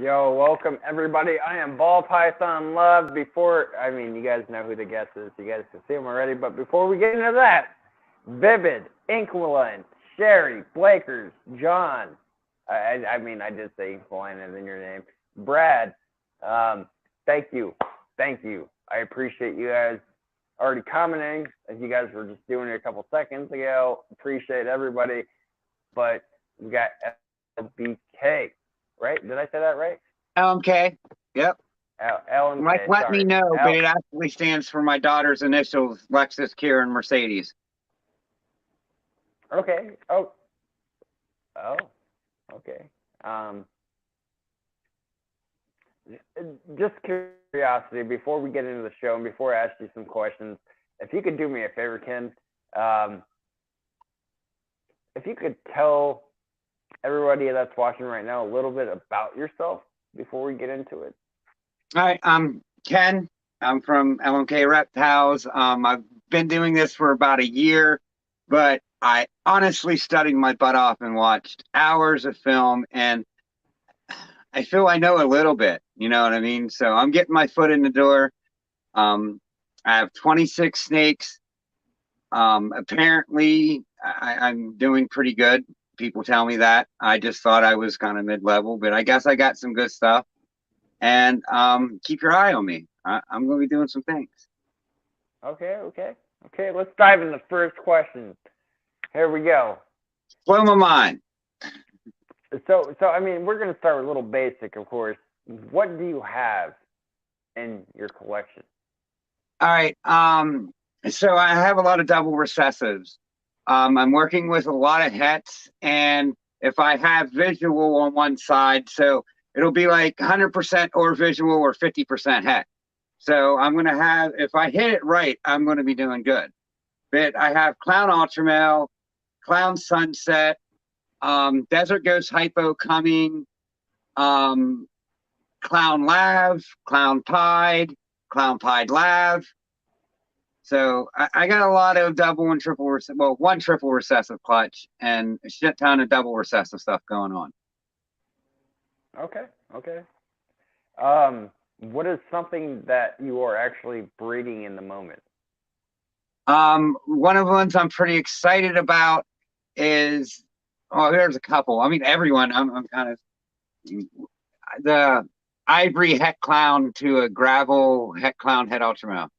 Yo, welcome everybody. I am Ball Python Love. You guys know who the guest is. You guys can see him already. But before we get into that, Vivid, Inquiline, Sherry, Blakers, John. I did say Inquiline as in your name. Brad, thank you. Thank you. I appreciate you guys already commenting, as you guys were just doing it a couple seconds ago. Appreciate everybody. But we got LBK. Right? Did I say that right? LMK. Yep. LMK. Like, let me know, but it actually stands for my daughter's initials, Lexus, Kira, and Mercedes. Okay. Oh. Okay. Just curiosity, before we get into the show and before I ask you some questions, if you could do me a favor, Ken, if you could tell everybody that's watching right now a little bit about yourself before we get into it. All right, I'm Ken. I'm from LMK Reptiles. I've been doing this for about a year, but I honestly studied my butt off and watched hours of film, and I feel I know a little bit, you know what I mean? So I'm getting my foot in the door. I have 26 snakes. Apparently I'm doing pretty good. People tell me that. I just thought I was kind of mid-level, but I guess I got some good stuff. And keep your eye on me. I'm going to be doing some things. Okay. Let's dive into the first question. Here we go. Blow my mind. So we're going to start with a little basic, of course. What do you have in your collection? All right. So I have a lot of double recessives. I'm working with a lot of hets, and if I have visual on one side, so it'll be like 100% or visual or 50% het. So I'm going to have, if I hit it right, I'm going to be doing good. But I have Clown Ultramel, Clown Sunset, Desert Ghost Hypo coming, Clown Lav, Clown Pied Lav. So I got a lot of double and triple, one triple recessive clutch and a shit ton of double recessive stuff going on. Okay. What is something that you are actually breeding in the moment? One of the ones I'm pretty excited about is, there's a couple. I mean, everyone. I'm kind of the ivory het clown to a gravel het clown het ultramel.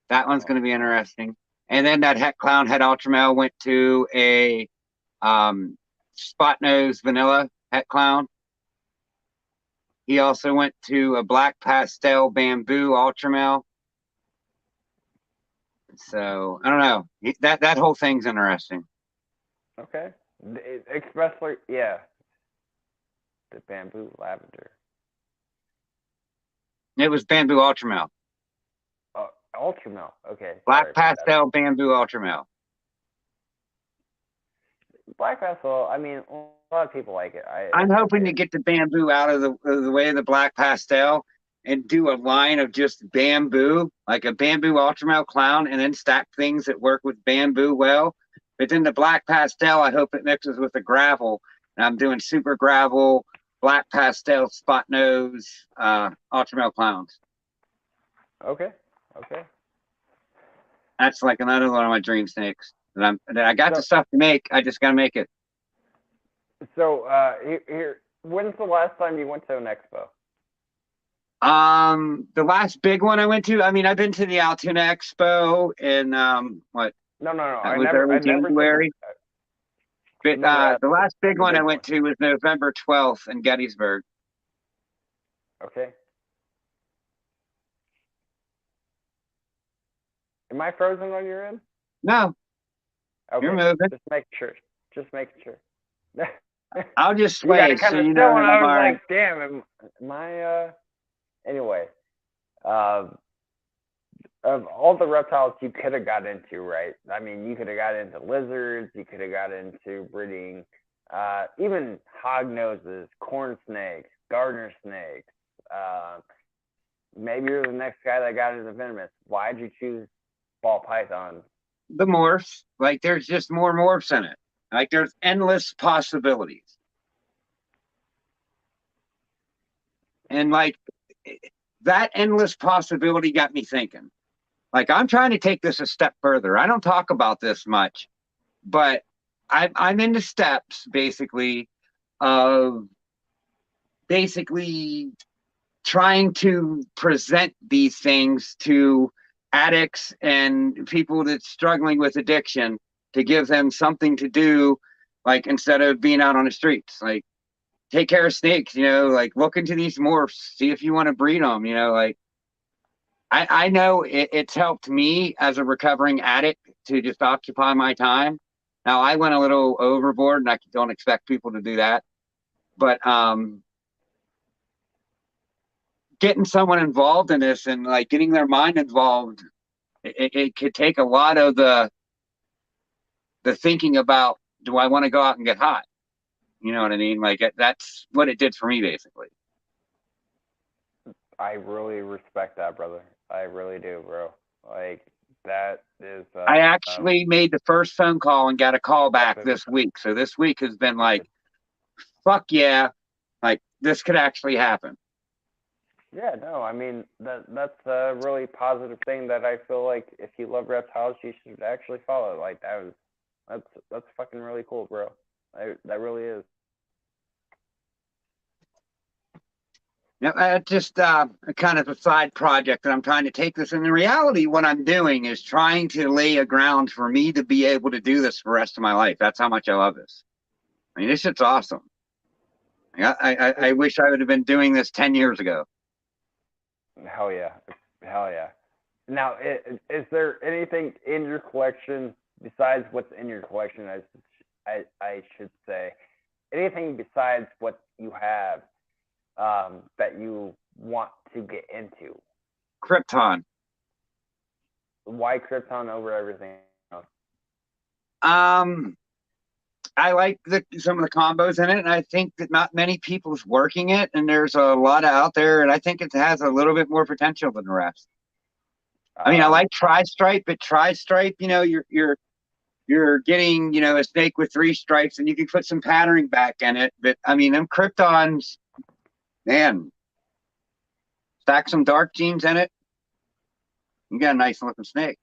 That one's going to be interesting. And then that het clown het ultramel went to a spot nose vanilla het clown. He also went to a black pastel bamboo ultramel. So I don't know. That whole thing's interesting. Okay. Especially, yeah. The bamboo lavender. It was bamboo ultramel. Ultramel. Okay. Black pastel bamboo ultramel. Black pastel. I mean, a lot of people like it. I'm hoping to get the bamboo out of the way of the black pastel and do a line of just bamboo, like a bamboo ultramel clown, and then stack things that work with bamboo well. But then the black pastel, I hope it mixes with the gravel. And I'm doing super gravel, black pastel, spot nose, ultramel clowns. Okay. That's like another one of my dream snakes. That I got the stuff to make. I just gotta make it. So here, when's the last time you went to an expo? The last big one I went to. I mean, I've been to the Altoona Expo in what? No. That was early January. But the last big one I went to was November 12th in Gettysburg. Okay. Am I frozen on your end? No. Okay. You're moving. Just making sure. I'll just sway so you know I was like, damn, am I anyway. Of all the reptiles you could have got into, right? I mean, you could have got into lizards, you could have got into breeding even hognoses, corn snakes, gardener snakes. Maybe you're the next guy that got into venomous. Why'd you choose ball pythons? The morphs, like there's just more morphs in it. Like there's endless possibilities. And like that endless possibility got me thinking. Like I'm trying to take this a step further. I don't talk about this much, but I'm into steps basically of basically trying to present these things to addicts and people that's struggling with addiction to give them something to do, like instead of being out on the streets. Like take care of snakes, you know, like look into these morphs, see if you want to breed them, you know, like I know it's helped me as a recovering addict to just occupy my time. Now I went a little overboard and I don't expect people to do that. But getting someone involved in this and like getting their mind involved, it could take a lot of the thinking about, do I want to go out and get hot? You know what I mean? Like that's what it did for me, basically. I really respect that, brother. I really do, bro. Like that is. I actually made the first phone call and got a call back this week. So this week has been like, fuck yeah, like this could actually happen. Yeah, no, I mean that's a really positive thing that I feel like if you love reptiles, you should actually follow. Like that's fucking really cool, bro. That really is. Yeah, just a kind of a side project that I'm trying to take this. And in reality, what I'm doing is trying to lay a ground for me to be able to do this for the rest of my life. That's how much I love this. I mean, this shit's awesome. I wish I would have been doing this 10 years ago. Hell yeah, hell yeah. Now, is there anything in your collection besides what's in your collection? I should say, anything besides what you have that you want to get into? Krypton. Why Krypton over everything else? I like some of the combos in it, and I think that not many people's working it, and there's a lot out there, and I think it has a little bit more potential than the rest. I mean, I like tri-stripe, but tri-stripe, you know, you're getting, you know, a snake with 3 stripes, and you can put some patterning back in it. But I mean, them Kryptons, man, stack some dark genes in it, you got a nice looking snake.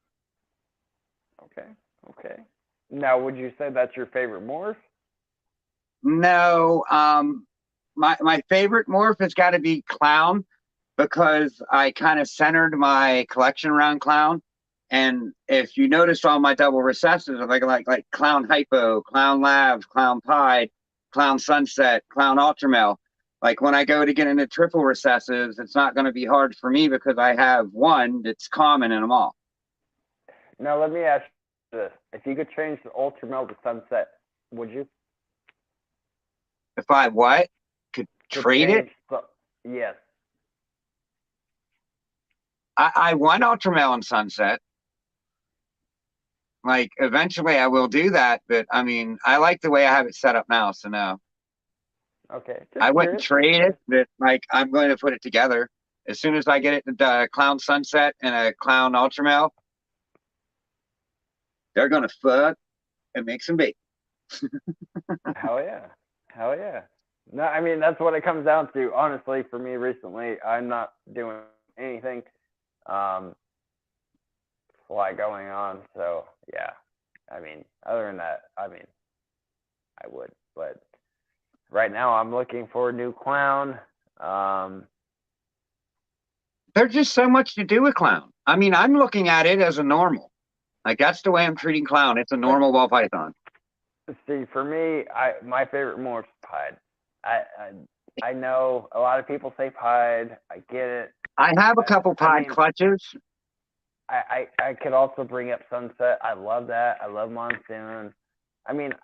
Okay, okay. Now, would you say that's your favorite morph? No, my favorite morph has got to be clown, because I kind of centered my collection around clown. And if you notice all my double recessives, like clown hypo, clown lav, clown pied, clown sunset, clown ultramel. Like when I go to get into triple recessives, it's not going to be hard for me because I have one that's common in them all. Now, let me ask you this. If you could change the ultramel to sunset, would you? If I what? Could trade it? Yes. I want ultramel and sunset. Like eventually I will do that, but I mean, I like the way I have it set up now, so no. Okay. I wouldn't trade it, but like I'm going to put it together. As soon as I get it to clown sunset and a clown ultramel, they're gonna fuck and make some bait. Hell yeah. Hell yeah. No, I mean that's what it comes down to. Honestly, for me recently, I'm not doing anything fly going on. So yeah. I mean, other than that, I mean I would. But right now I'm looking for a new clown. There's just so much to do with clown. I mean, I'm looking at it as a normal. Like that's the way I'm treating clown. It's a normal ball python. See, for me, my favorite morph's pied. I know a lot of people say pied. I get it. I have a couple pied clutches. I could also bring up sunset. I love that. I love monsoon. I mean,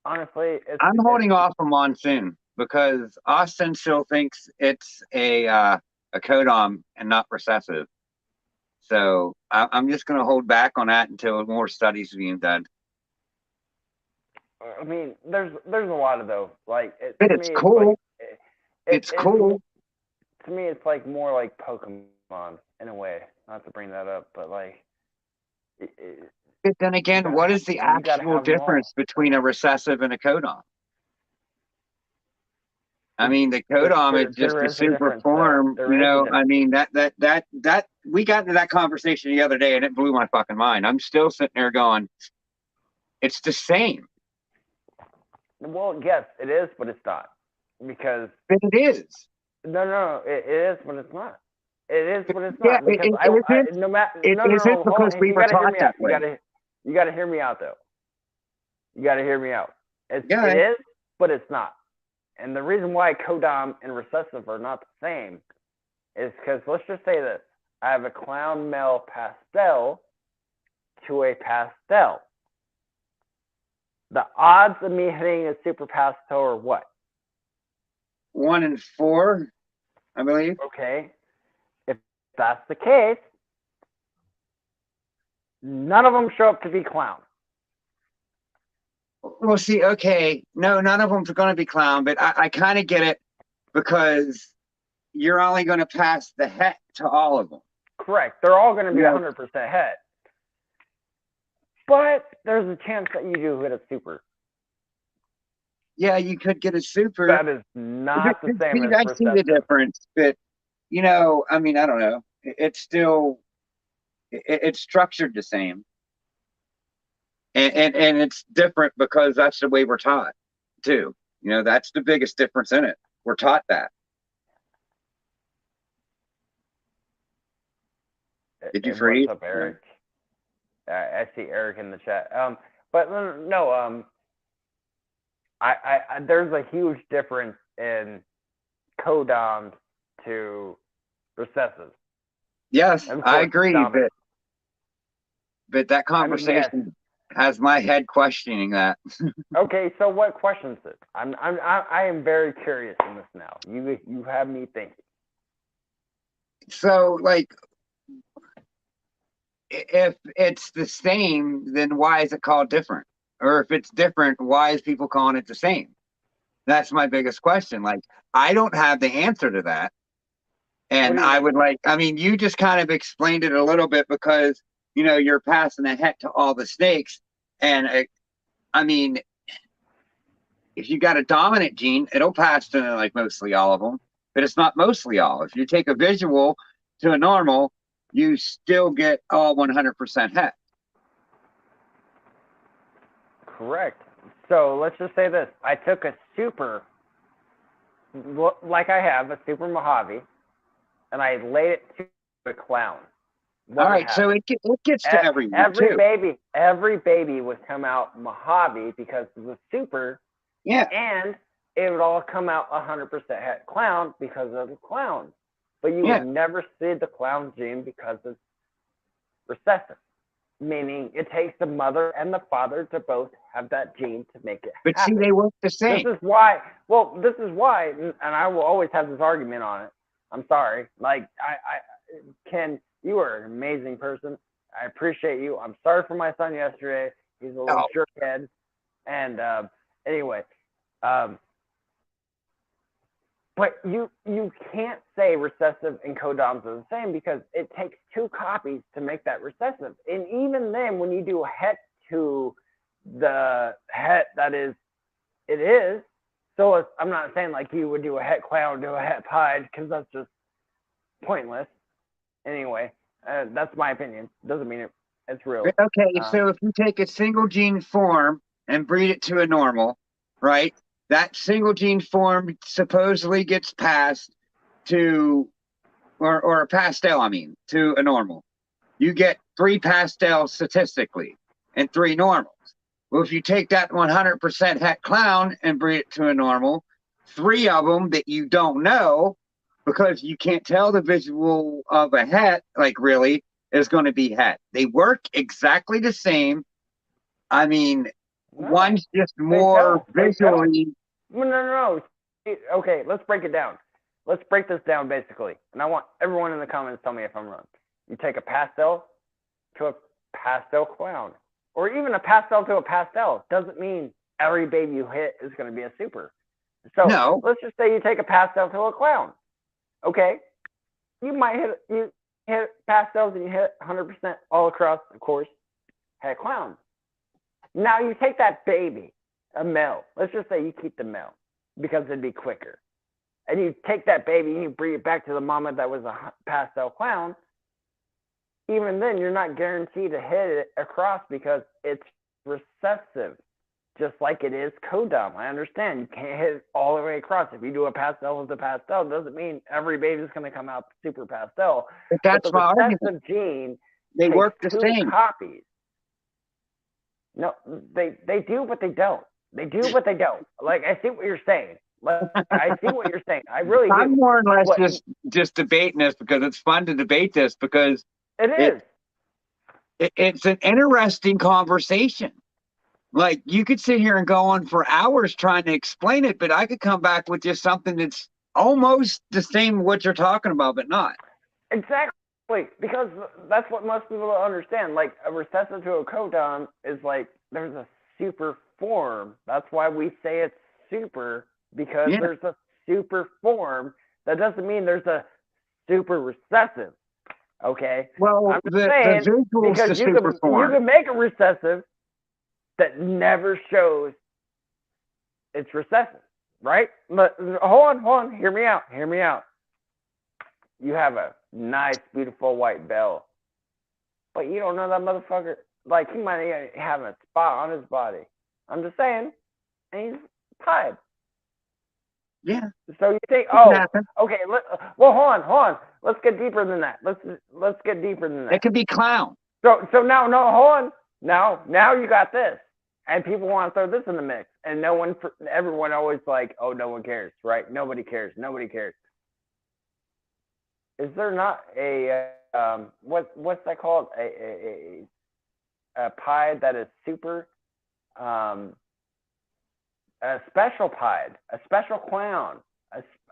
honestly, I'm holding off on monsoon because Austin still thinks it's a codom and not recessive. So I'm just going to hold back on that until more studies are being done. I mean, there's a lot of those. Like, it's cool. It's cool. To me, it's like more like Pokemon in a way. Not to bring that up, but like. But then again, what is the actual difference between a recessive and a codon? I mean, the codom is just There a is a super difference, though. form, There you is a know. difference. I mean, that we got into that conversation the other day, and it blew my fucking mind. I'm still sitting there going, it's the same. Well, yes, it is, but it's not. Because But it is. no, it is, but it's not. It is, but it's Yeah, not. Because it isn't. no matter, It no, isn't hold because on. we You were gotta hear taught me out. that way. You gotta hear me out, though. You gotta hear me out. Yeah. It is, but it's not. And the reason why codom and recessive are not the same is because, let's just say this. I have a clown male pastel to a pastel. The odds of me hitting a super pastel are what? 1 in 4, I believe. Okay. If that's the case, none of them show up to be clown. Well, see, okay, no, none of them's going to be clown, but I kind of get it because you're only going to pass the het to all of them. Correct. They're all going to be Yeah. 100% het. But there's a chance that you do hit a super. Yeah, you could get a super. That is not the same as I see the recessive. difference, but you know, I mean, I don't know. It's still it's structured the same, and it's different because that's the way we're taught too. You know, that's the biggest difference in it. We're taught that. Did you freeze? What's up, Eric? I see Eric in the chat. But no, I there's a huge difference in codom to recessive. Yes, I agree, dominant. but that conversation has my head questioning that. Okay, so what questions it? I am very curious in this now. You have me thinking. So, like, if it's the same, then why is it called different? Or if it's different, why is people calling it the same? That's my biggest question. Like, I don't have the answer to that. And I would like, I mean, you just kind of explained it a little bit because, you know, you're passing the het to all the snakes. And I mean, if you got a dominant gene, it'll pass to like mostly all of them, but it's not mostly all. If you take a visual to a normal, you still get all 100% het. Correct. So let's just say this. I took a super, like I have, a super Mojave, and I laid it to a clown. All right, so it gets to everyone Every baby would come out Mojave because it was super. Yeah. And it would all come out 100% het clown because of the clown. But you would never see the clown gene because it's recessive. Meaning it takes the mother and the father to both have that gene to make it But happen. see, they work the same. This is why, and I will always have this argument on it. I'm sorry. Like, Ken, you are an amazing person. I appreciate you. I'm sorry for my son yesterday. He's a little jerkhead. And anyway, but you can't say recessive and codoms are the same because it takes 2 copies to make that recessive. And even then, when you do a het to the het that is, it is. So I'm not saying like you would do a het clown to a het pied because that's just pointless. Anyway, that's my opinion. Doesn't mean it's real. Okay, so if you take a single gene form and breed it to a normal, right? That single gene form supposedly gets passed to, or a pastel, I mean, to a normal. You get 3 pastels statistically and 3 normals. Well, if you take that 100% het clown and breed it to a normal, 3 of them that you don't know, because you can't tell the visual of a het, like really, is going to be het. They work exactly the same. I mean, one's just more visually. No. Okay, let's break it down. Let's break this down basically. And I want everyone in the comments to tell me if I'm wrong. You take a pastel to a pastel clown. Or even a pastel to a pastel. Doesn't mean every baby you hit is going to be a super. So let's just say you take a pastel to a clown. Okay, you might hit pastels and you hit 100% all across, of course, het clown. Now you take that baby, a male. Let's just say you keep the male because it'd be quicker. and you take that baby and you bring it back to the mama that was a pastel clown, even then you're not guaranteed to hit it across because it's recessive, just like it is codom. I understand you can't hit it all the way across. If you do a pastel with a pastel, doesn't mean every baby's going to come out super pastel. But that's the my recessive argument. gene They takes work the 2 same. copies. No, they do, but they don't. They do, but they don't. Like, I see what you're saying. Like, I see what you're saying. I really do. I'm more or less But just debating this because it's fun to debate this because it is. It's an interesting conversation. Like you could sit here and go on for hours trying to explain it, but I could come back with just something that's almost the same what you're talking about, but not. Exactly. Because that's what most people don't understand. Like, a recessive to a codon is like there's a super form. That's why we say it's super, because there's a super form. That doesn't mean there's a super recessive. Okay? Well, I'm just saying, because you can make a recessive that never shows it's recessive, right? But hold on, hear me out. You have a nice, beautiful white bell, but you don't know that motherfucker. Like, he might have a spot on his body. I'm just saying, and he's pied. Yeah. So you think, okay, well, hold on. Let's get deeper than that. Let's get deeper than that. It could be clown. So now, no, hold on. Now you got this, and people want to throw this in the mix, and everyone always like, oh, no one cares, right? Nobody cares. Is there not a what's that called? A pied that is super, a special pied, a special clown.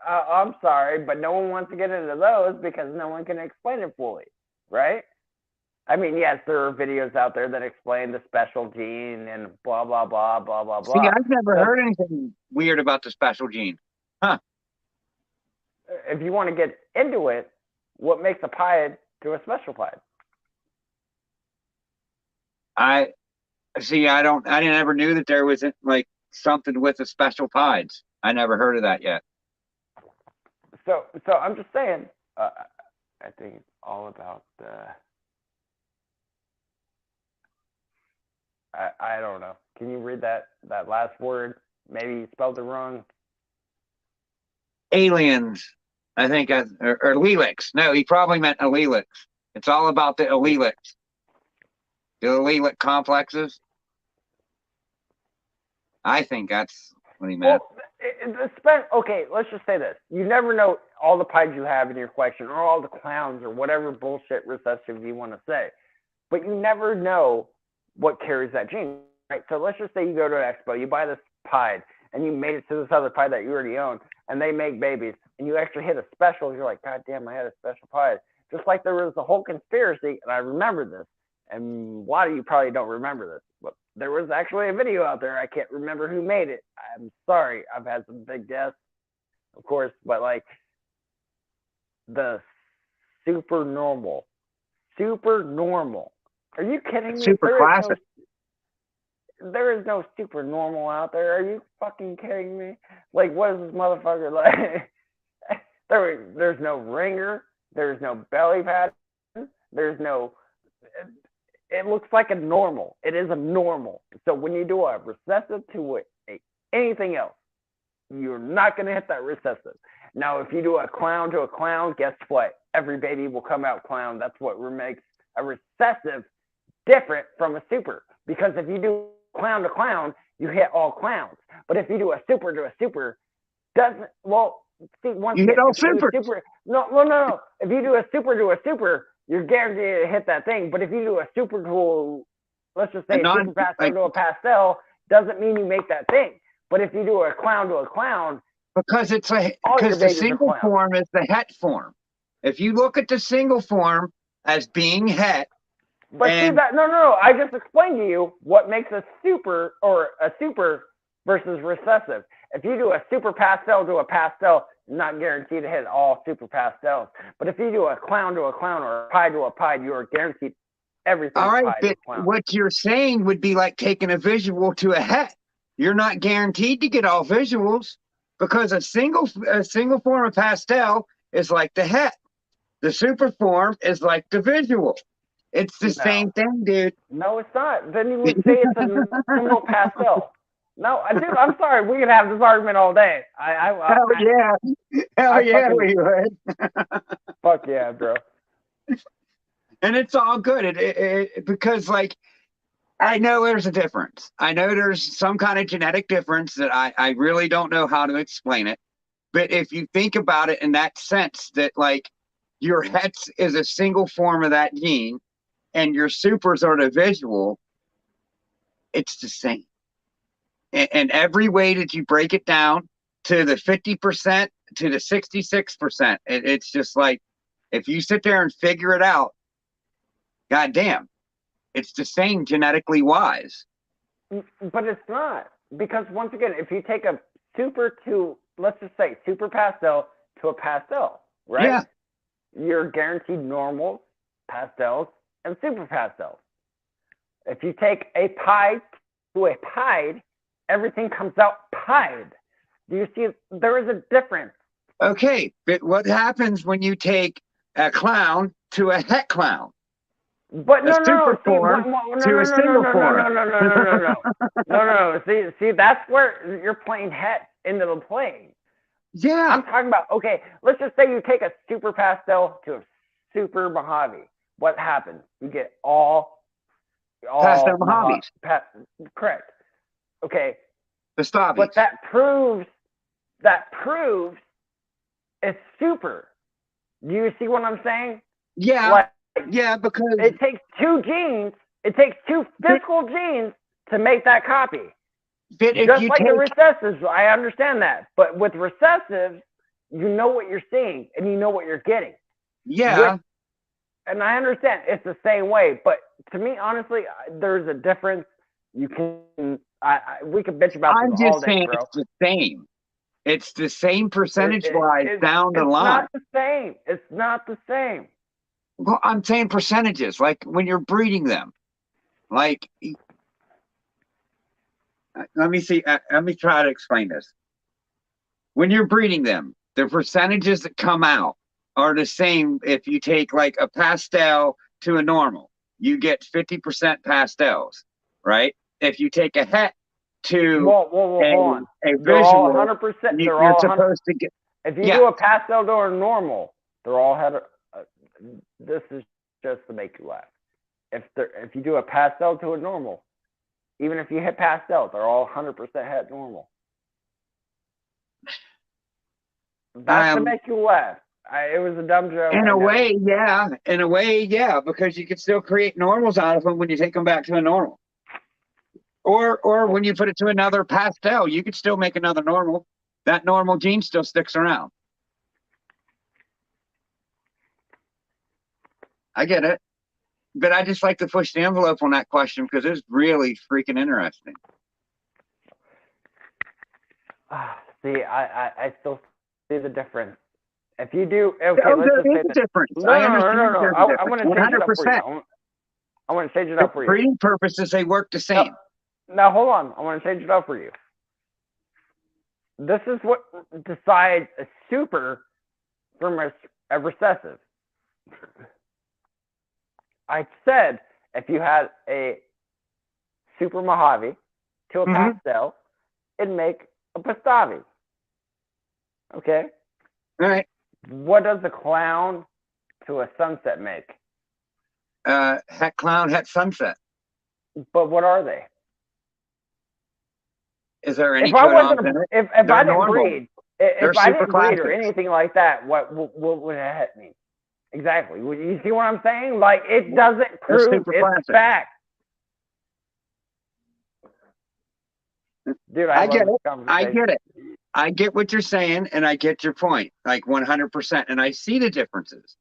I'm sorry, but no one wants to get into those because no one can explain it fully, right? I mean, yes, there are videos out there that explain the special gene and blah blah blah blah blah blah. See, I've never heard anything weird about the special gene. Huh? If you want to get into it, what makes a pied to a special pied? I never knew that there was like something with the special pieds. I never heard of that yet. So I'm just saying, I think it's all about the. I don't know. Can you read that last word? Maybe you spelled it wrong. Aliens, I think, or allelics. No, he probably meant allelics. It's all about the allelics. The allelic complexes. I think that's what he meant. Well, okay, let's just say this. You never know all the pies you have in your collection, or all the clowns, or whatever bullshit recessive you want to say. But you never know what carries that gene, right? So let's just say you go to an expo, you buy this pied, and you made it to this other pied that you already own, and they make babies, and you actually hit a special. You're like, God damn, I had a special pied. Just like there was a whole conspiracy, and I remember this, and a lot of you probably don't remember this, but there was actually a video out there. I can't remember who made it. I'm sorry. I've had some big guests, of course, but like the super normal. Are you kidding me? Super classic. There is no super normal out there. Are you fucking kidding me? Like, what is this motherfucker like? There's no ringer. There's no belly pattern. There's no. It looks like a normal. It is a normal. So when you do a recessive to anything else, you're not going to hit that recessive. Now, if you do a clown to a clown, guess what? Every baby will come out clown. That's what makes a recessive different from a super. Because if you do clown to clown, you hit all clowns. But if you do a super to a super, you hit all supers. No. If you do a super to a super, you're guaranteed to hit that thing. But if you do a super to, let's just say, a super pastel to a pastel, doesn't mean you make that thing. But if you do a clown to a clown, because the single form is the het form. If you look at the single form as being het, but see that no. I just explained to you what makes a super versus recessive. If you do a super pastel to a pastel, you're not guaranteed to hit all super pastels. But if you do a clown to a clown or a pied to a pied, you are guaranteed everything. All right, but what you're saying would be like taking a visual to a het. You're not guaranteed to get all visuals. because a single form of pastel is like the het. The super form is like the visual. It's the same thing, dude. No, it's not. Then you would say it's a single pastel. No, dude, I'm sorry. We could have this argument all day. Hell yeah, we would. Fuck yeah, bro. And it's all good. Because, like, I know there's a difference. I know there's some kind of genetic difference that I really don't know how to explain it. But if you think about it in that sense, that like your hets is a single form of that gene, and your supers are the visual, it's the same. And every way that you break it down to the 50% to the 66%, it's just like, if you sit there and figure it out, goddamn, it's the same genetically wise. But it's not, because once again, if you take a super to, let's just say super pastel to a pastel, right? Yeah. You're guaranteed normals, pastels, and super pastels. If you take a pied to a pied, everything comes out pied. Do you see? There is a difference. Okay, but what happens when you take a clown to a het clown? But no. See, that's where you're playing het into the plane. Yeah. I'm talking about, okay, let's just say you take a super pastel to a super Mojave. What happens? You get all pastel Mojaves. Correct. Okay. The Stavies. But that proves it's super. Do you see what I'm saying? Yeah. Like, yeah, because it takes two genes. It takes two physical genes to make that copy. Just like the recessives, I understand that. But with recessives, you know what you're seeing and you know what you're getting. Yeah. And I understand it's the same way, but to me, honestly, there's a difference. You can, we could bitch about this all day, bro. It's the same. It's the same percentage-wise down the line. It's not the same. It's not the same. Well, I'm saying percentages, like when you're breeding them. Like, let me see. Let me try to explain this. When you're breeding them, the percentages that come out are the same. If you take like a pastel to a normal, you get 50% pastels, right? If you take a het to hold on. A they're visual, all 100%. They're all supposed to get. If you do a pastel to a normal, they're all had. This is just to make you laugh. If you do a pastel to a normal, even if you hit pastel, they're all 100% het normal. That's to make you laugh. It was a dumb joke. In a way, yeah, because you can still create normals out of them when you take them back to a normal. Or when you put it to another pastel, you could still make another normal. That normal gene still sticks around. I get it. But I just like to push the envelope on that question because it's really freaking interesting. See, I still see the difference. If you do, okay, let's just say the difference. No. I want to change it up for you. I want to change it up for you. For breeding purposes, they work the same. Now, hold on. I want to change it up for you. This is what decides a super from a recessive. I said if you had a super Mojave to a pastel, it'd make a Pastavi. Okay? All right. What does a clown to a sunset make? Het clown, het sunset. But what are they? Is there any if I didn't breed, if I didn't breed or anything like that, what would a het mean? Exactly. You see what I'm saying? Like, it doesn't prove it's fact. Dude, I get it. I get it. I get what you're saying, and I get your point, like 100%. And I see the differences.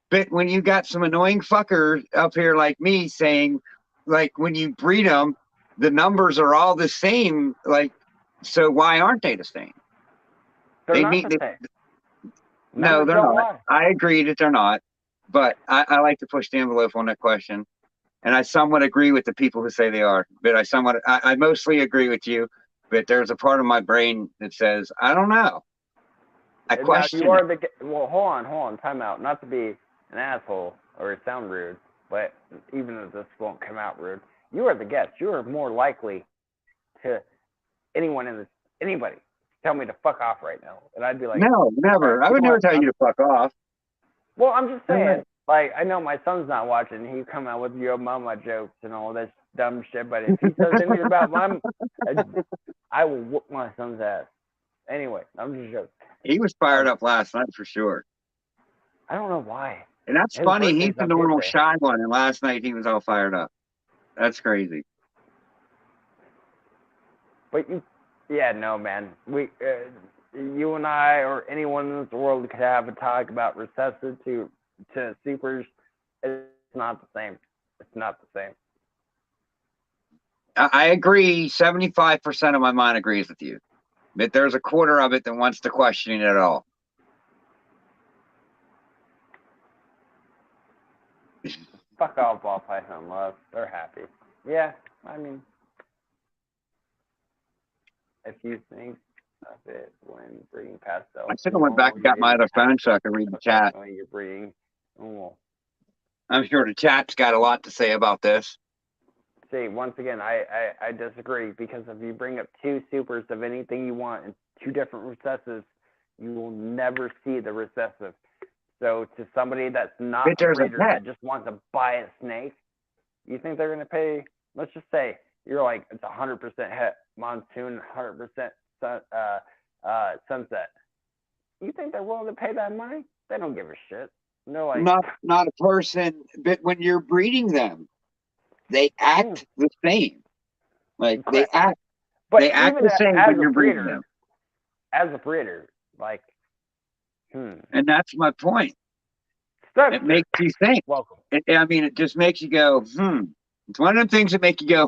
But when you got some annoying fucker up here like me saying, like, when you breed them, the numbers are all the same. Like, so why aren't they the same? They're not the same. No, they're not. I agree that they're not. But I like to push the envelope on that question. And I somewhat agree with the people who say they are. But I mostly agree with you. but there's a part of my brain that says, I don't know. I Now question you are it. well. Hold on, time out. Not to be an asshole or sound rude, but even if this won't come out rude, you are the guest. You are more likely to anybody tell me to fuck off right now, and I'd be like, No, all right, never. I you would know never what? tell you to fuck off. Well, I'm just No saying. way. Like, I know my son's not watching. He come out with your mama jokes and all this dumb shit. But if he says anything about I will whoop my son's ass. Anyway, I'm just joking. He was fired up last night for sure. I don't know why. And that's His funny. birthday's He's the on normal Tuesday. shy one. And last night he was all fired up. That's crazy. But yeah, no, man. You and I, or anyone in this world, could have a talk about recessive to supers. It's not the same. It's not the same. I agree. 75% of my mind agrees with you. But there's a quarter of it that wants to question it at all. Fuck all ball python love. They're happy. Yeah, I mean, if you think of it when breeding pastels, I should have went back and got my other phone so I could read the chat. You're breeding. Oh. I'm sure the chat's got a lot to say about this. See, once again, I disagree, because if you bring up two supers of anything you want and two different recessives, you will never see the recessive. So to somebody that's not a breeder that just wants to buy a snake, you think they're going to pay, let's just say you're like, it's 100% het, monsoon, 100% sunset. You think they're willing to pay that money? They don't give a shit. They're like, not a person, but when you're breeding them, they act the same. Like correct. they act the same when you're breeding them. As a breeder, like, And that's my point. Stuff it makes you think. Welcome. It just makes you go, It's one of the things that make you go,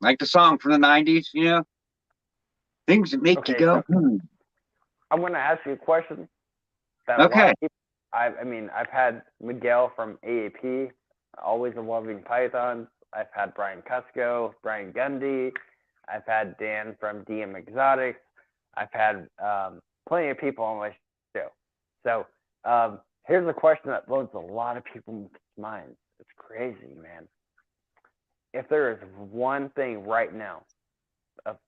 Like the song from the 90s, you know? Things that make you go, I'm going to ask you a question. Okay. I've had Miguel from AAP, Always a Loving Pythons. I've had Brian Cusco, Brian Gundy. I've had Dan from DM Exotics. I've had plenty of people on my show. So here's a question that blows a lot of people's minds. It's crazy, man. If there is one thing right now of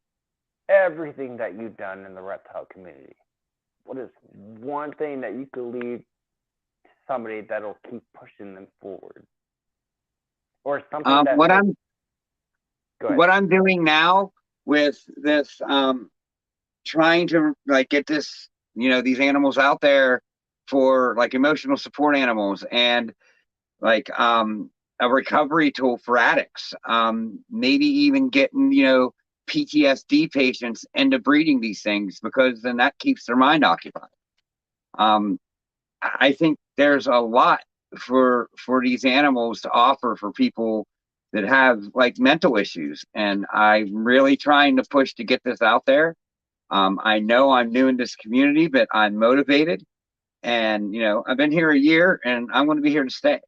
everything that you've done in the reptile community, what is one thing that you could leave to somebody that'll keep pushing them forward? Or something that what I'm doing now with this trying to like get this, these animals out there for like emotional support animals and like a recovery tool for addicts, maybe even getting PTSD patients into breeding these things, because then that keeps their mind occupied. I think there's a lot for these animals to offer for people that have like mental issues, and I'm really trying to push to get this out there. I know I'm new in this community, but I'm motivated, and I've been here a year, and I'm going to be here to stay.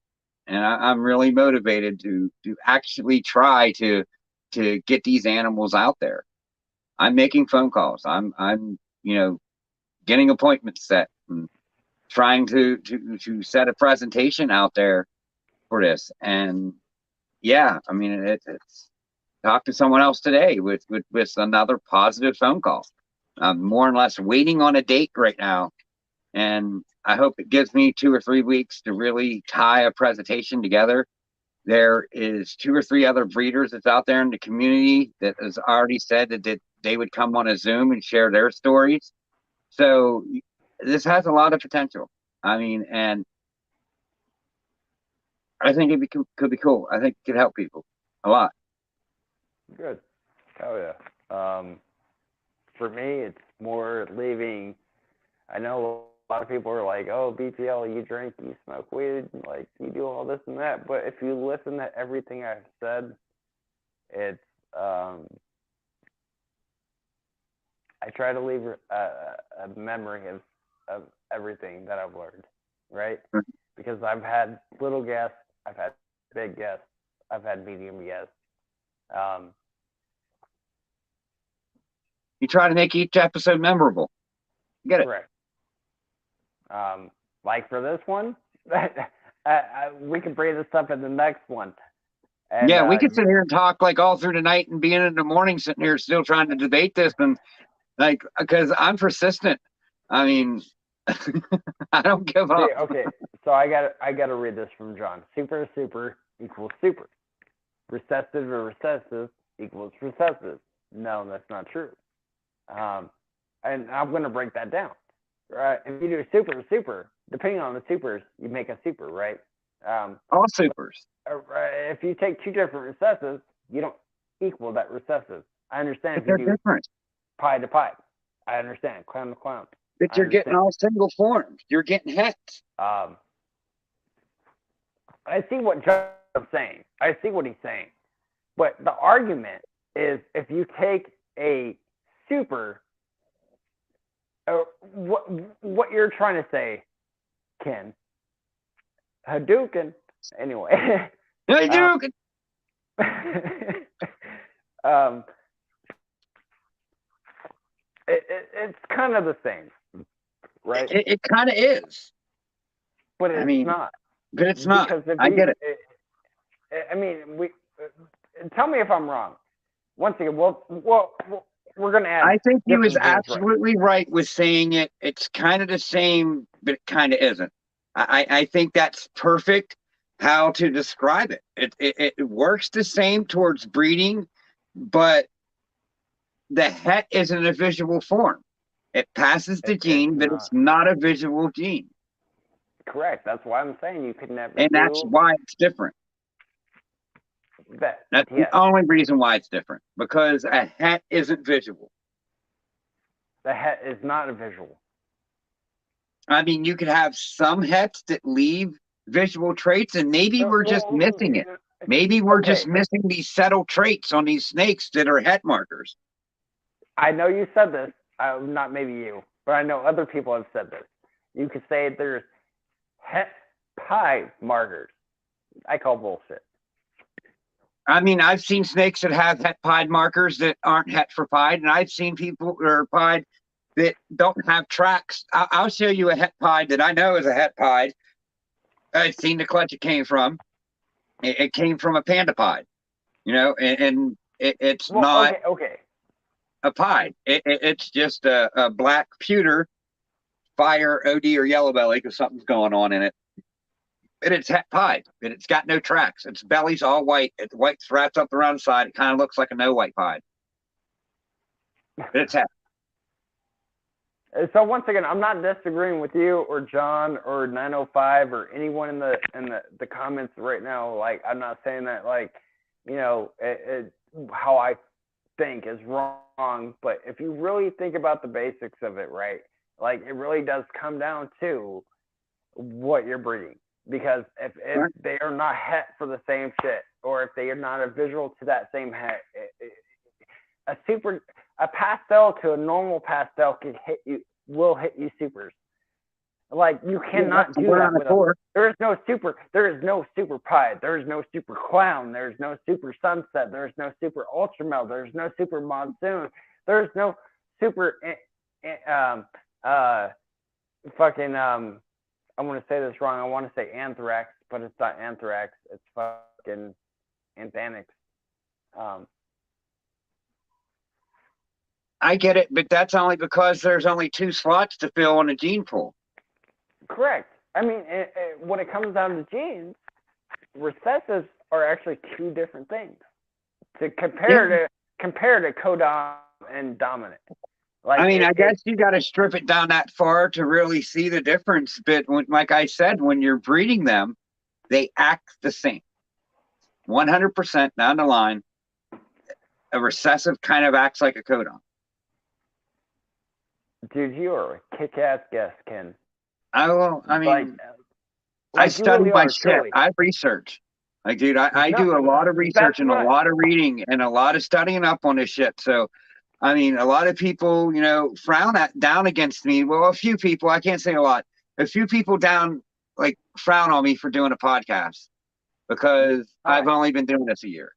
And I'm really motivated to actually try to get these animals out there. I'm making phone calls. I'm getting appointments set, and trying to set a presentation out there for this. And yeah, it's talk to someone else today with another positive phone call. I'm more or less waiting on a date right now, and I hope it gives me 2 or 3 weeks to really tie a presentation together. There is 2 or 3 other breeders that's out there in the community that has already said that they would come on a Zoom and share their stories. So this has a lot of potential. And I think it could be cool. I think it could help people a lot. Good. Oh yeah. For me, it's more leaving. I know a lot of people are like, "Oh, BPL, you drink, you smoke weed, like you do all this and that." But if you listen to everything I've said, it's I try to leave a memory of everything that I've learned, right? Because I've had little guests, I've had big guests, I've had medium guests. You try to make each episode memorable. Get it? Correct. Like for this one, we can bring this up in the next one. And, yeah, we could sit here and talk like all through the night and be in the morning sitting here still trying to debate this, and like because I'm persistent. I mean, I don't give up. Okay, so I gotta read this from John. Super to super equals super. Recessive to recessive equals recessive. No, that's not true. And I'm gonna break that down. Right? If you do super to super, depending on the supers, you make a super, right? All supers. If you take two different recessives, you don't equal that recessive. I understand if you do different. Pi to pi. I understand clown to clown. But you're getting all single forms. You're getting hets. I see what John's saying. I see what he's saying. But the argument is if you take a super, what you're trying to say, Ken, Hadouken, anyway. Hadouken. It's kind of the same, right? It kind of is. But it's not. But it's not. I get it. I mean, tell me if I'm wrong. Once again, we're going to add. I think he was absolutely right with saying it. It's kind of the same, but it kind of isn't. I think that's perfect how to describe it. It works the same towards breeding, but the het isn't a visual form. It passes the gene, but it's not a visual gene. Correct. That's why I'm saying you could never. And that's why it's different. That's the only reason why it's different, because a het isn't visual. The het is not a visual. I mean, you could have some hets that leave visual traits, and maybe we're just missing it. Maybe we're just missing these subtle traits on these snakes that are het markers. I know you said this, not maybe you, but I know other people have said this. You could say there's het pi markers. I call bullshit. I mean, I've seen snakes that have het pied markers that aren't het for pied, and I've seen people or pied that don't have tracks. I'll show you a het pied that I know is a het pied. I've seen the clutch it came from. It came from a panda pied, you know, and it's not a pied. It's just a black pewter fire OD or yellow belly because something's going on in it. And it's het pied, and it's got no tracks. Its belly's all white. It's white wrapped up around the side. It kind of looks like a no white pied. But it's het. So once again, I'm not disagreeing with you or John or 905 or anyone in the comments right now. Like, I'm not saying that, like, you know, how I think is wrong. But if you really think about the basics of it, right, like, it really does come down to what you're breeding. Because if they are not het for the same shit, or if they are not a visual to that same het, a pastel to a normal pastel will hit you supers. Like, you cannot do that with there is no super pied, there is no super clown, there is no super sunset, there is no super ultramel, there is no super monsoon, there is no super I want to say this wrong. I want to say anthrax, but it's not anthrax. It's fucking anthanics. I get it, but that's only because there's only 2 slots to fill on a gene pool. Correct. I mean, when it comes down to genes, recessives are actually 2 different things. To compare to codom and dominant. Like, I mean, I guess you got to strip it down that far to really see the difference. But like I said, when you're breeding them, they act the same. 100% down the line, a recessive kind of acts like a codon. Dude, you are a kick-ass guest, Ken. I study my shit. I research. Like, dude, I do a lot of research and a lot of reading and a lot of studying up on this shit. So, I mean, a lot of people, you know, down against me. Well, a few people, I can't say a lot. A few people frown on me for doing a podcast because I've only been doing this a year.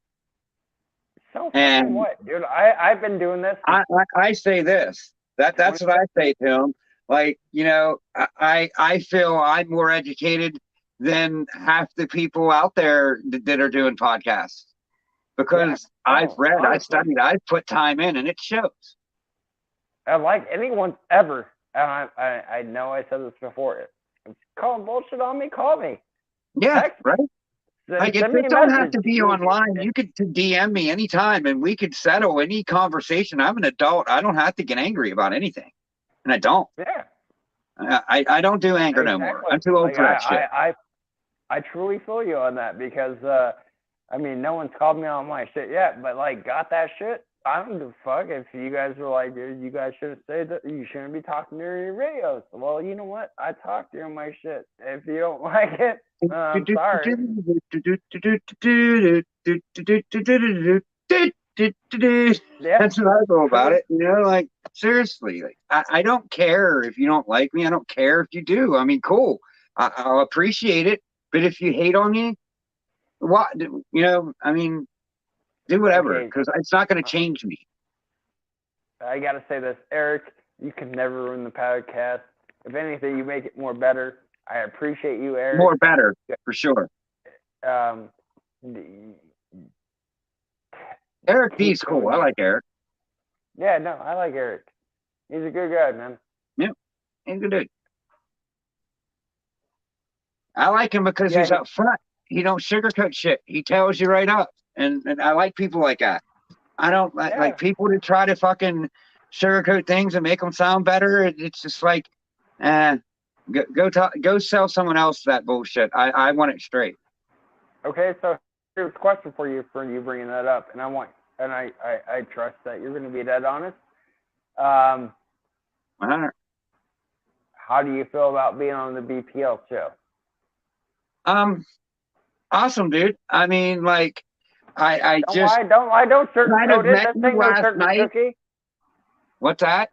So fucking And what, dude? I've been doing this. I say this. That's what I say to him. Like, I feel I'm more educated than half the people out there that are doing podcasts Yeah, because I've no, read, I've honestly, studied, I've put time in, and it shows. like anyone ever. And I know I said this before. If you're calling bullshit on me, call me. Yeah, Text, right. Like send me it a don't have message. to be online. You could DM me anytime, and we could settle any conversation. I'm an adult. I don't have to get angry about anything, and I don't. Yeah, I don't do anger no more. exactly. I'm too old Like for that shit. I truly feel you on that because I mean no one's called me on my shit yet, but like got that shit. I don't give a fuck if you guys were like, dude, you guys shouldn't say that. You shouldn't be talking during your videos. Well, you know what? I talk during my shit. If you don't like it, I'm sorry. Yeah, That's what I go about true. it. Like seriously, like I don't care if you don't like me. I don't care if you do. I mean, cool. I'll appreciate it. But if you hate on me, what? I mean, do whatever Okay, because it's not going to change me. I gotta say this, Eric. You can never ruin the podcast. If anything, you make it more better. I appreciate you, Eric. More better for sure. Um, Eric B's keep cool. doing I you. like Eric. Yeah, no, I like Eric. He's a good guy, man. Yeah, he's a good dude. I like him because Yeah, he's up front. He don't sugarcoat shit. He tells you right up, and I like people like that. I don't like yeah. people that try to fucking sugarcoat things and make them sound better. It's just like, eh, go sell someone else that bullshit. I want it straight. Okay, so here's a question for you bringing that up, and I trust that you're going to be dead honest. Um, Uh, how do you feel about being on the BPL show? Um, awesome, dude. I mean, like, I Don't just lie, don't lie, don't kind of sugarcoat it. met This you ain't no last sugar night. cookie. What's that?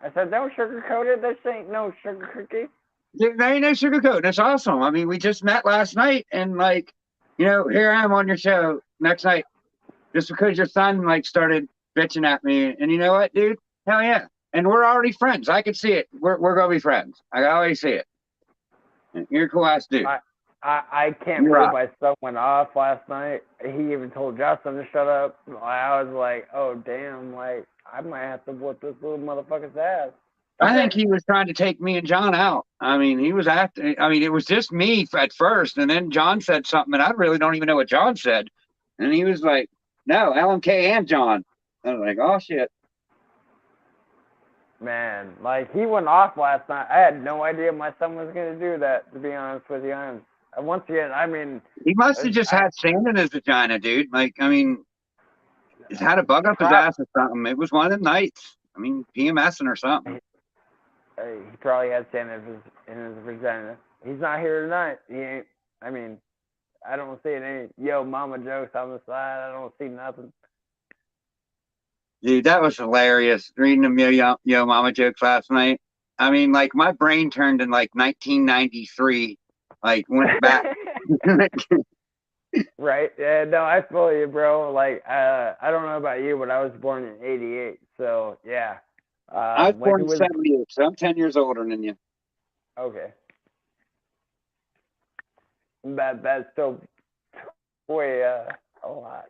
I said, don't sugarcoat it. This ain't no sugar cookie. There ain't no sugarcoat. It's awesome. I mean, we just met last night, and like, here I am on your show next night, just because your son like started bitching at me. And you know what, dude? Hell yeah. And we're already friends. I can see it. We're gonna be friends. I always see it. You're a cool ass dude. I can't You believe rock. my son went off last night. He even told Justin to shut up. I was like, oh damn, like I might have to whoop this little motherfucker's ass. I think he was trying to take me and John out. I mean, he was acting. I mean, it was just me at first, and then John said something, and I really don't even know what John said. And he was like, "No, LMK and John." I was like, "Oh shit." Man, like he went off last night. I had no idea my son was gonna do that. To be honest with you, once again, I mean, He must have just I had sand in his vagina, dude. Like, I mean, he's had a bug up his prob- ass or something. It was one of them nights. I mean, PMSing or something. he probably had sand in his vagina. He's not here tonight. He ain't. I mean, I don't see any yo mama jokes on the side. I don't see nothing. Dude, that was hilarious. Reading them yo mama jokes last night. I mean, like my brain turned in like 1993. Like went back. Right? Yeah, no, I feel you, bro. Like, I don't know about you, but I was born in '88, so yeah. I was When born he in was '78, so I'm 10 years older than you. okay, that's still way a lot.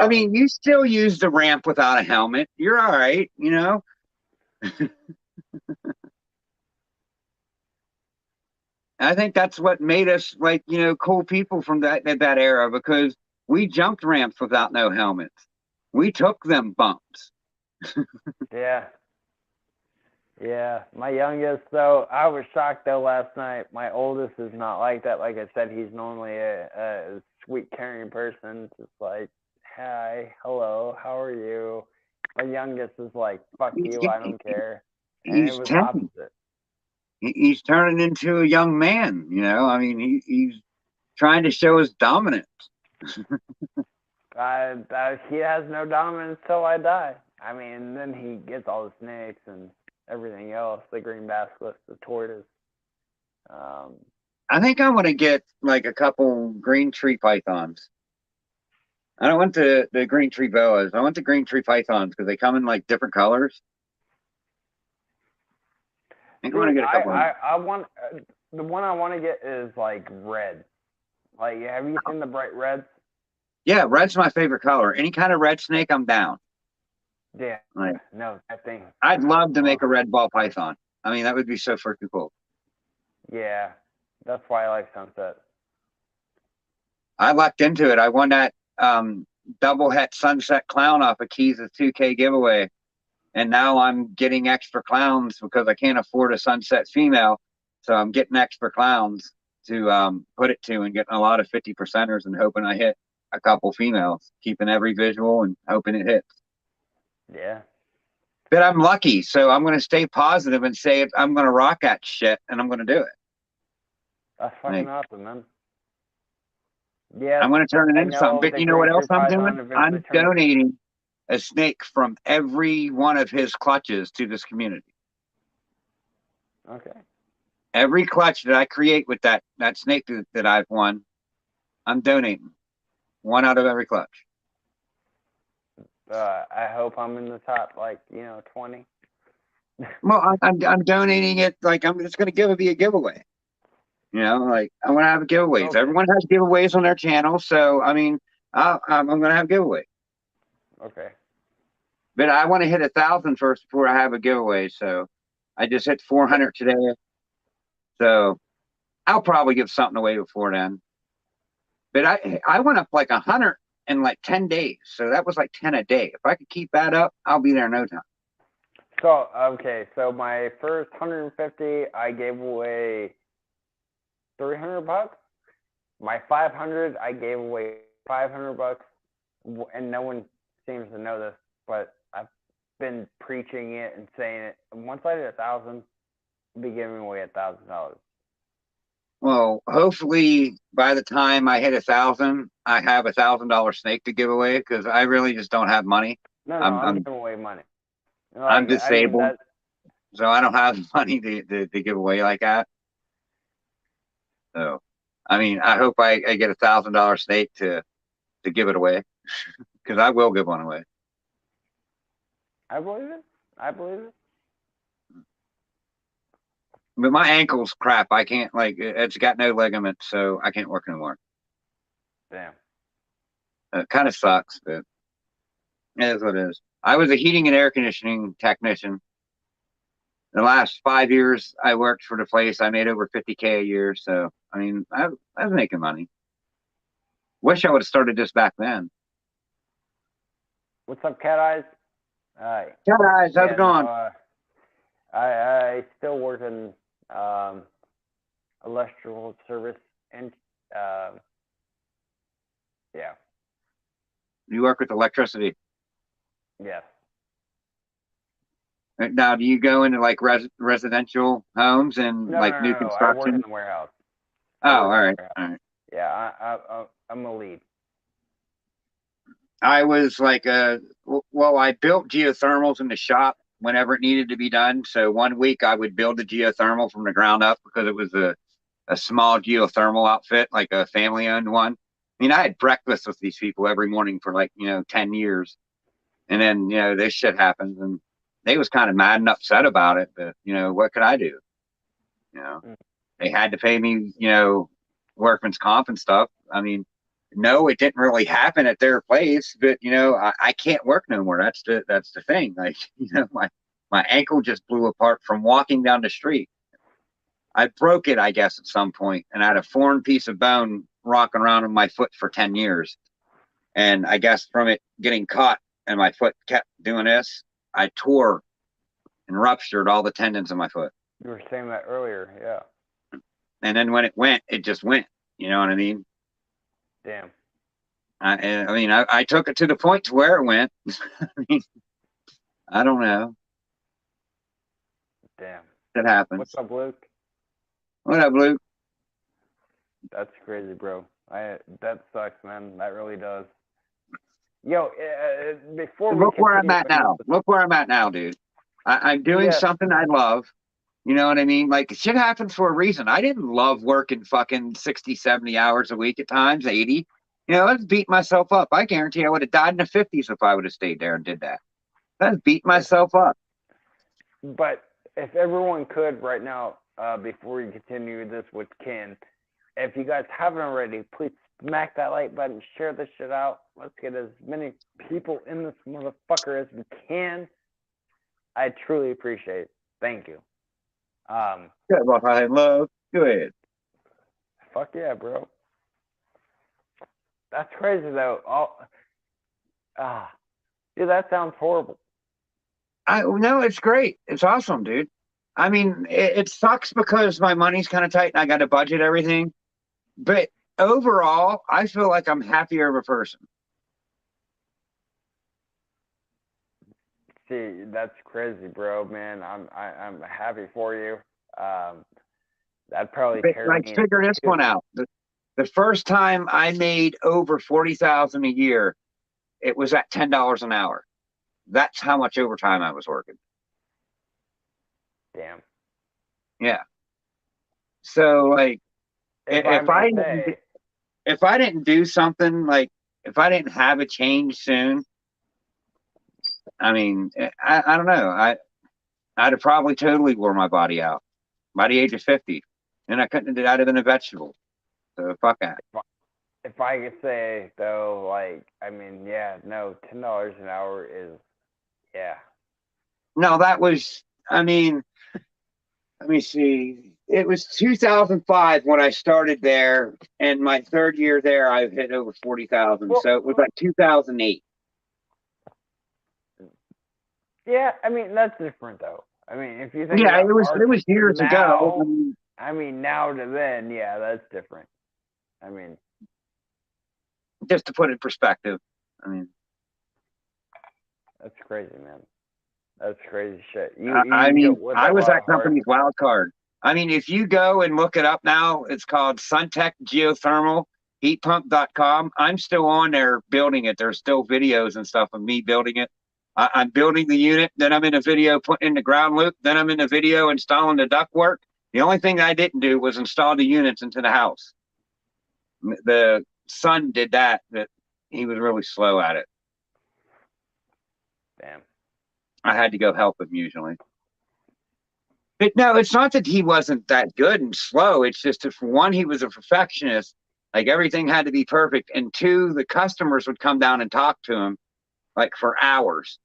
I mean, you still use the ramp without a helmet. You're all right, I think that's what made us like, cool people from that era because we jumped ramps without no helmets. We took them bumps. Yeah. Yeah, my youngest though, I was shocked though last night. My oldest is not like that. Like I said, he's normally a sweet, caring person. Just like, hi, hello, how are you? My youngest is like, fuck you, I don't care. And it He's was 10. opposite. He's turning into a young man, I mean, he's trying to show his dominance. He has no dominance till I die. I mean, then he gets all the snakes and everything else, the green basilisk, the tortoise. I think I want to get like a couple green tree pythons. I don't want the green tree boas. I want the green tree pythons because they come in like different colors. I think I want to See, get a couple of them. I want the one I want to get is like red. Like, have you seen the bright reds? Yeah, red's my favorite color. Any kind of red snake, I'm down. Yeah. Like, No, that thing. I'd love to make a red ball python. I mean, that would be so freaking cool. Yeah, that's why I like sunset. I lucked into it. I won that double het sunset clown off of Keys' 2K giveaway. And now I'm getting extra clowns because I can't afford a sunset female. So I'm getting extra clowns to put it to and getting a lot of 50%ers and hoping I hit a couple females, keeping every visual and hoping it hits. Yeah. But I'm lucky, so I'm going to stay positive and say I'm going to rock that shit and I'm going to do it. That's fucking awesome, man. Yeah. I'm going to turn it into something. But you know what else I'm doing? I'm donating a snake from every one of his clutches to this community. Okay. Every clutch that I create with that snake that I've won, I'm donating one out of every clutch. I hope I'm in the top, 20. Well, I'm donating it. Like, I'm just going to be a giveaway. You know, like, I want to have giveaways. Okay. Everyone has giveaways on their channel, so I mean, I'm going to have giveaways. Okay. But I want to hit 1,000 first before I have a giveaway. So I just hit 400 today. So I'll probably give something away before then. But I went up like 100 in like 10 days. So that was like 10 a day. If I could keep that up, I'll be there in no time. So, okay. So my first 150, I gave away $300. My 500, I gave away $500. And no one seems to know this, but I've been preaching it and saying it. Once I did 1,000, I'll be giving away $1,000. Well, hopefully by the time I hit 1,000, I have $1,000 snake to give away because I really just don't have money. No, I'm giving away money. Like, I'm disabled, so I don't have money to give away like that. So, I mean, I hope I get $1,000 snake to give it away because I will give one away. I believe it. I believe it. But my ankle's crap. I can't, like, it's got no ligaments, so I can't work anymore. Damn. It kind of sucks, but it is what it is. I was a heating and air conditioning technician. The last 5 years I worked for the place, I made over 50K a year. So, I mean, I was making money. Wish I would have started this back then. What's up, Cat Eyes? Hi. Cat Eyes, how's it going? No, I still work in electrical service and yeah. You work with electricity? Yes. Now, do you go into like residential homes and new construction? I work in the warehouse. Oh, all right. Yeah, I'm a lead. I was like I built geothermals in the shop whenever it needed to be done. So 1 week I would build the geothermal from the ground up because it was a small geothermal outfit, like a family-owned one. I mean, I had breakfast with these people every morning for 10 years. And then, this shit happens and they was kind of mad and upset about it, but what could I do? They had to pay me, workman's comp and stuff. I mean, no, it didn't really happen at their place, but I can't work no more. That's the thing. Like, my ankle just blew apart from walking down the street. I broke it, I guess, at some point, and I had a foreign piece of bone rocking around in my foot for 10 years. And I guess from it getting caught and my foot kept doing this, I tore and ruptured all the tendons in my foot. You were saying that earlier, yeah. And then when it went, it just went. You know what I mean? Damn. I took it to the point to where it went. I don't know. Damn. That happens. What's up, Luke? What up, Luke? That's crazy, bro. That sucks, man. That really does. Yo, before look where I'm at now. Look where I'm at now, dude. I'm doing something I love. You know what I mean? Like, shit happens for a reason. I didn't love working fucking 60, 70 hours a week at times, 80. You know, let's beat myself up. I guarantee I would have died in the 50s if I would have stayed there and did that. Let's beat myself up. But if everyone could right now, before we continue this with Ken, if you guys haven't already, please smack that like button, share this shit out. Let's get as many people in this motherfucker as we can. I truly appreciate it. Thank you. Good, well, I love. Go ahead. Fuck yeah, bro. That's crazy though. Dude, that sounds horrible. No, it's great. It's awesome, dude. I mean, it sucks because my money's kind of tight and I got to budget everything. But overall, I feel like I'm happier of a person. See, that's crazy, bro, man. I'm happy for you. That probably But, tear like, me figure this too. one out. The first time I made over 40,000 a year, it was at $10 an hour. That's how much overtime I was working. Damn. Yeah. So, like, If I may say, if I didn't do something, like if I didn't have a change soon, I mean, I don't know. I'd have probably totally wore my body out by the age of 50, and I couldn't. I'd have been a vegetable. So fuck that. if I could say though, like, I mean, yeah, no, $10 an hour is, yeah. No, that was. I mean, let me see. It was 2005 when I started there, and my third year there, I hit over 40,000. Well, So it was like 2008. yeah, I mean that's different though. I mean, if you think Yeah, about art it was years ago. now, I mean now to then, yeah, that's different. I mean, just to put it in perspective. I mean, that's crazy, man. That's crazy shit. I go mean, with I a was lot that of hard. company's wild card. I mean, if you go and look it up now, it's called Suntech Geothermal Heatpump.com. I'm still on there building it. There's still videos and stuff of me building it. I'm building the unit, then I'm in a video putting in the ground loop, then I'm in a video installing the ductwork. The only thing I didn't do was install the units into the house. The son did that, but he was really slow at it. Damn. I had to go help him usually. But no, it's not that he wasn't that good and slow. It's just that, for one, he was a perfectionist. Like, everything had to be perfect. And two, the customers would come down and talk to him like for hours,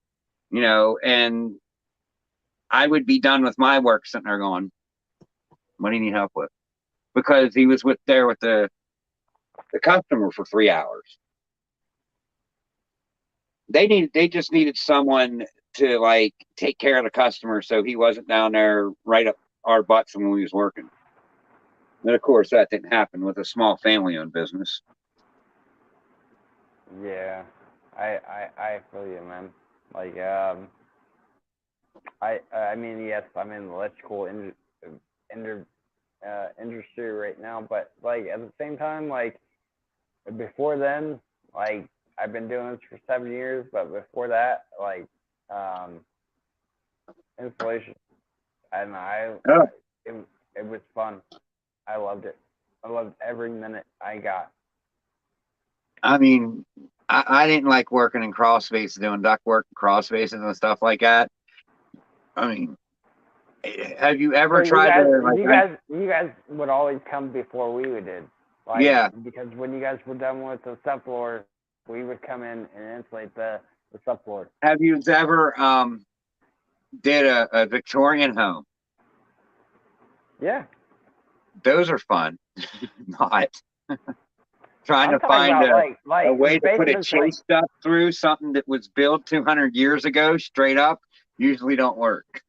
you know, and I would be done with my work sitting there going, what do you need help with? Because he was there with the customer for 3 hours. They just needed someone to, like, take care of the customer, so he wasn't down there right up our butts when we was working. And of course, that didn't happen with a small family-owned business. Yeah, I feel you, man. Like, I mean, yes, I'm in the electrical industry right now, but like at the same time, like before then, like I've been doing this for 7 years, but before that, like installation, and Oh, it it was fun. I loved it. I loved every minute I got. I mean, I didn't like working in crawl spaces, doing duct work, crawl spaces and stuff like that. I mean, have you So ever you tried guys, to, like, you guys would always come before we did, like yeah. because when you guys were done with the subfloor, we would come in and insulate the subfloor. Have you ever did a Victorian home? Yeah, Those are fun. Not trying I'm to talking find about a way to put a basements, like chase duct through something that was built 200 years ago straight up usually don't work.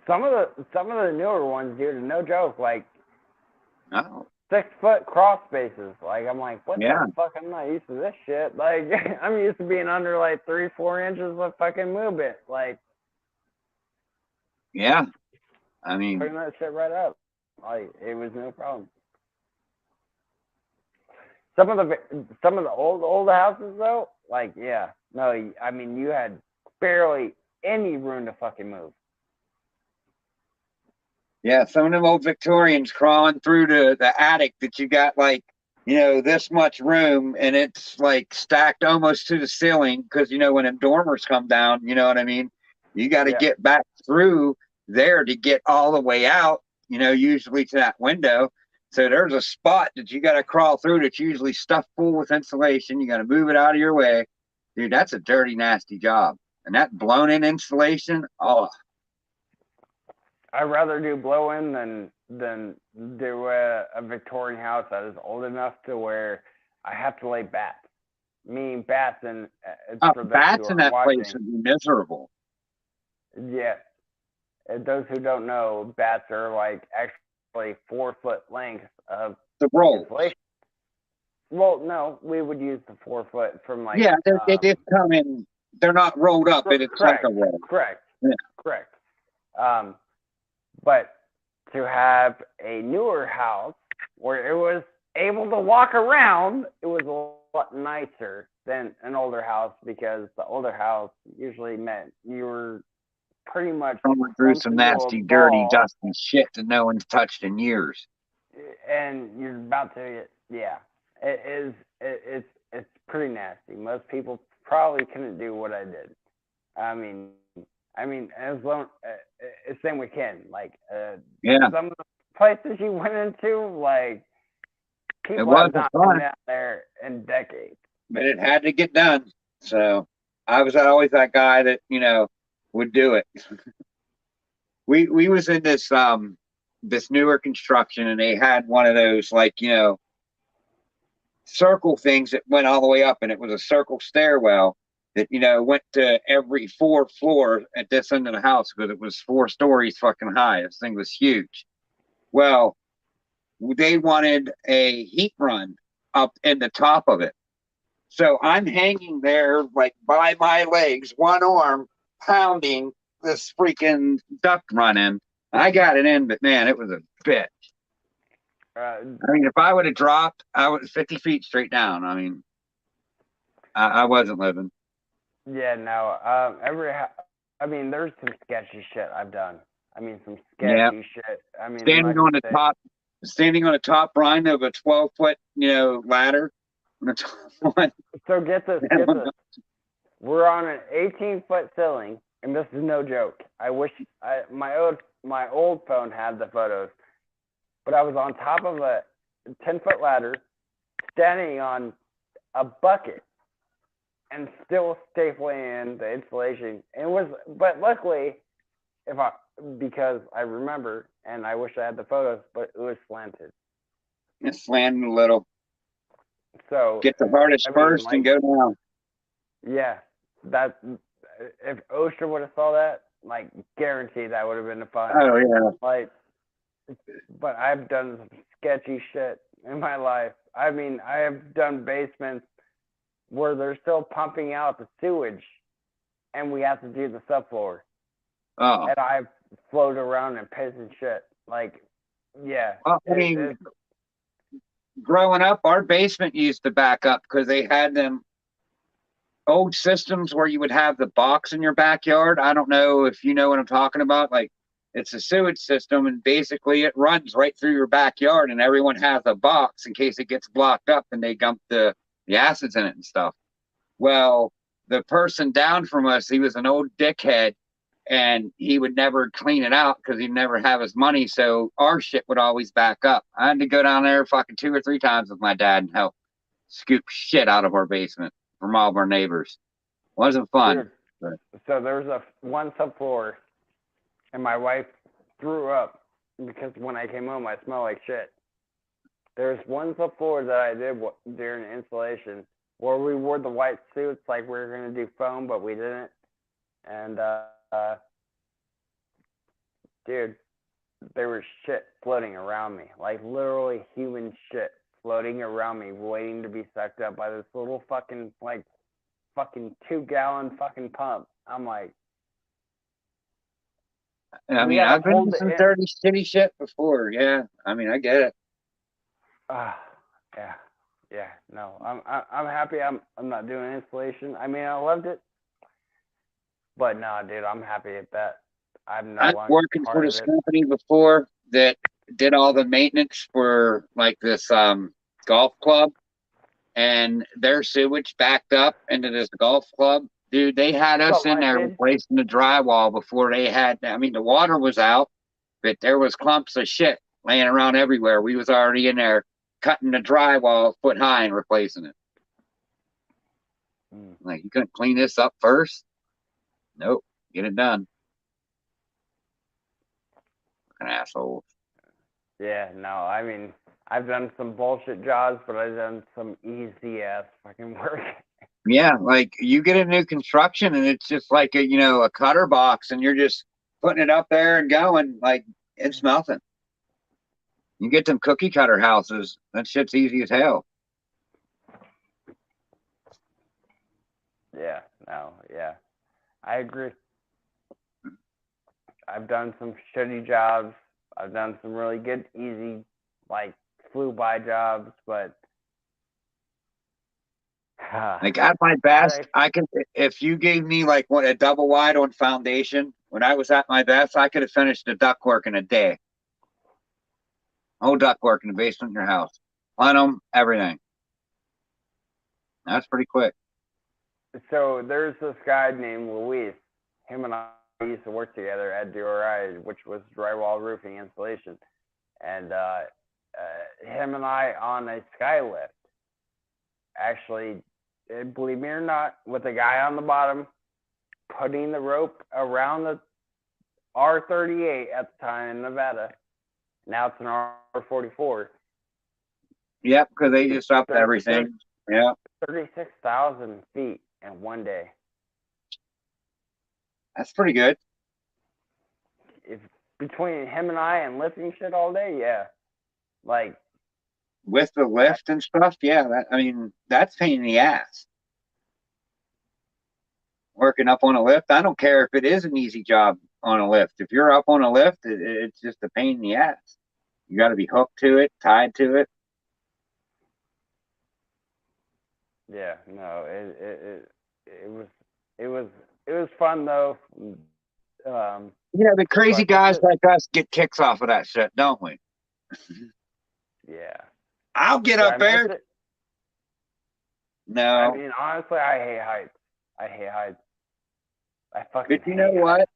some of the newer ones, dude. No joke, like Oh, 6 foot crawl spaces. Like I'm like, what yeah, the fuck? I'm not used to this shit. Like I'm used to being under like 3-4 inches of fucking movement. Like yeah. I mean, putting that shit right up. Like it was no problem. Some of the old houses though, like yeah, no, I mean you had barely any room to fucking move. yeah, some of them old Victorians crawling through the attic that you got like you know, this much room and it's like stacked almost to the ceiling because, you know, when them dormers come down, you know what I mean? You got to Yeah. get back through there to get all the way out, you know, usually to that window. So there's a spot that you got to crawl through that's usually stuffed full with insulation. You got to move it out of your way. Dude, that's a dirty, nasty job. And that blown in insulation, oh, I'd rather do blow in than do a Victorian house that is old enough to where I have to lay bats. Meaning bats, and it's for those who bats in aren't that place watching. would be miserable. Yeah, and those who don't know, bats are like actually 4 foot lengths of The roll. insulation. Well, no, we would use the 4 foot from like. Yeah, they just come in. They're not rolled up, and it's like Correct, a roll. correct, Yeah. correct. Um, but to have a newer house where it was able to walk around, it was a lot nicer than an older house because the older house usually meant you were pretty much Going through some nasty, dirty, dusty shit that no one's touched in years. and you're about to get, yeah, it is, it's pretty nasty. Most people probably couldn't do what I did. I mean, as long, same with Ken. Like, Yeah, some of the places you went into, like, it people have wasn't not fun, been down there in decades. but it had to get done. So I was always that guy that, you know, would do it. We was in this newer construction, and they had one of those, like, you know, circle things that went all the way up, and it was a circle stairwell that, you know, went to every 4 floors at this end of the house because it was 4 stories fucking high. This thing was huge. Well, they wanted a heat run up in the top of it. So I'm hanging there like by my legs, one arm pounding this freaking duct run in. I got it in, but man, it was a bitch. I mean, if I would have dropped, I was 50 feet straight down. I mean, I wasn't living. Yeah, no. I mean, there's some sketchy shit I've done. I mean, some Yeah, sketchy shit. I mean, I'm standing not on gonna the say. top, standing on the top rung of a 12-foot, you know, ladder. On the top one. So get this, get this. We're on an 18-foot ceiling, and this is no joke. I wish my old phone had the photos, but I was on top of a 10-foot ladder, standing on a bucket, and still stapling in the insulation. It was, but luckily, if I because I remember, and I wish I had the photos, but it was slanted. It's slanting a little. So Get the hardest first like, and go down. yeah, that if OSHA would have saw that, like, guaranteed that would have been fun. Oh yeah. Like, but I've done some sketchy shit in my life. I mean, I have done basements where they're still pumping out the sewage, and we have to do the subfloor. Oh. And I've floated around and pissed and shit. Like, yeah. Well, I mean, growing up, our basement used to back up because they had them old systems where you would have the box in your backyard. I don't know if you know what I'm talking about. Like, it's a sewage system, and basically it runs right through your backyard, and everyone has a box in case it gets blocked up and they dump the acids in it and stuff. Well, the person down from us, he was an old dickhead, and he would never clean it out because he'd never have his money. So our shit would always back up. I had to go down there fucking 2 or 3 times with my dad and help scoop shit out of our basement from all of our neighbors. Wasn't fun. Dude, so there was one subfloor, and my wife threw up because when I came home, I smelled like shit. There's one subfloor that I did during installation where we wore the white suits like we were gonna do foam, but we didn't. And dude, there was shit floating around me, like literally human shit floating around me, waiting to be sucked up by this little fucking 2-gallon fucking pump. I'm like, I mean, I've been in some dirty, shitty shit before. Yeah, I mean, I get it. Yeah. No, I'm happy. I'm not doing installation. I mean, I loved it, but no, dude, I'm happy at that. I've working for this company before that did all the maintenance for like this golf club, and their sewage backed up into this golf club. Dude, they had us But in what there did replacing the drywall before they had. I mean, the water was out, but there was clumps of shit laying around everywhere. We was already in there cutting the drywall foot high and replacing it. Like, you couldn't clean this up first? Nope. Get it done. Fucking asshole. Yeah, no, I mean, I've done some bullshit jobs, but I've done some easy ass fucking work. Yeah, like you get a new construction and it's just like a cutter box and you're just putting it up there and going, like it's nothing. You get them cookie cutter houses, that shit's easy as hell. Yeah, no, yeah. I agree. I've done some shitty jobs. I've done some really good, easy, like flew by jobs, but like at my best, I can. If you gave me like a double wide on foundation, when I was at my best, I could have finished the ductwork in a day. Whole ductwork in the basement of your house, plenum, everything. That's pretty quick. So there's this guy named Luis. Him and I used to work together at DRI, which was drywall roofing installation, and him and I on a skylift. Actually, believe me or not, with a guy on the bottom, putting the rope around the R38 at the time in Nevada. Now it's an R44. Yep, because they just upped everything. Yeah. 36,000 feet in one day. That's pretty good. If between him and I and lifting shit all day, yeah. Like with the lift and stuff, yeah, that's pain in the ass. Working up on a lift, I don't care if it is an easy job on a lift. If you're up on a lift, it's just a pain in the ass. You got to be hooked to it, tied to it. Yeah, no, it was fun though. The crazy guys like us get kicks off of that shit, don't we? Yeah. I'll get up there. No. I mean, honestly, I hate heights. I hate heights. I fucking But you know what? Heights.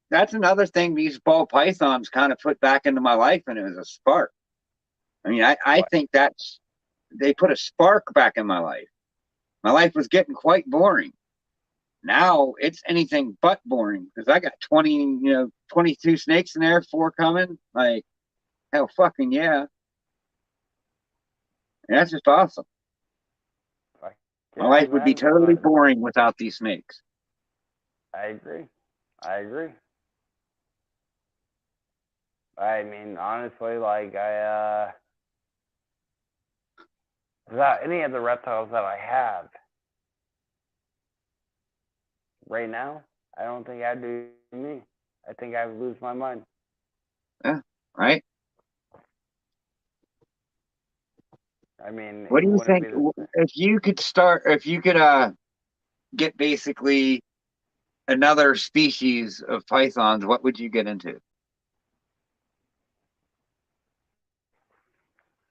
That's another thing these ball pythons kind of put back into my life, and it was a spark. I mean, I think they put a spark back in my life. My life was getting quite boring. Now it's anything but boring because I got 22 snakes in there, 4 coming. Like, hell fucking yeah. And that's just awesome. My life would be totally boring without these snakes. I agree. I mean, honestly, like without any of the reptiles that I have right now, I don't think I'd do me. I think I'd lose my mind. Yeah, right. I mean, what do you think if you could get basically another species of pythons, what would you get into?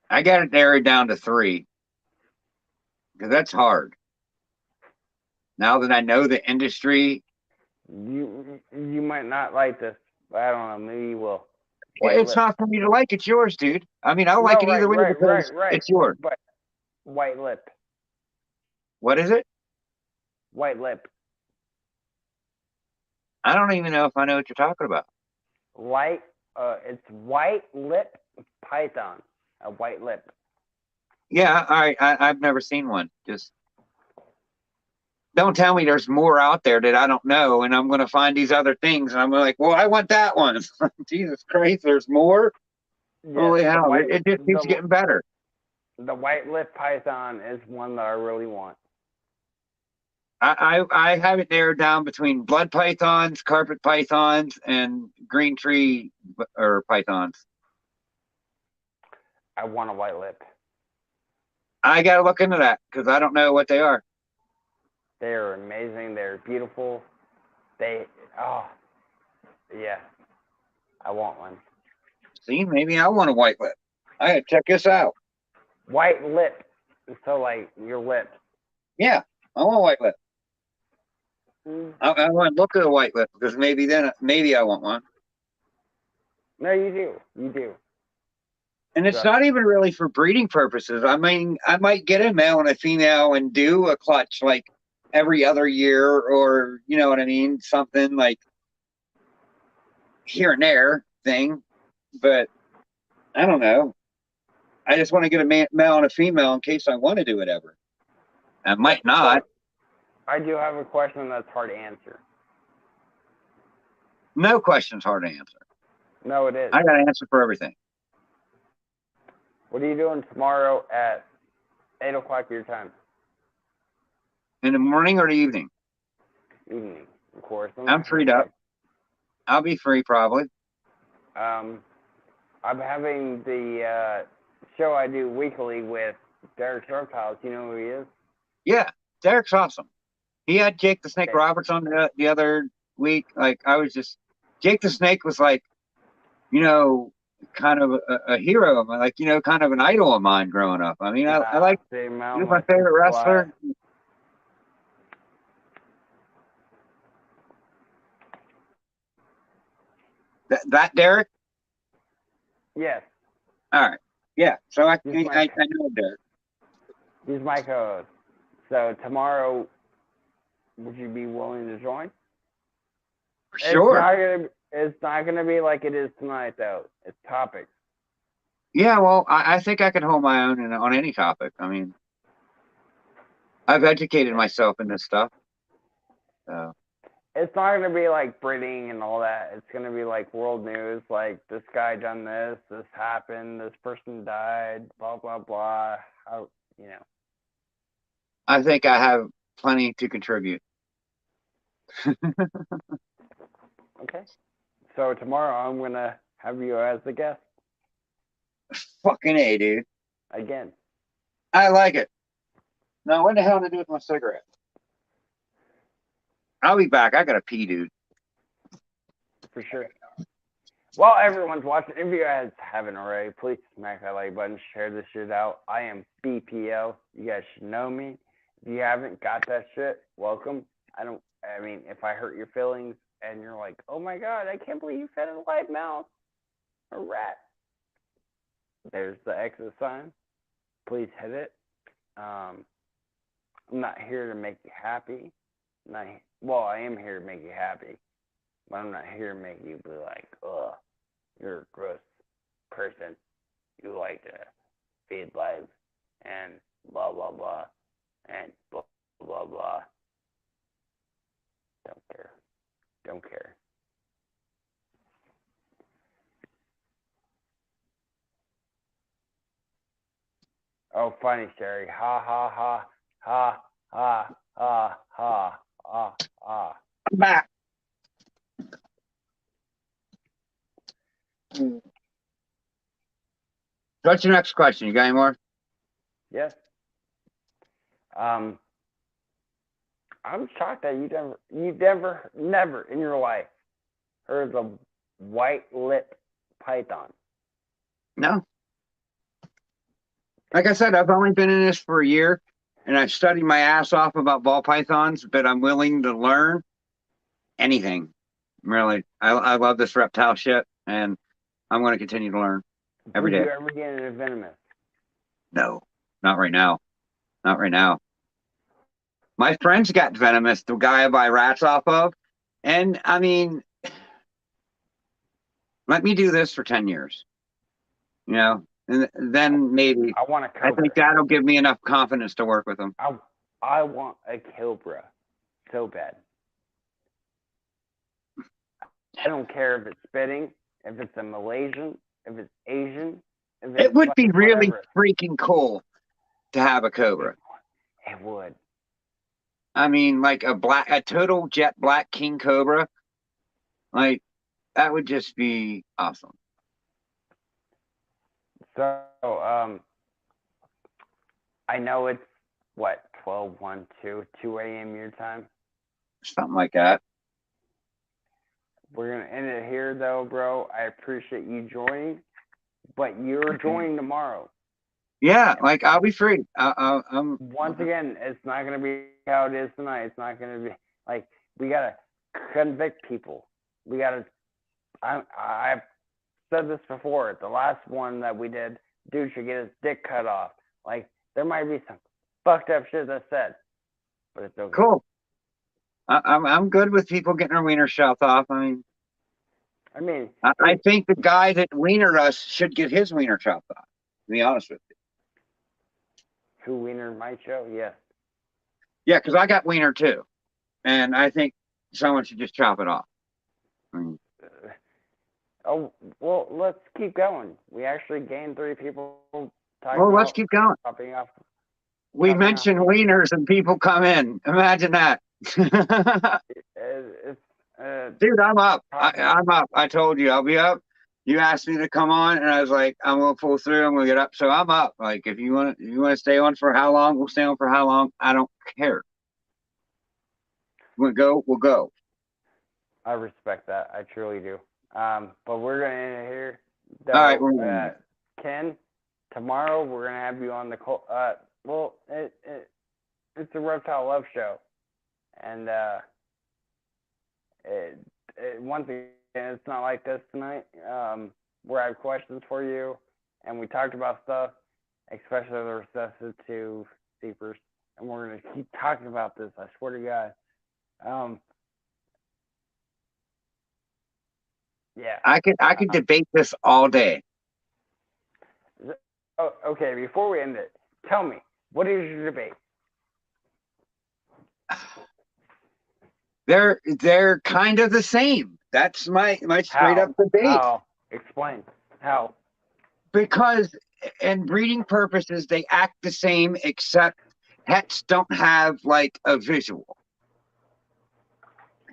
I got it narrowed down to 3 because that's hard. Now that I know the industry, you might not like this, but I don't know. Maybe you will. It's not for me to like. It's yours, dude. I mean, I'll like it either way because it's yours. But white lip. What is it? White lip. I don't even know if I know what you're talking about. It's white lip python. A white lip. Yeah, all right. I've never seen one. Just don't tell me there's more out there that I don't know, and I'm going to find these other things, and I'm like, well, I want that one. Jesus Christ, there's more? Yes, holy hell, it just keeps getting better. The white lip python is one that I really want. I have it narrowed down between blood pythons, carpet pythons, and green tree or pythons. I want a white lip. I got to look into that because I don't know what they are. They're amazing. They're beautiful. Yeah, I want one. See, maybe I want a white lip. I gotta check this out. White lip. So like your lip. Yeah, I want a white lip. Mm. I want to look at a white lip because maybe I want one. No, you do. You do. And it's not even really for breeding purposes. I mean, I might get a male and a female and do a clutch like every other year, or you know what I mean, something like here and there thing. But I don't know. I just want to get a male and a female in case I want to do whatever. I might not. So, I do have a question that's hard to answer. No question's hard to answer. No, it is. I got an answer for everything. What are you doing tomorrow at 8 o'clock your time? In the morning or the evening? Evening, of course. I'm freed up. I'll be free probably. I'm having the show I do weekly with Derek's Reptiles. You know who he is? Yeah, Derek's awesome. He had Jake the Snake Roberts on the other week. Like Jake the Snake was like, you know, kind of a hero of mine, like, you know, kind of an idol of mine growing up. I mean, I like, he was my favorite wrestler. That Derek? Yes. All right. Yeah. So I know Derek. He's my co-host. So tomorrow, would you be willing to join? Sure. It's not gonna be like it is tonight, though. It's topics. Yeah, well, I think I can hold my own on any topic. I mean, I've educated myself in this stuff. So. It's not gonna be like breeding and all that. It's gonna be like world news, like this guy done this happened, this person died, blah blah blah. How, you know. I think I have plenty to contribute. Okay. So tomorrow I'm gonna have you as the guest. Fucking A, dude. Again. I like it. Now, what the hell to do with my cigarette? I'll be back. I gotta pee, dude. For sure. While everyone's watching, if you guys haven't already, please smack that like button, share this shit out. I am BPL. You guys should know me. If you haven't got that shit, welcome. I mean, if I hurt your feelings and you're like, oh my God, I can't believe you fed a live mouse, a rat. There's the exit sign. Please hit it. I'm not here to make you happy. Well, I am here to make you happy, but I'm not here to make you be like, ugh, you're a gross person. You like to feed live and blah, blah, blah, and blah, blah, blah. Don't care. Don't care. Oh, funny, Sherry. Ha, ha, ha, ha, ha, ha, ha, ha, ha. I'm back. What's your next question? You got any more? Yes. I'm shocked that you never in your life heard of a white lip python. No. Like I said, I've only been in this for a year, and I've studied my ass off about ball pythons, but I'm willing to learn anything. Really, I love this reptile shit, and I'm going to continue to learn every day. Would you ever get into venomous? No, not right now. Not right now. My friends got venomous, the guy I buy rats off of, and I mean, let me do this for 10 years, you know, and then maybe I think that'll give me enough confidence to work with them. I want a cobra so bad. I don't care if it's spitting, if it's a Malaysian, if it's Asian. If it's it would be really whatever. Freaking cool to have a cobra. It would. I mean, like a total jet black king cobra, like that would just be awesome. So, I know it's what 12:1 2 a.m. your time. Something like that. We're gonna end it here, though, bro. I appreciate you joining, but you're joining tomorrow. Yeah, like I'll be free. Once again, it's not going to be how it is tonight. It's not going to be like we got to convict people. We got to. I've said this before. The last one that we did, dude should get his dick cut off. Like there might be some fucked up shit that's said, but it's okay. cool. I'm good with people getting their wiener shoved off. I mean, I think the guy that wienered us should get his wiener chopped off. To be honest with you. who wiener my show? Yes. Yeah, because I got wiener too, and I think someone should just chop it off. I mean, Oh well, let's keep going. We actually gained 3 people talking well, let's about keep going. chopping off. We Chopping off. mentioned wieners and people come in. Imagine that. It's Dude, I'm up. I'm up. I told you I'll be up. You asked me to come on, and I was like, I'm gonna pull through. I'm gonna get up. So I'm up. Like, if you want to stay on for how long, we'll stay on for how long. I don't care. We'll go. We'll go. I respect that. I truly do. But we're gonna end it here. Though, All right, we're Ken, tomorrow we're gonna have you on the well, it's a Reptile Love show, and once again, it's not like this tonight. Where I have questions for you, and we talked about stuff, especially the recessive to seepers, and we're gonna keep talking about this. I swear to God. Yeah. I could debate this all day. Oh, okay, before we end it, tell me, what is your debate? They're kind of the same. That's my straight up debate. How? Explain. How? Because in breeding purposes, they act the same, except hets don't have like a visual.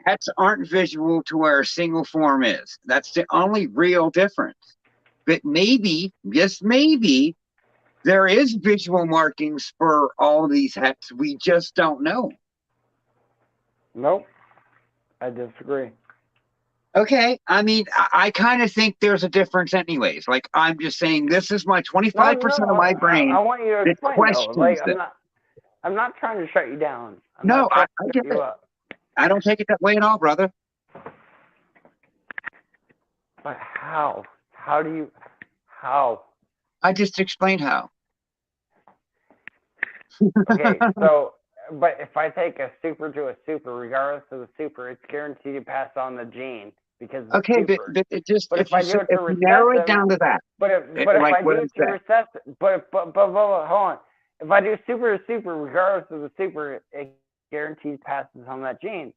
Hets aren't visual to where a single form is. That's the only real difference. But maybe, just maybe, there is visual markings for all these hets. We just don't know. Nope. I disagree. Okay, I mean, I kind of think there's a difference anyways. Like, I'm just saying this is my 25% of my brain I want you to that explain, questions though. Like, this. I'm not trying to shut you down. No, I get it. I don't take it that way at all, brother. But how? How do you? How? I just explained how. Okay, so, but if I take a super to a super, regardless of the super, it's guaranteed to pass on the gene because it's Okay, super. but it just But if I do it to if you narrow it recessive, down to that, but if like I do it to recessive, but hold on. If I do super to super, regardless of the super, it guaranteed passes on that gene.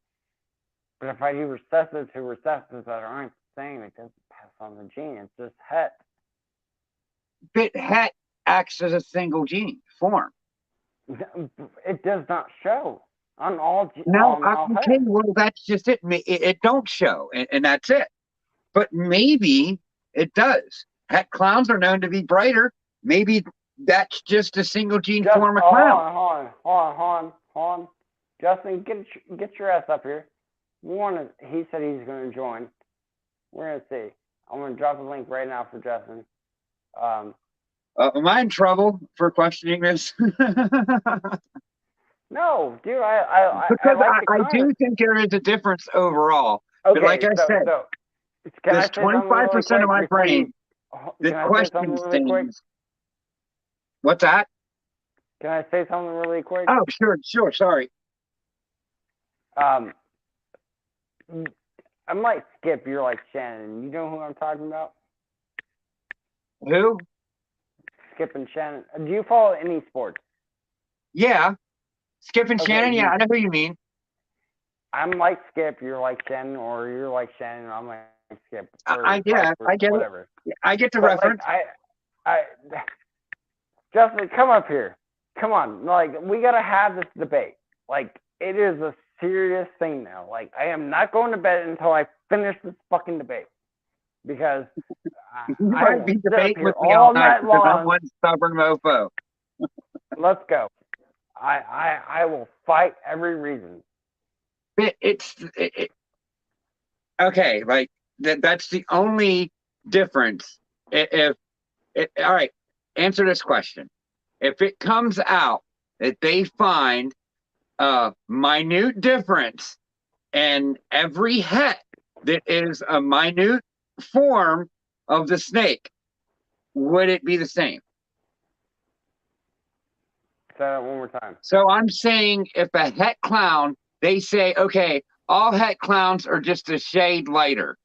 But if I do recessive to recessive that aren't the same, it doesn't pass on the gene. It's just het. But het acts as a single gene form. It does not show on all. No, okay, well, that's just it. It don't show, and that's it. But maybe it does. Het clowns are known to be brighter. Maybe that's just a single gene form of clown. Hold on. Justin, get your ass up here. He said he's going to join. We're going to see. I'm going to drop a link right now for Justin. Am I in trouble for questioning this? No, dude. Because I do think there is a difference overall. Okay, but like I said, there's 25% of my brain that questions things. What's that? Can I say something really quick? Oh, sure. Sorry. I'm like Skip. You're like Shannon. You know who I'm talking about? Who? Skip and Shannon. Do you follow any sports? Yeah. Skip and Shannon? Yeah, I know who you mean. I'm like Skip. You're like Shannon, or you're like Shannon. I'm like Skip. I get whatever. It. I get the reference. Like, Justin, come up here. Come on. Like, we got to have this debate. Like, it is a serious thing now. Like, I am not going to bed until I finish this fucking debate. Because you I might be debating with me all night long. I'm one stubborn mofo. Let's go. I will fight every reason. Okay, like that's the only difference. All right, answer this question. If it comes out that they find a minute difference and every het that is a minute form of the snake, would it be the same? Say that one more time. So I'm saying if a het clown, they say, okay, all het clowns are just a shade lighter.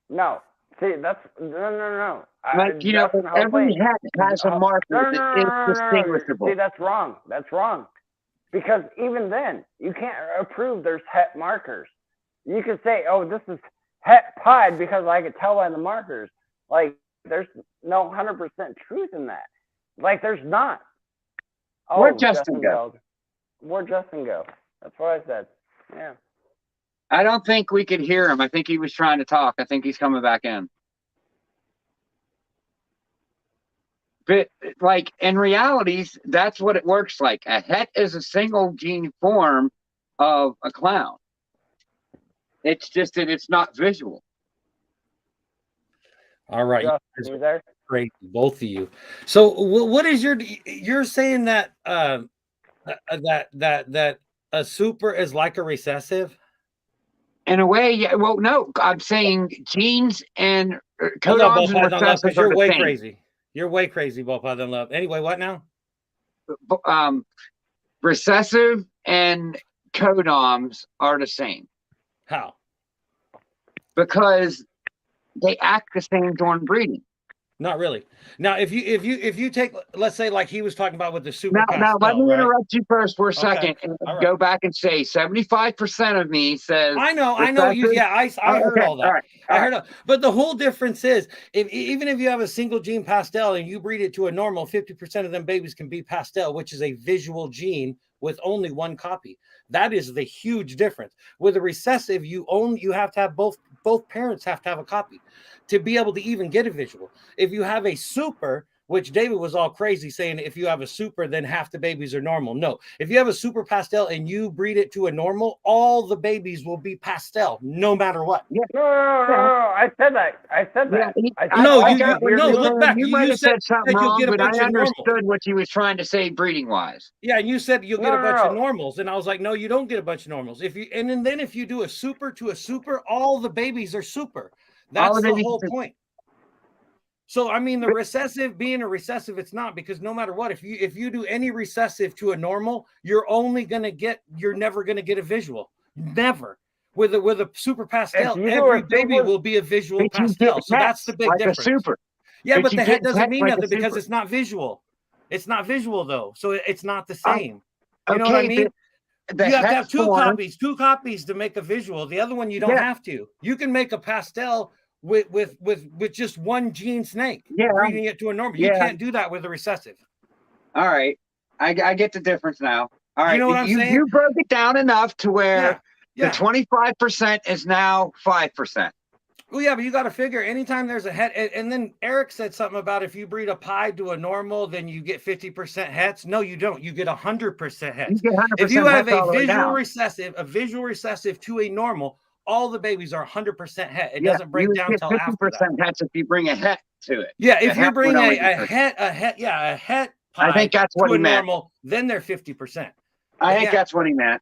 No. See, that's no. Like, you know, every het has a marker that is distinguishable. See, that's wrong. That's wrong. Because even then, you can't approve there's het markers. You can say, oh, this is het pied because I could tell by the markers. Like, there's no 100% truth in that. Like, there's not. Oh, Where'd Justin go? Where'd Justin go? That's what I said. Yeah. I don't think we could hear him. I think he was trying to talk. I think he's coming back in. But like in realities, that's what it works like. A het is a single gene form of a clown. It's just that it's not visual. All right. Justin, you there? Great, both of you. So what is you're saying that that a super is like a recessive? In a way, yeah. Well, no, I'm saying genes and codons and recessives are you're the way same. crazy. You're way crazy, Ball Python Love. Anyway, what now? Recessive and codons are the same. How? Because they act the same during breeding. Not really. Now, if you take, let's say, like he was talking about with the super. Now let me interrupt you first for a second and right. go back and say 75% of me says. I know. You. Yeah, I heard all that. All right. I heard. But the whole difference is, even if you have a single gene pastel and you breed it to a normal, 50% of them babies can be pastel, which is a visual gene with only one copy. That is the huge difference. With a recessive, you have to have both parents have to have a copy to be able to even get a visual. If you have a super, which David was all crazy saying, if you have a super, then half the babies are normal. No, if you have a super pastel and you breed it to a normal, all the babies will be pastel, no matter what. Yeah. No. I said that. Yeah, look back. You might have said something wrong, but I understood normals. what you was trying to say breeding wise. Yeah, and you said you'll get a bunch of normals, and I was like, no, you don't get a bunch of normals. Then if you do a super to a super, all the babies are super. That's the whole point. So I mean, the recessive being a recessive, it's not, because no matter what, if you do any recessive to a normal, you're never gonna get a visual. Never. With a super pastel, every baby will be a visual pastel. So that's the big difference. A super. Yeah, but the het doesn't mean nothing because it's not visual. It's not visual though, so it's not the same. You know what I mean? You have to have two copies to make a visual. The other one you don't have to. You can make a pastel with just one gene snake, breeding it to a normal. You can't do that with a recessive. All right, I get the difference now. All right, you know what I'm saying? You broke it down enough to where the 25% is now 5%. Well, yeah, but you got to figure anytime there's a het, and then Eric said something about if you breed a pied to a normal, then you get 50% hets. No, you don't. You get 100% hets. If you have a visual recessive to a normal, all the babies are 100% het. It doesn't break down until after that. 50% hets if you bring a het to it. Yeah, if you bring a het I think that's what he meant. Normal, then they're 50%. I think that's what he meant.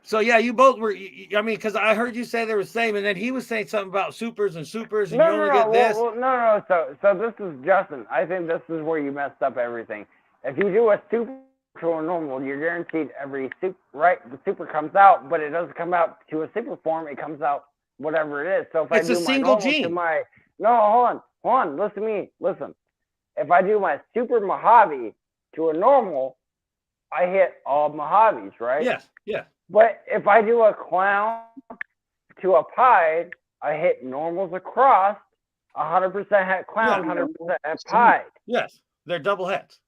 So yeah, you both were. I mean, because I heard you say they were the same, and then he was saying something about supers, and you only get this. No. So this is Justin. I think this is where you messed up everything. If you do a super to a normal, you're guaranteed every super. Right, the super comes out, but it doesn't come out to a super form. It comes out whatever it is. So if it's I do a single gene. Hold on. Listen to me. Listen. If I do my super Mojave to a normal, I hit all Mojaves, right? Yes. Yeah. But if I do a clown to a pied, I hit normals across, 100% het clown, 100% het pied. Yes, they're double hets.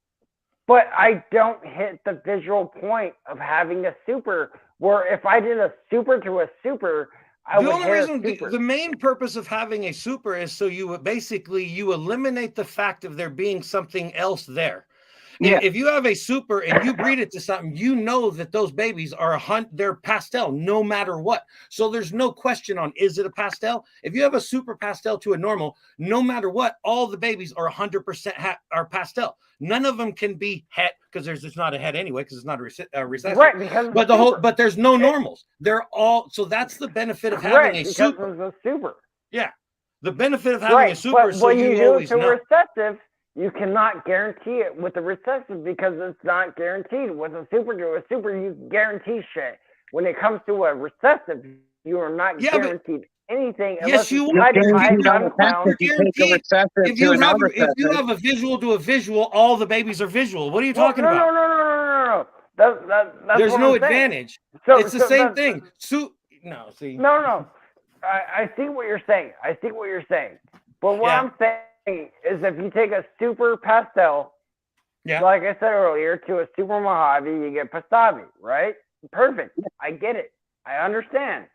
But I don't hit the visual point of having a super, where if I did a super to a super, the main purpose of having a super is so you eliminate the fact of there being something else there. If you have a super and you breed it to something, you know that those babies are they're pastel no matter what. So there's no question on, is it a pastel? If you have a super pastel to a normal, no matter what, all the babies are 100% are pastel. None of them can be het, because there's just not a het anyway, because it's not a recessive. Right, because but there's no normals. They're all, so that's the benefit of having a super. Because it's a super. Yeah. The benefit of having a super is so you always know. Recessive, you cannot guarantee it with a recessive because it's not guaranteed. With a super, you guarantee shit. When it comes to a recessive, you are not guarenteed anything. Yes, you are. If you have a visual to a visual, all the babies are visual. What are you talking about? No. That's There's no advantage. So, it's the same thing. No. I see what you're saying. But what I'm saying is, if you take a super pastel, like I said earlier, to a super Mojave, you get Pastavi, right? Perfect. I get it. I understand.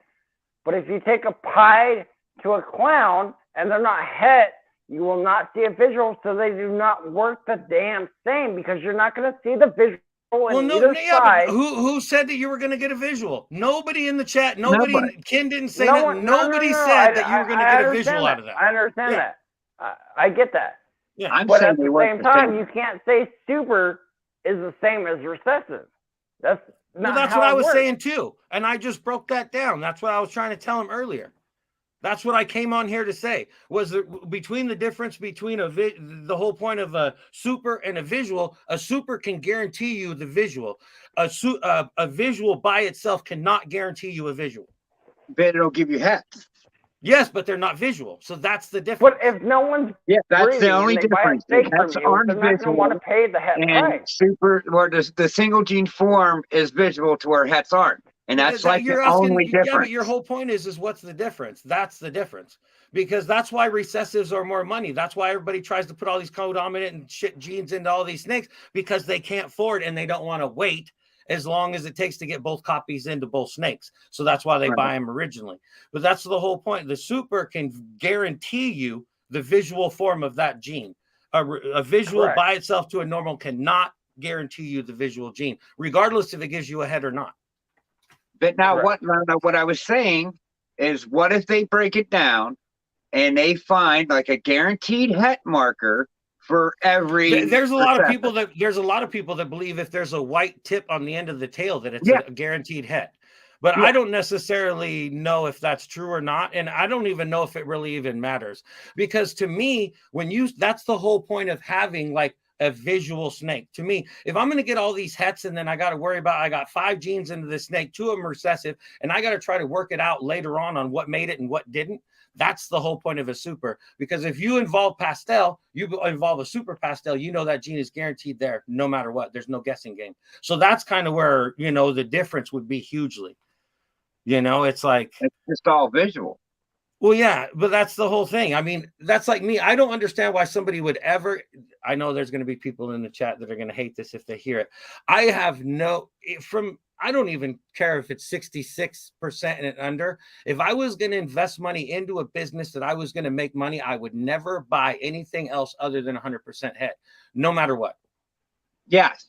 But if you take a pied to a clown and they're not het, you will not see a visual, so they do not work the damn same, because you're not going to see the visual. Side. Who said that you were going to get a visual? Nobody in the chat. Ken didn't say that. Nobody said that you were going to get a visual out of that. I understand that. I get that. Yeah, but at the same time, you can't say super is the same as recessive. That's what I was saying too, and I just broke that down. That's what I was trying to tell him earlier. That's what I came on here to say, was between the difference between the whole point of a super and a visual. A super can guarantee you the visual. A visual by itself cannot guarantee you a visual. But it'll give you hets. Yes, but they're not visual. So that's the difference. But if no one's that's the only difference. Hets aren't visual. Want to pay the het price. Super, where the single gene form is visual to where hets aren't. And that's like the only difference. Yeah, but your whole point is what's the difference? That's the difference. Because that's why recessives are more money. That's why everybody tries to put all these codominant and shit genes into all these snakes, because they can't afford and they don't want to wait as long as it takes to get both copies into both snakes. So that's why they buy them originally. But that's the whole point. The super can guarantee you the visual form of that gene. A visual by itself to a normal cannot guarantee you the visual gene, regardless if it gives you a head or not. But now what I was saying is, what if they break it down and they find like a guaranteed het marker for every? There's a lot of people that believe if there's a white tip on the end of the tail that it's a guaranteed het. But I don't necessarily know if that's true or not. And I don't even know if it really even matters, because to me, that's the whole point of having like a visual snake. To me, if I'm going to get all these hets and then I got to worry about, I got 5 genes into the snake, 2 of them recessive, and I got to try to work it out later on what made it and what didn't. That's the whole point of a super. Because if you involve pastel, you involve a super pastel, you know that gene is guaranteed there no matter what. There's no guessing game. So that's kind of where, the difference would be hugely. It's like, it's just all visual. Well, yeah, but that's the whole thing. I mean, that's like me. I don't understand why somebody would ever. I know there's going to be people in the chat that are going to hate this if they hear it. I don't even care if it's 66% and under. If I was going to invest money into a business that I was going to make money, I would never buy anything else other than 100% het, no matter what. Yes.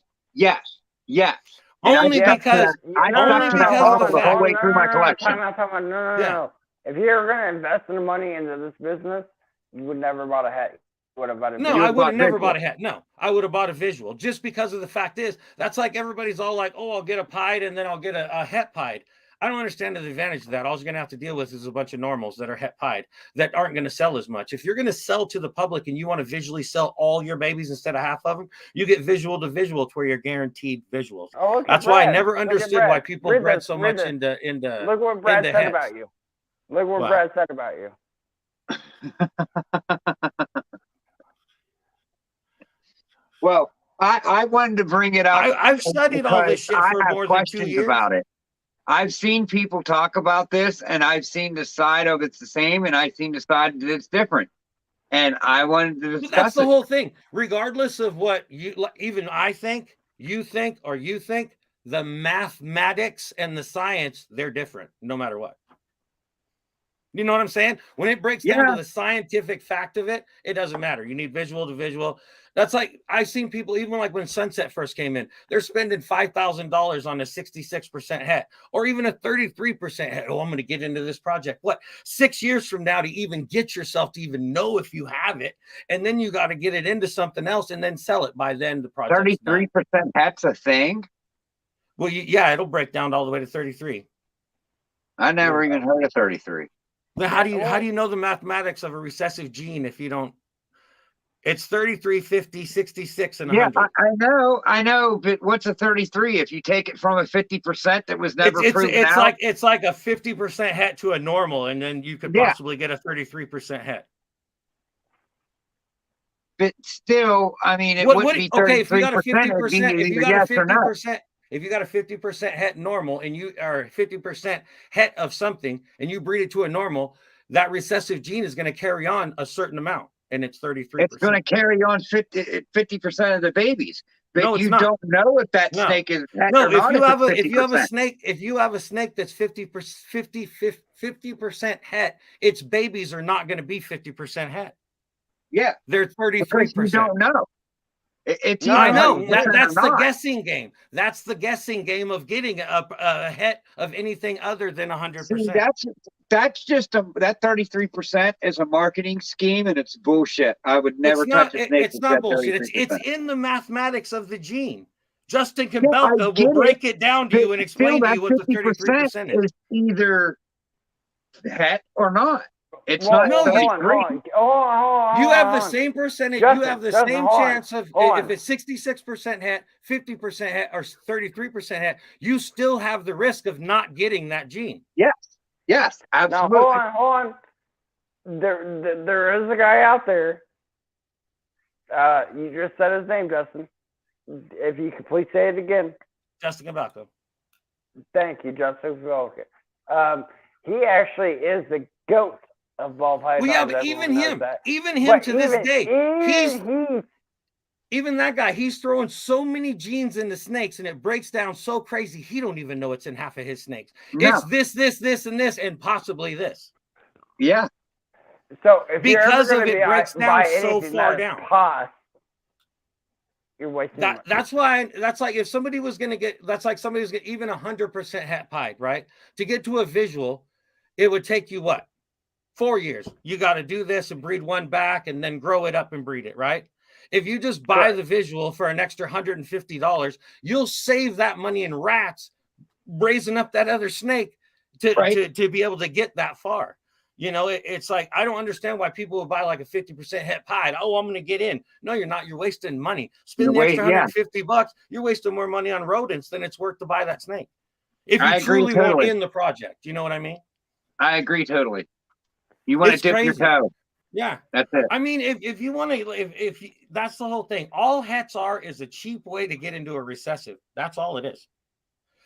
Only because of the whole way through my collection. No. If you're going to invest the money into this business, you would never bought a hat. You would have bought a No, I would have never bought a hat. No, I would have bought a visual, just because of the fact is, that's like everybody's all like, oh, I'll get a pied and then I'll get a het pied. I don't understand the advantage of that. All you're going to have to deal with is a bunch of normals that are het pied that aren't going to sell as much. If you're going to sell to the public and you want to visually sell all your babies instead of half of them, you get visual to visual to where you're guaranteed visuals. Oh, that's why I never understood why people bred so much into. Look what Brad said about you. Look what Brad said about you. Well, I wanted to bring it up. I've studied all this shit for more than 2 years. About it. I've seen people talk about this, and I've seen the side of it's the same, and I've seen the side that it's different. And I wanted to discuss That's the whole thing. Regardless of what even I think, you think, or you think, the mathematics and the science, they're different no matter what. You know what I'm saying? When it breaks down to the scientific fact of it, it doesn't matter. You need visual to visual. That's like, I've seen people, even like when Sunset first came in, they're spending $5,000 on a 66% het or even a 33% het. Oh, I'm going to get into this project. What, 6 years from now to even get yourself to even know if you have it. And then you got to get it into something else and then sell it. By then the project's 33% het's a thing? Well, yeah, it'll break down all the way to 33. I never even heard of 33. But how do you know the mathematics of a recessive gene if you don't? It's 33, 50, 66, and 100. Yeah, I know, but what's a 33? If you take it from a 50% that was never proven out? It's like a 50% het to a normal, and then you could possibly get a 33% het. But still, I mean, it wouldn't be 33%. Okay, if you got a 50%, if you got a 50% het normal and you are 50% het of something and you breed it to a normal, that recessive gene is going to carry on a certain amount, and it's 33%. It's going to carry on 50% of the babies. But no, you don't know if that snake is het or not. If you have a snake that's 50% het, its babies are not going to be 50% het. Yeah, they're 33%. Because you don't know. I know that's the guessing game. That's the guessing game of getting a het of anything other than 100%. That's just that 33% is a marketing scheme, and it's bullshit. I would never touch a snake. It's not bullshit. It's in the mathematics of the gene. Justin Campbell will break it down to you and explain to you what the 33% is. Either het or not. It's not. No, hold on. You have the same percentage. You have the same chance of if it's 66% het, 50% het, or 33% het. You still have the risk of not getting that gene. Yes, absolutely. Now, hold on. There is a guy out there. You just said his name, Justin. If you could please say it again. Justin Campbell. Thank you, Justin. Okay. He actually is the GOAT of ball pythons. Well, yeah, but even him to this day, even that guy, he's throwing so many genes into snakes, and it breaks down so crazy. He don't even know it's in half of his snakes. No. It's this, and this, and possibly this. Yeah. So if because of it breaks down so far down. You're wasting that's why. That's like if somebody was going to get. That's like somebody was getting even 100% het pied, right? To get to a visual, it would take you what? 4 years. You got to do this and breed one back and then grow it up and breed it, right? If you just buy the visual for an extra $150, you'll save that money in rats, raising up that other snake to be able to get that far. You know, it's like, I don't understand why people would buy like a 50% het pied. Oh, I'm going to get in. No, you're not. You're wasting money. Spend the extra $150. You're wasting more money on rodents than it's worth to buy that snake. If you truly want in the project, you know what I mean? I agree totally. You want to dip your toe. Yeah, that's it. I mean, if you want to, if you, that's the whole thing. All hets is a cheap way to get into a recessive. That's all it is.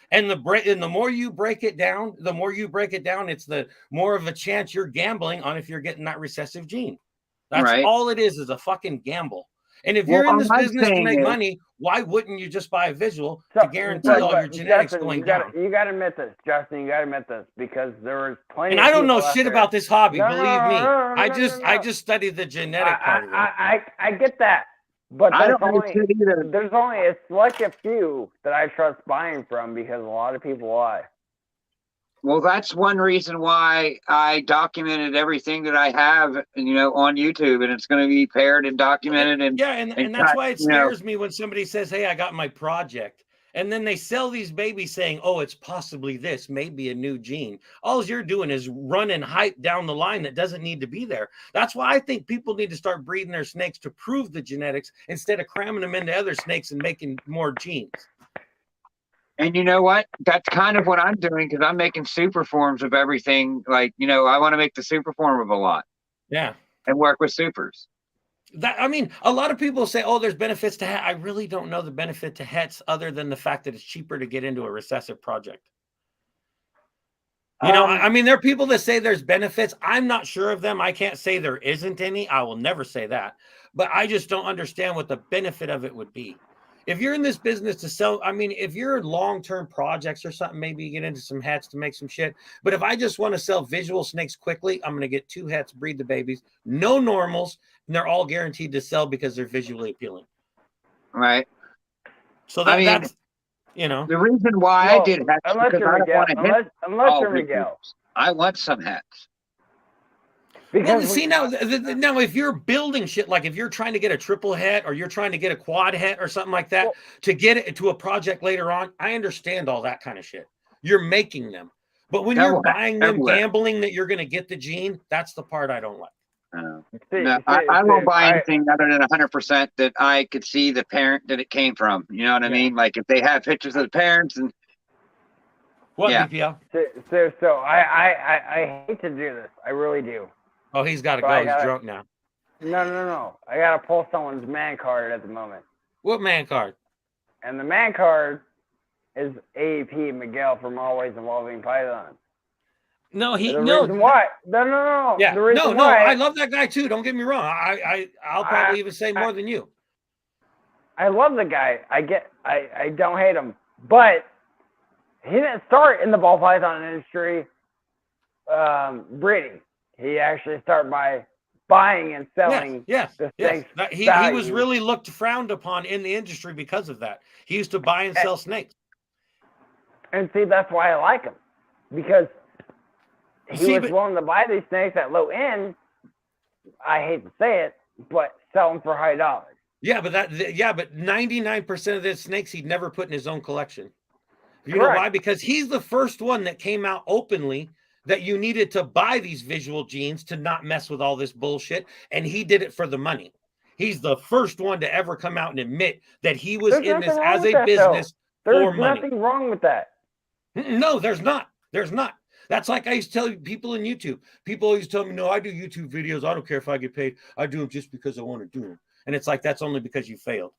And the more you break it down, it's the more of a chance you're gambling on if you're getting that recessive gene. That's all it is a fucking gamble. And if you're in this business to make money, why wouldn't you just buy a visual to guarantee all your genetics going down? You got to admit this, Justin. You got to admit this because there was plenty. And I don't know shit about this hobby. Believe me, I just studied the genetic part of it. I get that, but there's only a select few that I trust buying from because a lot of people lie. Well, that's one reason why I documented everything that I have, on YouTube, and it's going to be paired and documented. And that's why it scares me when somebody says, "Hey, I got my project," and then they sell these babies saying, "Oh, it's possibly this, maybe a new gene." All you're doing is running hype down the line that doesn't need to be there. That's why I think people need to start breeding their snakes to prove the genetics instead of cramming them into other snakes and making more genes. And you know what? That's kind of what I'm doing because I'm making super forms of everything. Like, I want to make the super form of a lot. Yeah. And work with supers. A lot of people say, oh, there's benefits to het. I really don't know the benefit to hets other than the fact that it's cheaper to get into a recessive project. There are people that say there's benefits. I'm not sure of them. I can't say there isn't any. I will never say that. But I just don't understand what the benefit of it would be. If you're in this business to sell, if you're long-term projects or something, maybe you get into some hets to make some shit. But if I just want to sell visual snakes quickly, I'm going to get 2 hets, breed the babies, no normals, and they're all guaranteed to sell because they're visually appealing. Right. So that's, you know, the reason why I did hats unless because you're I don't Miguel, want to hit unless all you're big Miguel. groups. I want some hats. Because well, see now if you're building shit, like if you're trying to get a triple het or you're trying to get a quad het or something like that to get it to a project later on, I understand all that kind of shit. You're making them. But when you're buying them, gambling that you're going to get the gene, that's the part I don't like. I won't buy anything other than 100% that I could see the parent that it came from. You know what I mean? Like if they have pictures of the parents and BPL? So I hate to do this. I really do. Oh, he's got to go. He's drunk now. No. I got to pull someone's man card at the moment. What man card? And the man card is AEP Miguel from Always Evolving Python. No, reason why. No. Yeah, the reason why, I love that guy too. Don't get me wrong. I'll probably even say more than you. I love the guy. I don't hate him, but he didn't start in the ball python industry breeding. He actually started by buying and selling. Yes. He was really frowned upon in the industry because of that. He used to buy and sell snakes. And see, that's why I like him, because he was willing to buy these snakes at low end. I hate to say it, but sell them for high dollars. Yeah, but 99% of the snakes he'd never put in his own collection. You Correct. know why? Because he's the first one that came out openly that you needed to buy these visual genes to not mess with all this bullshit, and he did it for the money. He's the first one to ever come out and admit that he was in this as a business for money. There's nothing wrong with that. No, there's not. There's not. That's like I used to tell people in YouTube. People always tell me, no, I do YouTube videos. I don't care if I get paid. I do them just because I want to do them. And it's like, that's only because you failed.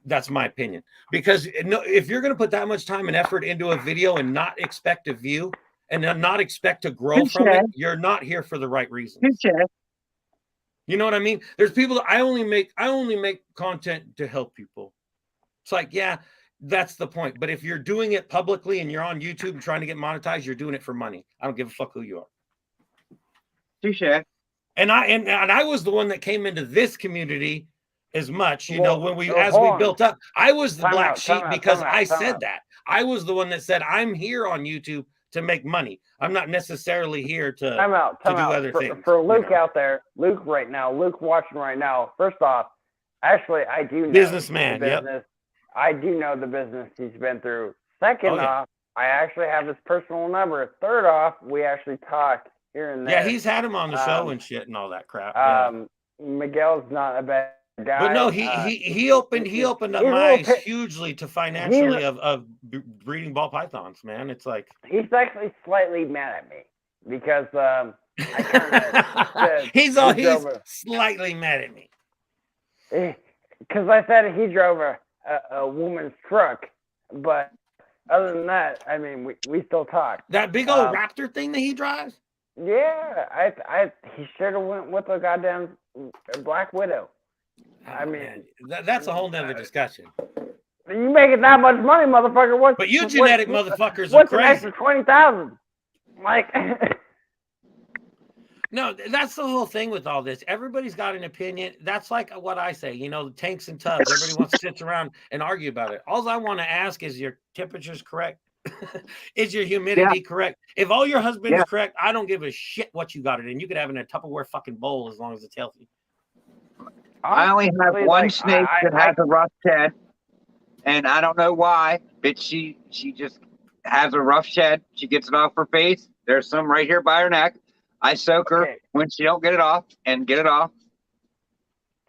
That's my opinion. Because if you're going to put that much time and effort into a video and not expect a view and not expect to grow from it, you're not here for the right reasons. You know what I mean? There's people that I only make content to help people. It's like, yeah, that's the point. But if you're doing it publicly and you're on YouTube and trying to get monetized, you're doing it for money. I don't give a fuck who you are. Touche. And I was the one that came into this community as much, when we built up. I was the black sheep because I said that. I was the one that said, I'm here on YouTube to make money. I'm not necessarily here to do other things. For Luke out there, Luke watching right now, first off, actually, I do know businessman. The business. Yep. I do know the business he's been through. Second off, I actually have his personal number. Third off, we actually talk here and there. Yeah, he's had him on the show and shit and all that crap. Miguel's not a bad guy. But no, he opened up my eyes hugely to financially of breeding ball pythons, man. It's like he's actually slightly mad at me because I kind of he's slightly mad at me because I said he drove a woman's truck, but other than that, I mean, we still talk. That big old Raptor thing that he drives. Yeah, he should have went with a goddamn Black Widow. I mean, that's a whole nother discussion. You making that much money, motherfucker? But you genetic motherfuckers are crazy. What's an extra 20,000? Like, no, that's the whole thing with all this. Everybody's got an opinion. That's like what I say. Tanks and tubs. Everybody wants to sit around and argue about it. All I want to ask is, your temperature's correct? Is your humidity correct? If all your husband is correct, I don't give a shit what you got it in. You could have it in a Tupperware fucking bowl as long as it's healthy. I only have one snake that has a rough shed, and I don't know why, but she just has a rough shed. She gets it off her face. There's some right here by her neck. I soak her when she don't get it off and get it off.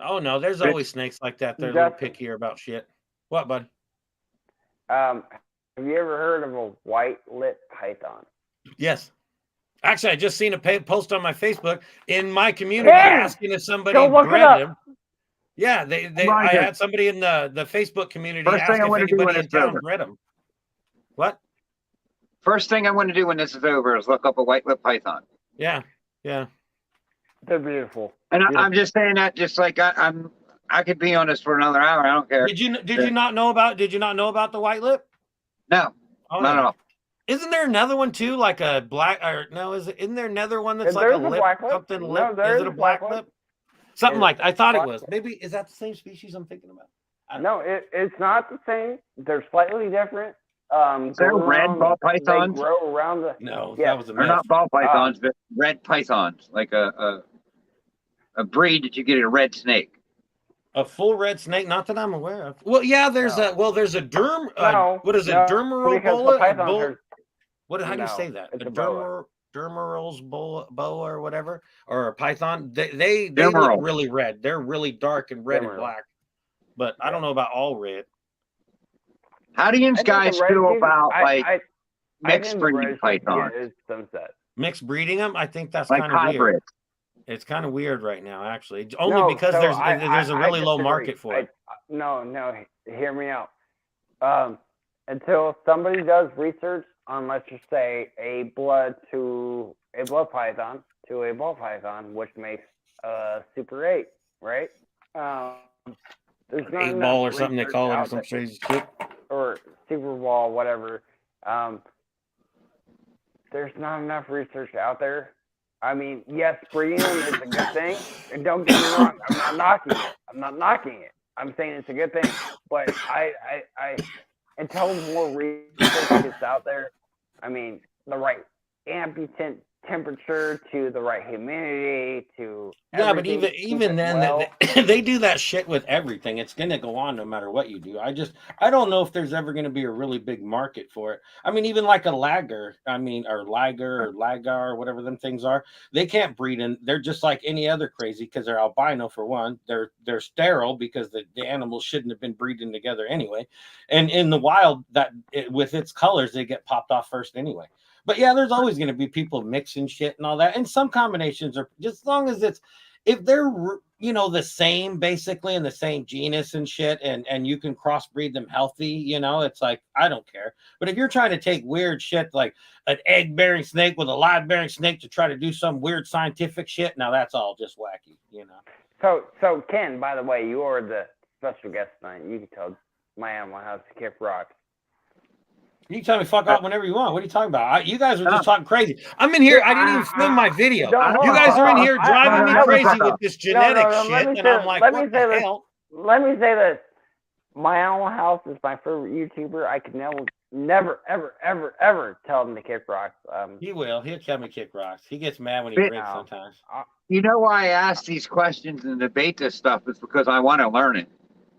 Oh no, there's always snakes like that. They're a little pickier about shit. What, bud? Have you ever heard of a white lip python? Yes. Actually, I just seen a post on my Facebook in my community asking if somebody bred them. Yeah, I had somebody in the Facebook community ask if anybody in town bred them. What? First thing I want to do when this is over is look up a white lip python. Yeah. They're beautiful. And I'm just saying that just like I could be on this for another hour. I don't care. Did you not know about the white lip? No. Not at all. Isn't there another one too, like a black? Or no, isn't there another one that's like a lip, something lip? Is it a black lip? Something like I thought it was. Maybe is that the same species I'm thinking about? No, it's not the same. They're slightly different. They're red ball pythons. They grow around the. No, yeah. that was a They're myth. not ball pythons, but red pythons, like a breed that you get a red snake. A full red snake, not that I'm aware of. Well, yeah, there's a derm. What is it? Dermarobola. How do you say that? A dermarol's boa or whatever, or a python. They look really red. They're really dark and red and black. But I don't know about all red. How do you guys feel about mixed breeding pythons? Mixed breeding them? I think that's like kind of hybrid. Weird. It's kind of weird right now, actually. Only because there's a really low market for it. No, hear me out. Until somebody does research on, let's just say, a blood python to a ball python, which makes Super 8, right? There's not 8 ball or something they call it, or some crazy shit. Or Super Ball, whatever. There's not enough research out there. I mean, yes, breeding them is a good thing. And don't get me wrong, I'm not knocking it. I'm saying it's a good thing. But I until more research gets out there, I mean, the right ambient temperature to the right humidity to but even then they do that shit with everything. It's gonna go on no matter what you do. I don't know if there's ever gonna be a really big market for it. I mean, even like a lager, or lager or lagar, whatever them things are, they can't breed, and they're just like any other crazy because they're albino for one. They're sterile because the animals shouldn't have been breeding together anyway. And in the wild, with its colors, they get popped off first anyway. But yeah, there's always going to be people mixing shit and all that. And some combinations are just as long as if they're, the same basically in the same genus and shit, and you can crossbreed them healthy, it's like, I don't care. But if you're trying to take weird shit like an egg bearing snake with a live bearing snake to try to do some weird scientific shit, now that's all just wacky, So Ken, by the way, you are the special guest tonight. You can tell my animal house to kick rocks. You can tell me fuck off whenever you want. What are you talking about? You guys are just talking crazy. I'm in here. I didn't even film my video. You guys are in here driving me crazy with this genetic shit, and I'm like, what the hell? Let me say this. My Animal House is my favorite YouTuber. I could never, ever tell him to kick rocks. He will. He'll tell me to kick rocks. He gets mad when he drinks sometimes. You know why I ask these questions and debate this stuff is because I want to learn it,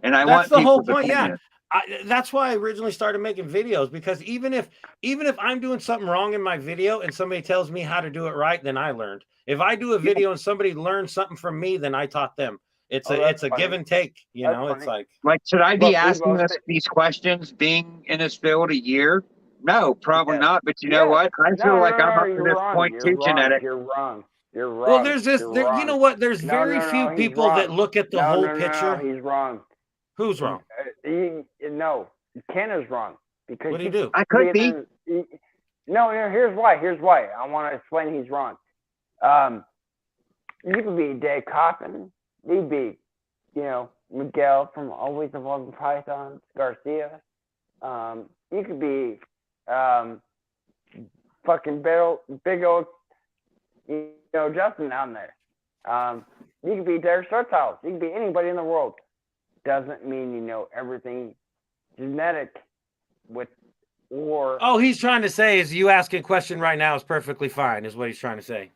and that's the whole point. Yeah. That's why I originally started making videos, because even if I'm doing something wrong in my video and somebody tells me how to do it right, then I learned. If I do a video and somebody learns something from me, then I taught them. It's a give and take, It's like should I be asking these questions being in this field a year? No, probably not. But you know what? I feel like I'm up to this point too genetic. You're wrong. Well, there's this. You know what? There's very few people that look at the whole picture. No, he's wrong. Who's wrong? No, Ken is wrong. Because what do you do? I could be. No, here's why. I want to explain he's wrong. You could be Dave Coppin. You'd be, Miguel from Always Evolving Pythons, Garcia. You could be fucking big old, Justin down there. You could be Derek Reptiles. You could be anybody in the world. Doesn't mean you know everything genetic he's trying to say is you asking a question right now is perfectly fine, is what he's trying to say.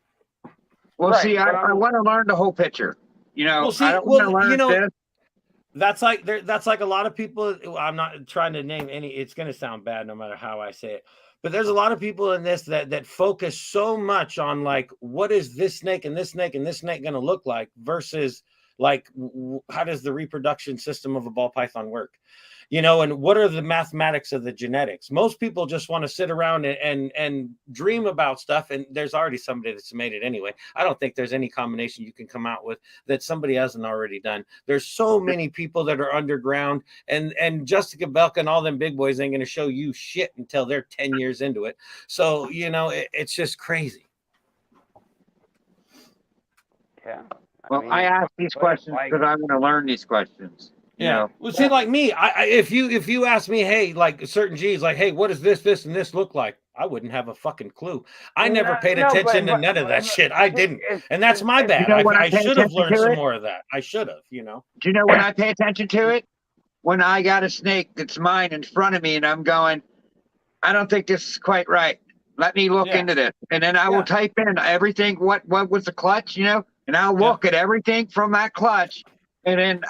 Well, right, see, I want to learn the whole picture. I don't want to learn this. That's like a lot of people. I'm not trying to name any. It's going to sound bad no matter how I say it. But there's a lot of people in this that focus so much on like, what is this snake and this snake and this snake going to look like versus like, how does the reproduction system of a ball python work? And what are the mathematics of the genetics? Most people just want to sit around and dream about stuff, and there's already somebody that's made it anyway. I don't think there's any combination you can come out with that somebody hasn't already done. There's so many people that are underground, and Jessica Belka and all them big boys ain't going to show you shit until they're 10 years into it. So, it's just crazy. Yeah. I ask these questions because I want to learn these questions. know. Well, see, like me, if you ask me, hey, like certain genes, like, hey, what does this and this look like? I wouldn't have a fucking clue. I never paid attention to none of that shit. I didn't, and that's my bad. When I pay should have attention learned to some it? more of that. I should have, Do you know when I pay attention to it? When I got a snake that's mine in front of me, and I'm going, I don't think this is quite right. Let me look into this, and then I will type in everything. What was the clutch? And I'll look at everything from that clutch, and then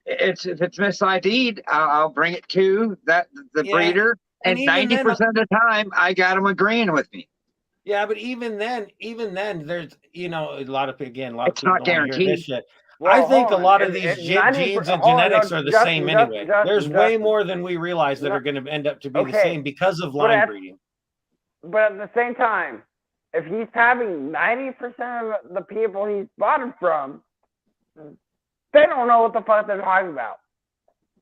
if it's misid'd, I'll bring it to the breeder, and 90% of the time I got them agreeing with me. Yeah, but even then, there's a lot of people it's not don't want to hear this guaranteed. shit. Well, I think a lot of these genes and genetics are the same anyway. There's way more than we realize that are going to end up to be the same because of line breeding. But at the same time, if he's having 90% of the people he's bought it from, they don't know what the fuck they're talking about.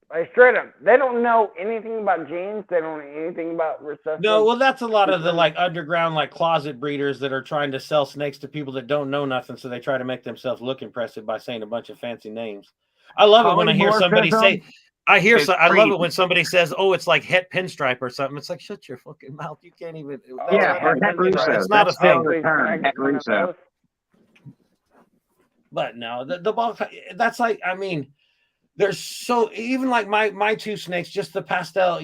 Like, straight up, they don't know anything about genes. They don't know anything about recessive. No, well, that's a lot of the underground closet breeders that are trying to sell snakes to people that don't know nothing, so they try to make themselves look impressive by saying a bunch of fancy names. I love it when I hear somebody say. I love it when somebody says, "Oh, it's like het pinstripe or something." It's like, shut your fucking mouth. You can't even. It's not a thing. But no, the ball. That's like, I mean. There's even like my two snakes, just the pastel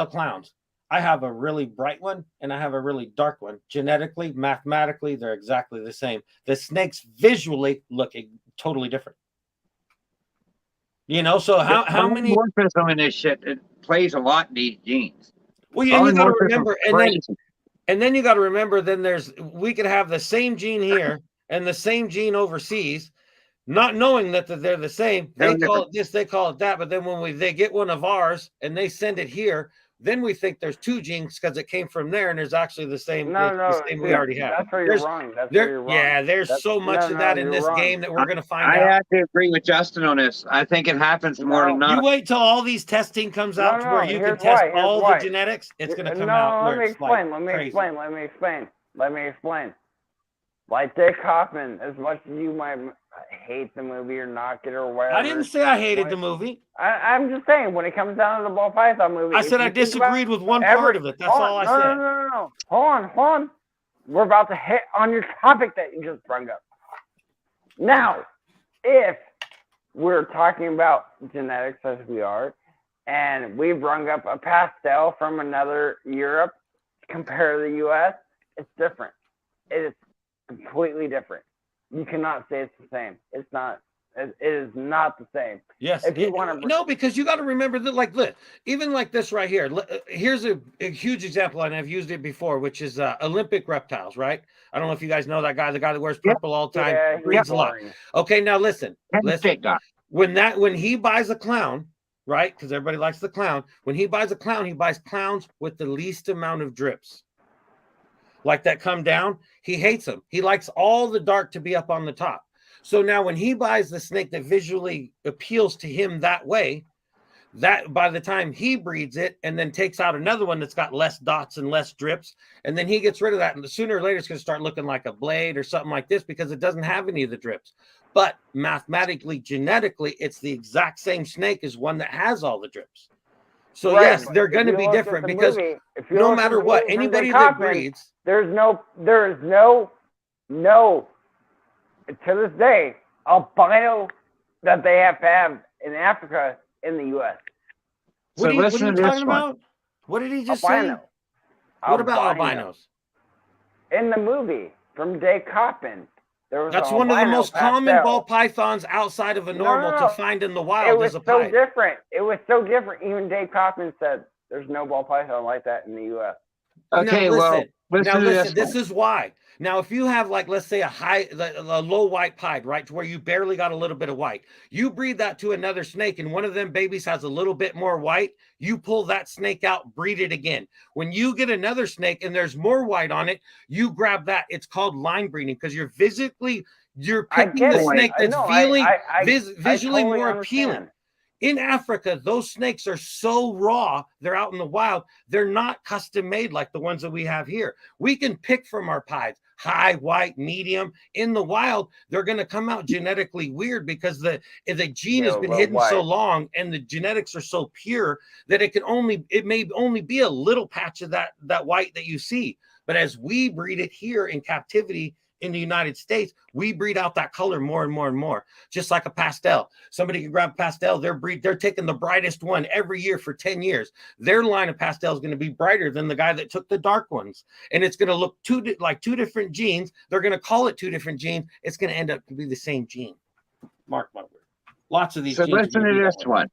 clowns. I have a really bright one and I have a really dark one. Genetically, mathematically, they're exactly the same. The snakes visually look totally different. So how many morphism in this shit? It plays a lot in these genes. Well, you got to remember, and then you got to remember. Then we could have the same gene here and the same gene overseas. Not knowing that they're the same, they call it this, they call it that. But then when they get one of ours and they send it here, then we think there's two genes because it came from there, and there's actually the same. The same we already have. That's where you're wrong. That's where you're wrong. Yeah, there's so much of that in this game that we're going to find out. I have to agree with Justin on this. I think it happens more than not. You wait till all these testing comes out to where you can test all the genetics. It's going to come out. Let me explain. Like Dick Hoffman, as much as you might hate the movie or knock it or whatever. I didn't say I hated the movie. I'm just saying, when it comes down to the Ball Python movie. I said I disagreed with one part of it. That's all I said. No. Hold on. We're about to hit on your topic that you just brought up. Now, if we're talking about genetics as we are, and we brought up a pastel from another Europe, compare to the U.S., it's different. It is completely different. You cannot say it's the same. It's not. It is not the same. Yes. If you want to, no, because you got to remember that, even like this right here. Here's a huge example, and I've used it before, which is Olympic Reptiles. Right? I don't know if you guys know that guy, the guy that wears purple all the time, breeds a lot. Okay, now listen. When he buys a clown, right? Because everybody likes the clown. When he buys a clown, he buys clowns with the least amount of drips. Like that come down, he hates them. He likes all the dark to be up on the top. So now when he buys the snake that visually appeals to him that way, that by the time he breeds it and then takes out another one that's got less dots and less drips, and then he gets rid of that, and sooner or later it's going to start looking like a blade or something like this because it doesn't have any of the drips. But mathematically, genetically, it's the exact same snake as one that has no drips. So yes, they're going to be different because no matter what, anybody that breeds, there is no, to this day, albino that they have in Africa in the U.S. What are you talking about? What did he just say? What about albinos? In the movie from Dave Coppin, that's one of the most common ball pythons outside of a normal to find in the wild. It was so different. It was so different. Even Dave Coppin said there's no ball python like that in the U.S. Okay, listen. This is why. Now, if you have, let's say a low white pied, right, to where you barely got a little bit of white, you breed that to another snake, and one of them babies has a little bit more white, you pull that snake out, breed it again. When you get another snake and there's more white on it, you grab that. It's called line breeding because you're picking the snake that's visually more appealing. In Africa, those snakes are so raw, they're out in the wild, they're not custom made like the ones that we have here. We can pick from our pieds high, white, medium. In the wild, they're going to come out genetically weird because the gene has been hidden so long and the genetics are so pure that it may only be a little patch of that white that you see. But as we breed it here in captivity in the United States, we breed out that color more and more and more, just like a pastel. Somebody can grab pastel, they're taking the brightest one every year for 10 years. Their line of pastel is going to be brighter than the guy that took the dark ones. And it's going to look like two different genes. They're going to call it two different genes. It's going to end up to be the same gene. Mark my word. Lots of these so genes. Listen to this one.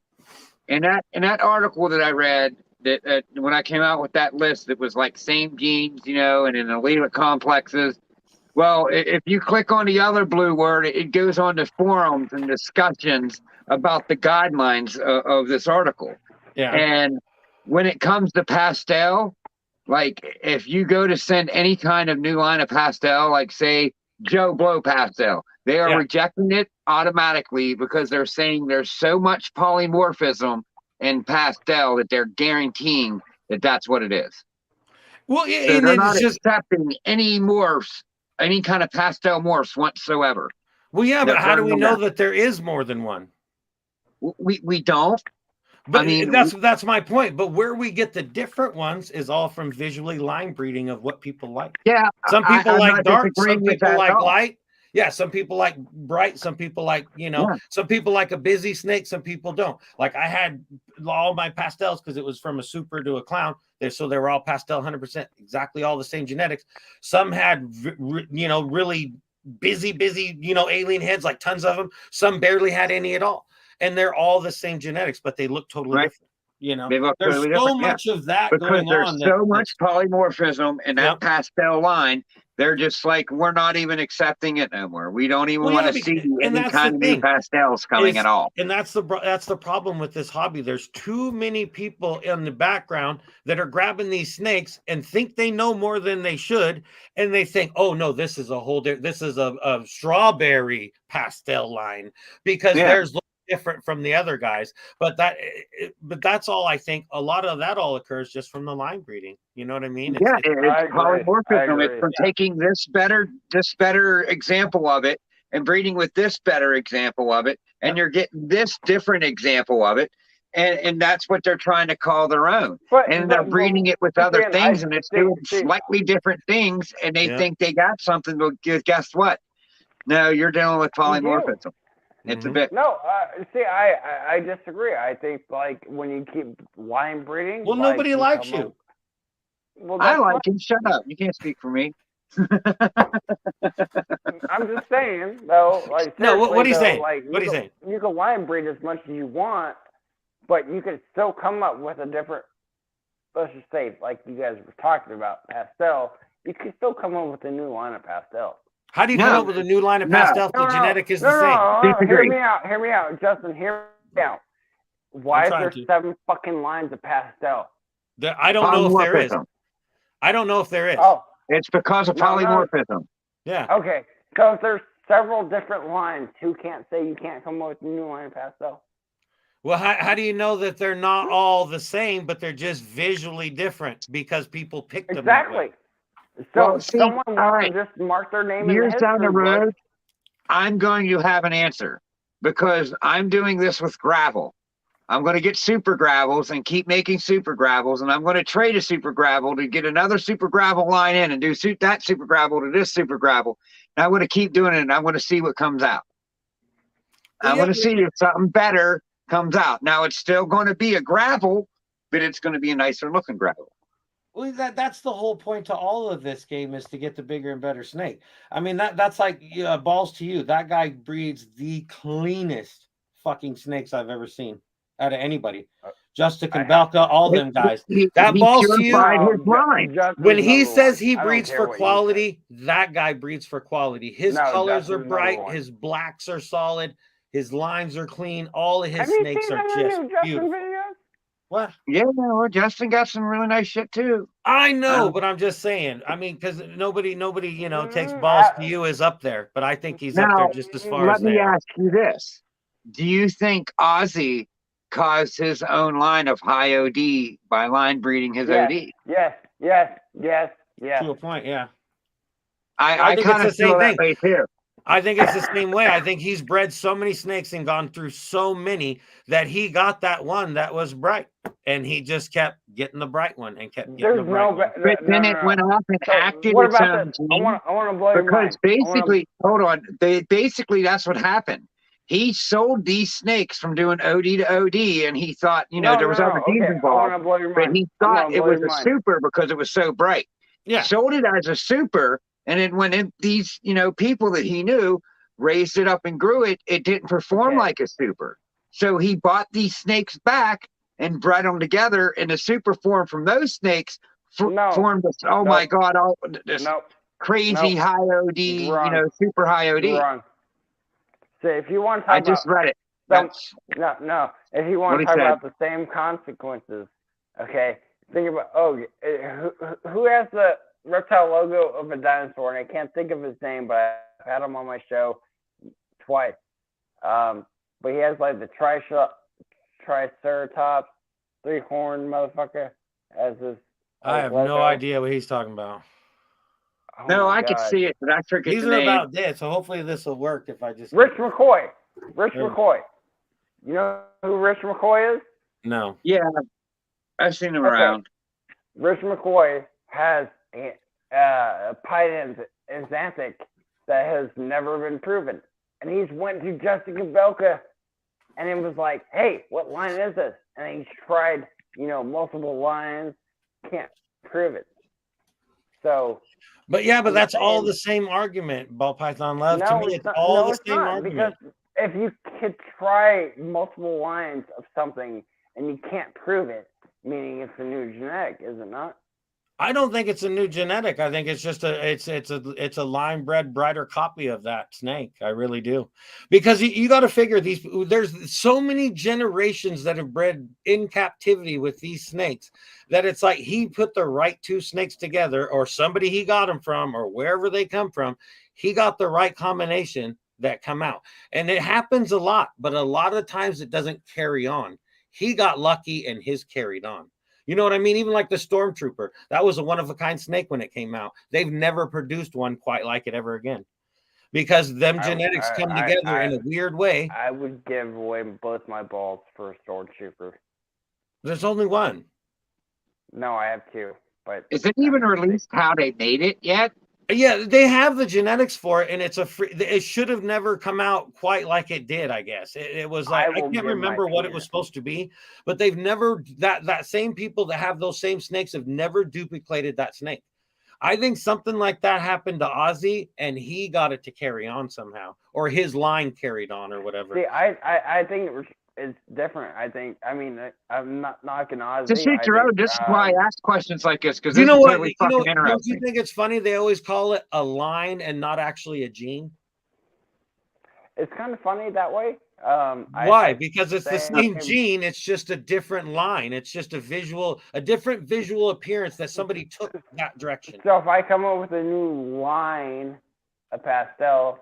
In that article that I read, that when I came out with that list, it was like same genes, you know, and in allelic complexes. Well, if you click on the other blue word, it goes on to forums and discussions about the guidelines of this article. Yeah. And when it comes to pastel, like if you go to send any kind of new line of pastel, like say Joe Blow pastel, they are rejecting it automatically because they're saying there's so much polymorphism in pastel that they're guaranteeing that that's what it is. Well, so they're not accepting any morphs, any kind of pastel morphs whatsoever. Well, yeah, but how do we know that there is more than one? We don't. But I mean, that's my point. But where we get the different ones is all from visually line breeding of what people like. Yeah, some people like dark, some people like light. Yeah, some people like bright, some people like, you know, some people like a busy snake, some people don't. Like I had all my pastels because it was from a super to a clown. So they were all pastel 100%, exactly all the same genetics. Some had, you know, really busy, you know, alien heads, like tons of them. Some barely had any at all. And they're all the same genetics, but they look totally different. You know, there's totally so much of that because going on. There's so much polymorphism in that pastel line. They're just like, we're not even accepting it no more. We don't even want to see any kind of new pastels coming at all. And that's the problem with this hobby. There's too many people in the background that are grabbing these snakes and think they know more than they should, and they think, oh no, this is a strawberry pastel line because there's different from the other guys, but that's all. I think a lot of that all occurs just from the line breeding. You know what I mean? It's polymorphism. It's from taking this better example of it and breeding with this better example of it, and you're getting this different example of it, and that's what they're trying to call their own. And they're breeding it with other things, and it's doing slightly different things, and they think they got something. But guess what? No, you're dealing with polymorphism. It's a bit. No, see, I disagree. I think like when you keep line breeding. Well, nobody likes you. Well, I like you. Shut up. You can't speak for me. I'm just saying, though. Like, no, what are you saying? Like, what are you saying? You can line breed as much as you want, but you can still come up with a different. Let's just say, like you guys were talking about pastel, you can still come up with a new line of pastel. How do you come up with a new line of pastel if the genetic is the same? Hear me out, Justin. Hear me out. Why is there 7 fucking lines of pastel? I don't know if there is. I don't know if there is. Oh, it's because of polymorphism. Yeah. Okay. So if there's several different lines, who can't say you can't come up with a new line of pastel? Well, how do you know that they're not all the same, but they're just visually different because people picked them? Exactly. So someone wants to just mark their name years down the road, I'm going to have an answer because I'm doing this with gravel. I'm going to get super gravels and keep making super gravels, and I'm going to trade a super gravel to get another super gravel line in and do that super gravel to this super gravel. And I'm going to keep doing it, and I'm going to see what comes out. I'm going to see if something better comes out. Now, it's still going to be a gravel, but it's going to be a nicer looking gravel. Well, that's the whole point to all of this game is to get the bigger and better snake. I mean, that's like balls to you. That guy breeds the cleanest fucking snakes I've ever seen out of anybody. Justin Belka, all them guys. That balls to you. When he says he breeds for quality, that guy breeds for quality. His colors are bright. His blacks are solid. His lines are clean. All of his snakes are just beautiful. What? Yeah, well, Justin got some really nice shit too. I know, but I'm just saying. I mean, because nobody, takes balls to you is up there, but I think he's up there just as far as. Let me ask you this: do you think Ozzy caused his own line of high OD by line breeding his OD? Yes. To a point, yeah. I think kind it's of the same feel that thing. way too. I think it's the same way. I think he's bred so many snakes and gone through so many that he got that one that was bright, and he just kept getting the bright one and kept getting There's the bright no, one. But then it went off and So acted what its about own this? I gene. want to blow your Because mind. basically, hold on, basically that's what happened. He sold these snakes from doing OD to OD, and he thought, there was other genes Okay, I involved, want to blow your but mind. he I'm thought gonna it blow was your a mind. super because it was so bright. Yeah. Sold it as a super, and then when these people that he knew raised it up and grew it, it didn't perform Okay. like a super. So he bought these snakes back and bred them together, and the super form from those snakes formed this. Oh my God! This crazy high OD, Wrong. super high OD. Wrong. So if you want to talk I just read it. No. If you want to talk about the same consequences, okay. Think about who has the reptile logo of a dinosaur, and I can't think of his name, but I've had him on my show twice. But he has like the triceratops, 3-horned motherfucker as his. I have no idea what he's talking about. Oh no, I could see it, but I forget These the are name. about dead, so hopefully this will work if I just. Rich McCoy. McCoy. You know who Rich McCoy is? No. Yeah, I've seen him around. Rich McCoy has a Python Xanthic that has never been proven. And he's went to Jessica Belka and it was like, hey, what line is this? And he tried, multiple lines, can't prove it. So. But that's all the same argument, Ball Python Love. To me, it's all the same argument. Because if you could try multiple lines of something and you can't prove it, meaning it's a new genetic, is it not? I don't think it's a new genetic. I think it's just it's a line bred brighter copy of that snake. I really do, because you got to figure there's so many generations that have bred in captivity with these snakes that it's like he put the right two snakes together, or somebody he got them from, or wherever they come from, he got the right combination that come out. And it happens a lot, but a lot of times it doesn't carry on. He got lucky and his carried on. You know what I mean? Even like the Stormtrooper, that was a one-of-a-kind snake when it came out. They've never produced one quite like it ever again, because them genetics come together in a weird way. I would give away both my balls for a Stormtrooper. There's only one. No, I have two. But is it even released how they made it yet? Yeah, they have the genetics for it, and it should have never come out quite like it did, I guess. It was like, I can't remember what it was supposed to be, but they've never, that same people that have those same snakes have never duplicated that snake. I think something like that happened to Ozzy, and he got it to carry on somehow, or his line carried on, or whatever. See, I think it's different. I'm not knocking Ozzy. This is why I ask questions like this, because you know what? Totally fucking interesting. Don't you think it's funny they always call it a line and not actually a gene? It's kind of funny that way. Why? Because it's the same gene. It's just a different line. It's just a different visual appearance that somebody took that direction. So if I come up with a new line, a pastel.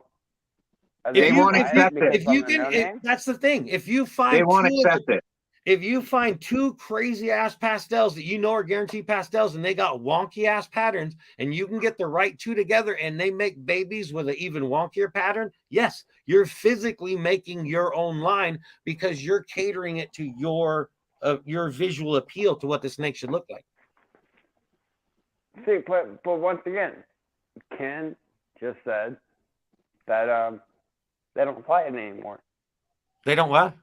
They won't accept it. That's the thing. If you find they won't accept it. If you find two crazy ass pastels that are guaranteed pastels and they got wonky ass patterns, and you can get the right two together and they make babies with an even wonkier pattern, yes, you're physically making your own line because you're catering it to your visual appeal to what the snake should look like. See, but once again, Ken just said that they don't fight it anymore. They don't what?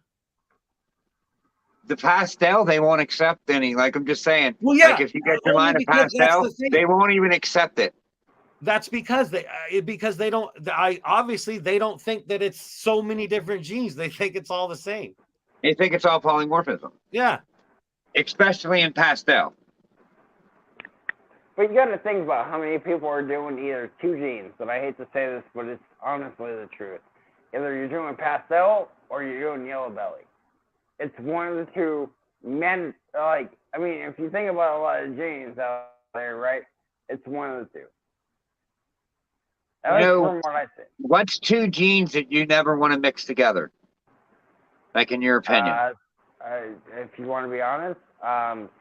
The pastel, they won't accept any. Like I'm just saying. Well, yeah. Like if you get your line of pastel, they won't even accept it. That's because they don't. Obviously they don't think that it's so many different genes. They think it's all the same. They think it's all polymorphism. Yeah. Especially in pastel. But you got to think about how many people are doing either two genes. And I hate to say this, but it's honestly the truth. Either you're doing pastel or you're doing yellow belly. It's one of the two. Men, if you think about a lot of genes out there, right? It's one of the two. From what I see. What's two genes that you never want to mix together? Like in your opinion? If you want to be honest,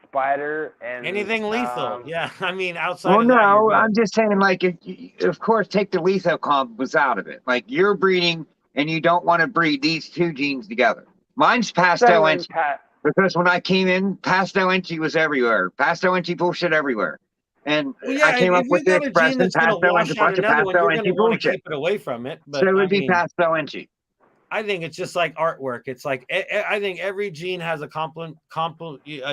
spider and Anything lethal. Yeah. I mean, outside Well, of that, you're no, good. I'm just saying, like, of course, take the lethal combos out of it. Like, you're breeding and you don't want to breed these two genes together. Mine's pastel cinnamon inchy because when I came in, pastel inchy was everywhere. Pastel inchy bullshit everywhere. And Well, I yeah, came up if with you the got a gene expression that's going to pastel inchy, wash a out bunch of another one, pastel you're going inchy to want to bullshit. keep it away from it. So But it I would be mean, pastel inchy. I think it's just like artwork. It's like I think every gene has a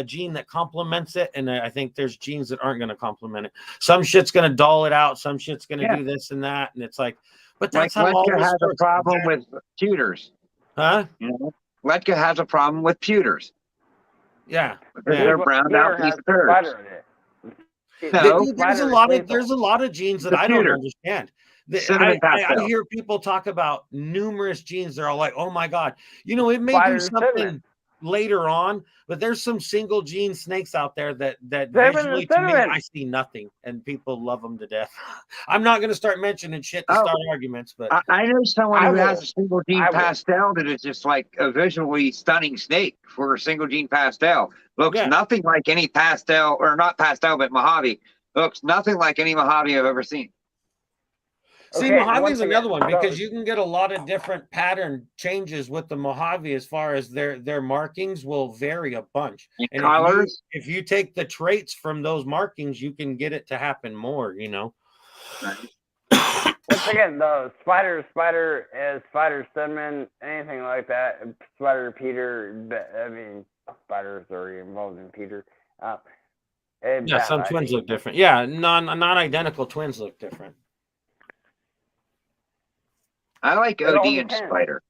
gene that complements it, and I think there's genes that aren't going to complement it. Some shit's going to dull it out. Some shit's going to Yeah. do this and that, and it's like, but Like that's how all Letka this has a works. problem with pewters. Huh? You know, Letka has a problem with pewters Yeah. because Yeah. they're browned out Peter has piece of the turds. spider in it. No, There's a lot of genes that the I don't pewter, understand. cinnamon I pastel. hear people talk about numerous genes. They're all like, "Oh my god," you know, it may Spider do and something cinnamon. later on, but there's some single gene snakes out there that Cinnamon visually and to me cinnamon. I see nothing, and people love them to death. I'm not going to start mentioning shit to Oh, start arguments, but I know someone I who will. has a single gene I will. pastel that is just like a visually stunning snake for a single gene pastel. Looks yeah. nothing like any pastel, or not pastel, but Mojave. Looks nothing like any Mojave I've ever seen. See, Okay, Mojave once is again, another one so- because you can get a lot of different pattern changes with the Mojave as far as their markings will vary a bunch. And Colors. if you take the traits from those markings, you can get it to happen more, you know. Right. Once again, the spider is spider cinnamon, anything like that. Spider Peter, I mean, spiders are involved in Peter. Yeah, some twins look different. Yeah, non-identical twins look different. I like It all OD and depends. spider.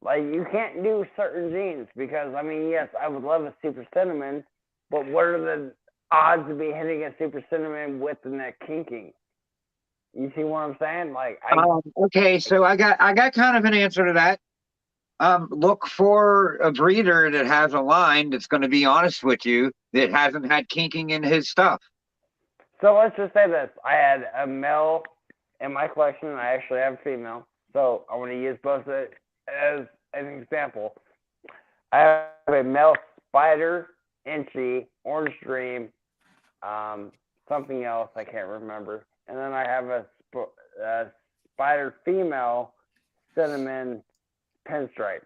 Like, you can't do certain genes because, I mean, yes, I would love a super cinnamon, but what are the odds of me hitting a super cinnamon with the neck kinking? You see what I'm saying? Like, Okay, so I got kind of an answer to that. Look for a breeder that has a line that's going to be honest with you, that hasn't had kinking in his stuff. So let's just say this. I had a male in my collection, and I actually have a female. So I want to use both as an example. I have a male spider, inchy, orange dream, something else I can't remember. And then I have a spider female, cinnamon, pinstripe.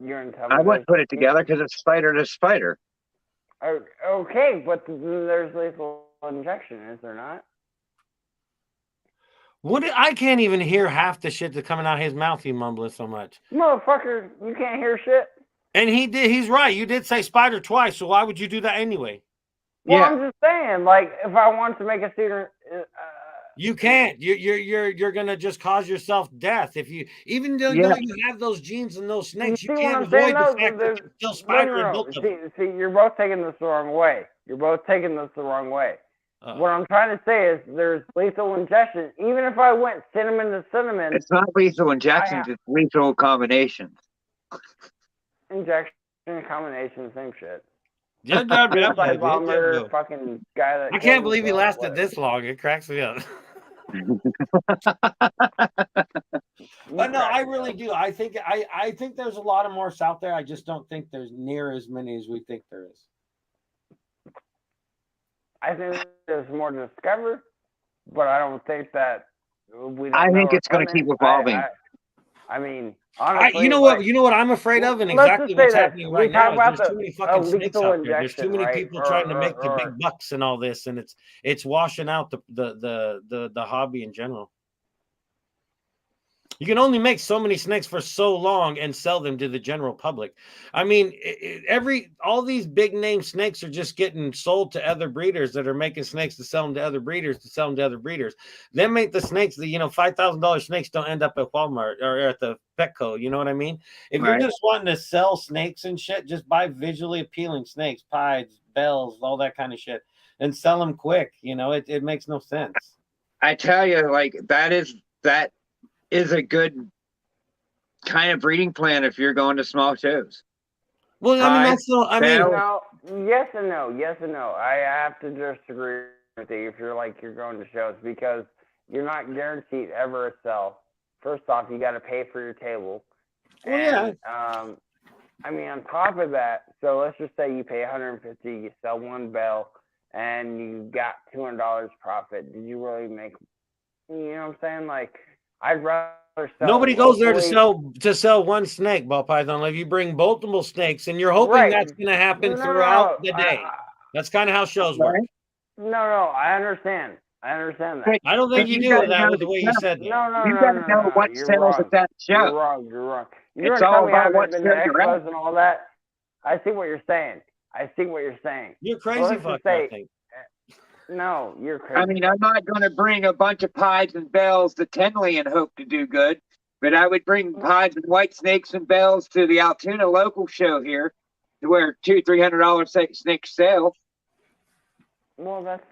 You're in I wouldn't put it together because it's spider to spider. Okay, but there's lethal injection, is there not? I can't even hear half the shit that's coming out of his mouth. He mumbling so much. Motherfucker, you can't hear shit. And he's right. You did say spider twice, so why would you do that anyway? Well, Yeah. I'm just saying, like, if I want to make a student, you can't. You're gonna just cause yourself death if you, even though you have those genes and those snakes, you can't avoid the fact that there's still spider in both of them. See, you're both taking this the wrong way. What I'm trying to say is there's lethal injection. Even if I went cinnamon to cinnamon, it's not lethal injections, it's lethal combinations. Injection combination, same shit. Bomber, fucking guy that I can't believe he lasted this long. It cracks me up. But no, I really do. I think there's a lot of morphs out there. I just don't think there's near as many as we think there is. I think there's more to discover, but I don't think that we don't I think know it's going to keep evolving. I mean, honestly, you know what I'm afraid of, and exactly what's happening right now is there's too many fucking snakes out there. There's too many people trying to make the big bucks and all this, and it's washing out the hobby in general. You can only make so many snakes for so long and sell them to the general public. I mean, all these big name snakes are just getting sold to other breeders that are making snakes to sell them to other breeders Then make the snakes, the $5,000 snakes don't end up at Walmart or at the Petco. You know what I mean? If you're just wanting to sell snakes and shit, just buy visually appealing snakes, pieds, bells, all that kind of shit, and sell them quick. It makes no sense. I tell you, like that is a good kind of breeding plan if you're going to small shows. Well, I mean, that's no. I mean, no, yes and no. I have to disagree with you if you're going to shows because you're not guaranteed ever a sell. First off, you got to pay for your table. Well, and, I mean, on top of that, so let's just say you pay 150, you sell one bell, and you got $200 profit. Did you really make? You know what I'm saying? Like, I'd rather sell. Nobody goes there locally. to sell one snake, ball python. If you bring multiple snakes, and you're hoping Right. that's going to happen No, throughout no, the day. That's kind of how shows work. Right? no. I understand. I understand that. But, I don't think but you you do gotta with that know with the way you said that. You gotta know what You're sells wrong. at that You're show. wrong. You're wrong. You're It's gonna all tell me I about what haven't been to show you're at. expos and all that. I see what you're saying. You're Well, crazy let's just fucker, say, I think. no, you're crazy. I mean, I'm not going to bring a bunch of pies and bells to Tenley and hope to do good, but I would bring pies and white snakes and bells to the Altoona local show here, to where $200-300 snakes sell. Well, that's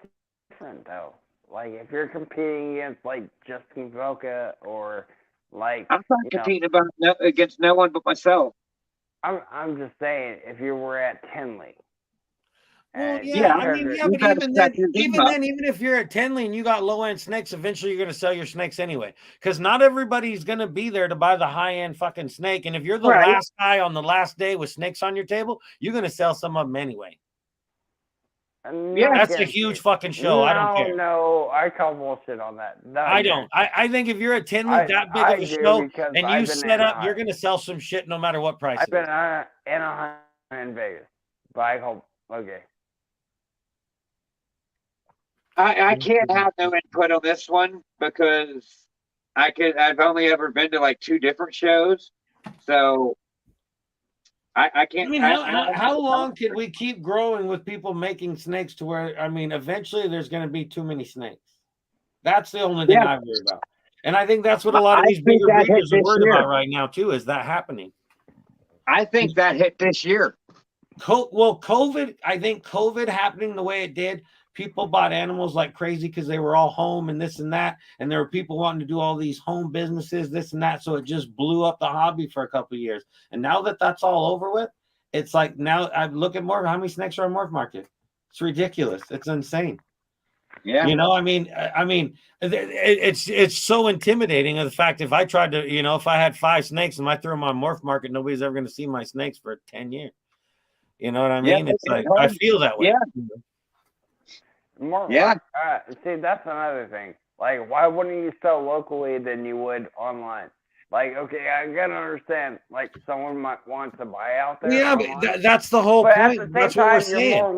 different though. Like if you're competing against like Justin Velka or like I'm not competing against no one but myself. I'm just saying if you were at Tenley. Well, and yeah, you I mean, turned it- yeah, You but gotta even step then, your game even up. then, even if you're at Tenley and you got low end snakes, eventually you're going to sell your snakes anyway. Because not everybody's going to be there to buy the high end fucking snake. And if you're the Right. last guy on the last day with snakes on your table, you're going to sell some of them anyway. Yeah, That's a huge fucking show. I don't care. No, I call bullshit on that. No, I don't. I think if you're at Tenley, that big of a show, because and I've you been set in up, you're Anaheim. going to sell some shit no matter what price I've it been is. Anaheim and Vegas, but I hope okay. I can't have no input on this one because I've only ever been to like 2 different shows, so I can't. I mean, how long can we keep growing with people making snakes to where, I mean, eventually there's going to be too many snakes. That's the only thing I worry about. And I think that's what a lot of these bigger breeders are worried about right now, too, is that happening. I think that hit this year. Well, COVID, I think COVID happening the way it did, people bought animals like crazy because they were all home and this and that. And there were people wanting to do all these home businesses, this and that. So it just blew up the hobby for a couple of years. And now that that's all over with, it's like now I look at how many snakes are on Morph Market. It's ridiculous. It's insane. Yeah. You know, I mean, it's so intimidating of the fact if I tried to, if I had 5 snakes and I threw them on Morph Market, nobody's ever going to see my snakes for 10 years. You know what I mean? It's like I feel that way. Yeah. See, that's another thing. Like, why wouldn't you sell locally than you would online? Like, okay, I gotta understand. Like, someone might want to buy out there. Yeah, but that's the whole point. That's what we're saying. You're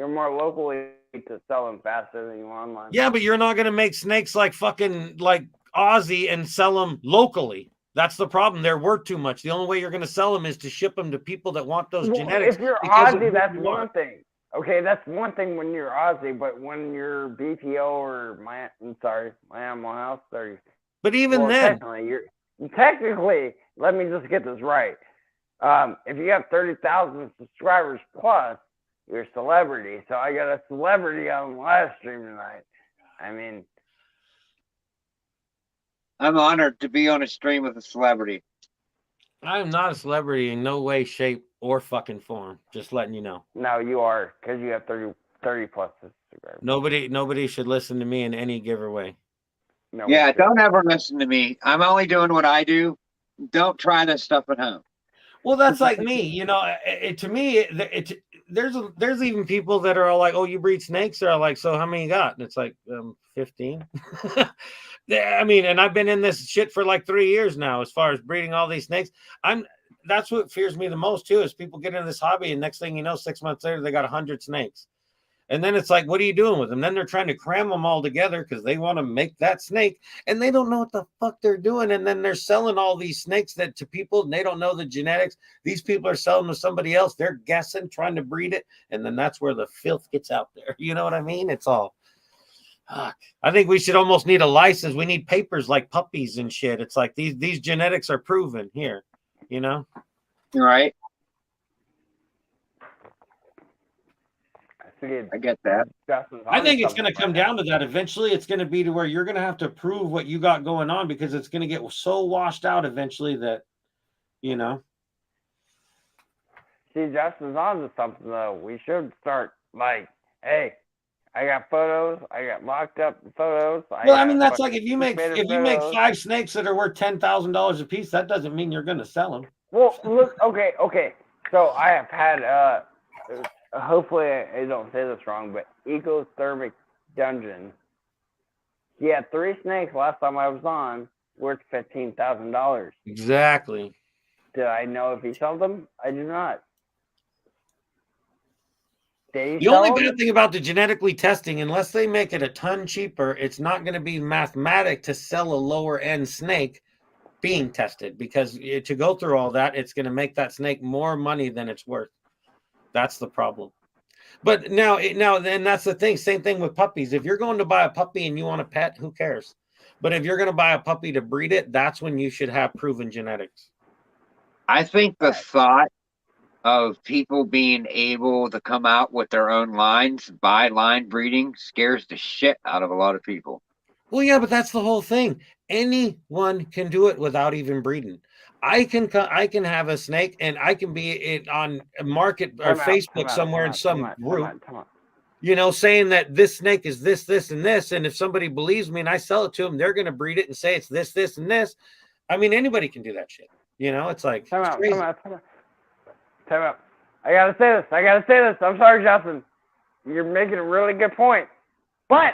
more locally to sell them faster than you online. Yeah, but you're not gonna make snakes like fucking like Aussie and sell them locally. That's the problem. They're worth too much. The only way you're going to sell them is to ship them to people that want those genetics. If you're Aussie, that's one thing. Okay, that's one thing when you're Aussie, but when you're BPL or my Animal House, but even then, technically, let me just get this right. If you have 30,000 subscribers plus, you're a celebrity. So I got a celebrity on the live stream tonight. I mean, I'm honored to be on a stream with a celebrity. I am not a celebrity in no way, shape, or fucking form. Just letting you know. No, you are, because you have 30 plus subscribers. Nobody should listen to me in any giveaway. No, yeah, don't ever listen to me. I'm only doing what I do. Don't try this stuff at home. Well, that's like me. To me, there's even people that are all like, "Oh, you breed snakes?" They're all like, "So how many you got?" And it's like, 15. I mean, and I've been in this shit for like 3 years now, as far as breeding all these snakes. That's what fears me the most too, is people get into this hobby and next thing you know, 6 months later, they got 100 snakes. And then it's like, what are you doing with them? Then they're trying to cram them all together because they want to make that snake and they don't know what the fuck they're doing. And then they're selling all these snakes to people and they don't know the genetics. These people are selling to somebody else. They're guessing, trying to breed it. And then that's where the filth gets out there. You know what I mean? It's all. I think we should almost need a license. We need papers like puppies and shit. It's like these genetics are proven here, Right. I get that. I think it's going to come down to that. Eventually, it's going to be to where you're going to have to prove what you got going on because it's going to get so washed out eventually that, See, Justin's on to something, though. We should start, like, hey, I got photos. I got locked up photos. That's like if you make 5 snakes that are worth $10,000 a piece, that doesn't mean you're going to sell them. Well, look, okay. So I have had hopefully I don't say this wrong, but ecothermic dungeon. He had 3 snakes last time I was on, worth $15,000. Exactly. Did I know if he sold them? I do not. Did he The only sell them? bad thing about the genetically testing, unless they make it a ton cheaper, it's not going to be mathematic to sell a lower end snake being tested, because to go through all that, it's going to make that snake more money than it's worth. That's the problem. But now, then that's the thing. Same thing with puppies. If you're going to buy a puppy and you want a pet, who cares? But if you're going to buy a puppy to breed it, that's when you should have proven genetics. I think the thought of people being able to come out with their own lines by line breeding scares the shit out of a lot of people. Well, yeah, but that's the whole thing. Anyone can do it without even breeding. I can have a snake and I can be it on a market or Facebook somewhere in some group, you know, saying that this snake is this, this, and this. And if somebody believes me and I sell it to them, they're going to breed it and say it's this, this, and this. I mean, anybody can do that shit. You know, it's like Time out. I gotta say this. I'm sorry, Justin. You're making a really good point. But